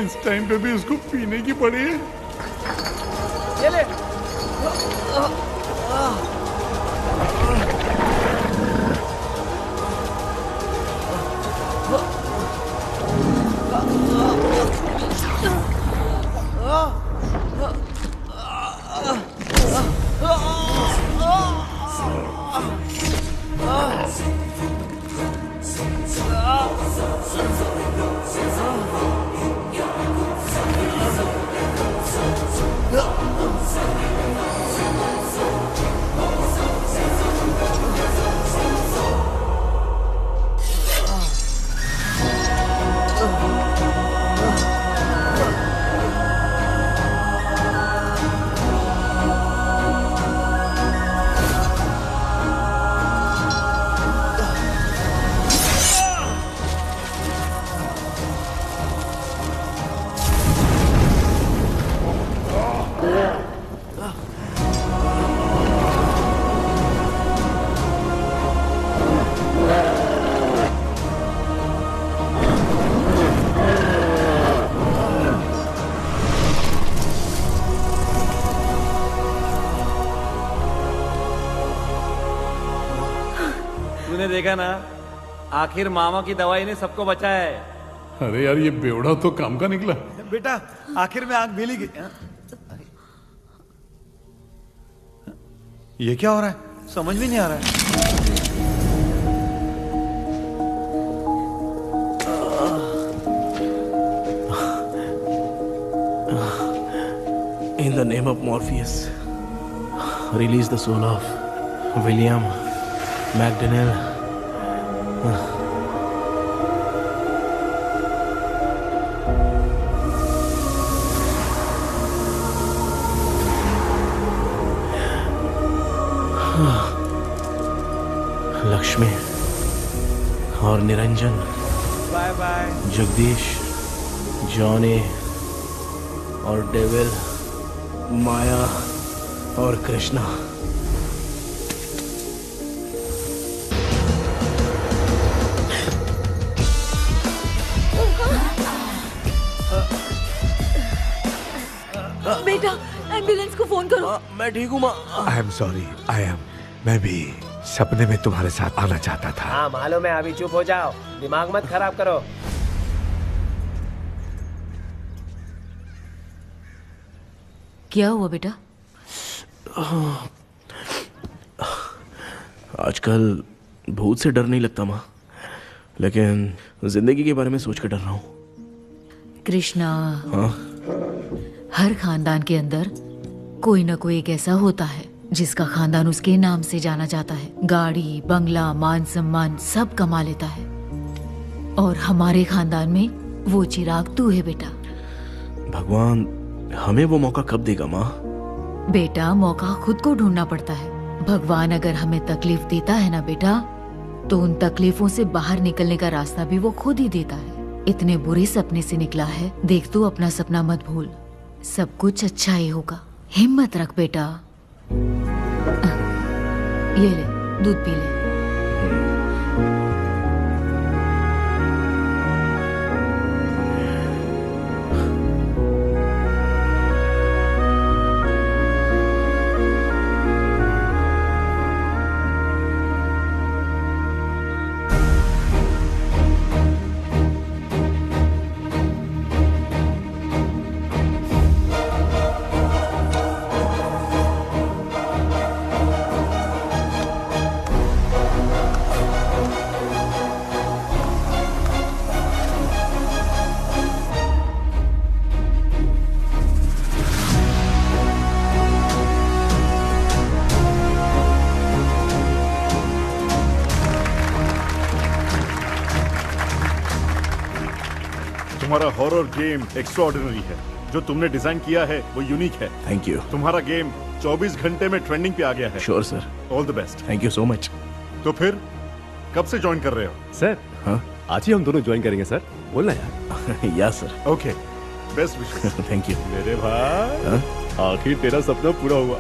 इस टाइम पे भी उसको पीने की पड़ी है। ये ले। देखा ना, आखिर मामा की दवाई ने सबको बचाया है। अरे यार, ये बेवड़ा तो काम का निकला। बेटा आखिर में आंख मिली गई। ये क्या हो रहा है, समझ भी नहीं आ रहा है। In the name of Morpheus, release the soul of William McDonnell. Lakshmi और Niranjan, bye bye. Jagdish, Johnny और डेविल, माया और कृष्णा। बेटा एम्बुलेंस को फोन करो। मैं ठीक हूँ माँ। आई एम सॉरी, मैं भी सपने में तुम्हारे साथ आना चाहता था। हाँ मालूम है, अभी चुप हो जाओ, दिमाग मत खराब करो। क्या हुआ बेटा? आजकल भूत से डर नहीं लगता माँ, लेकिन जिंदगी के बारे में सोच कर डर रहा हूँ। कृष्णा, हाँ? हर खानदान के अंदर कोई ना कोई एक ऐसा होता है जिसका खानदान उसके नाम से जाना जाता है। गाड़ी, बंगला, मान सम्मान सब कमा लेता है, और हमारे खानदान में वो चिराग तू है बेटा। भगवान हमें वो मौका कब देगा माँ? बेटा मौका खुद को ढूंढना पड़ता है। भगवान अगर हमें तकलीफ देता है ना बेटा, तो उन तकलीफों से बाहर निकलने का रास्ता भी वो खुद ही देता है। इतने बुरे सपने से निकला है, देख तू अपना सपना मत भूल, सब कुछ अच्छा ही होगा। हिम्मत रख बेटा। ये ले, दूध पी ले। तुम्हारा हॉरर गेम एक्स्ट्राऑर्डिनरी है। जो तुमने डिजाइन किया है वो यूनिक है। Thank you. तुम्हारा गेम 24 घंटे में ट्रेंडिंग पे आ गया है। Sure sir. All the best. Thank you so much. तो फिर कब से ज्वाइन कर रहे हो? सर हाँ, आज ही हम दोनों ज्वाइन करेंगे सर। बोलना यार। या sir. Okay, best wishes. Thank you मेरे भाई, आखिर तेरा सपना पूरा हुआ।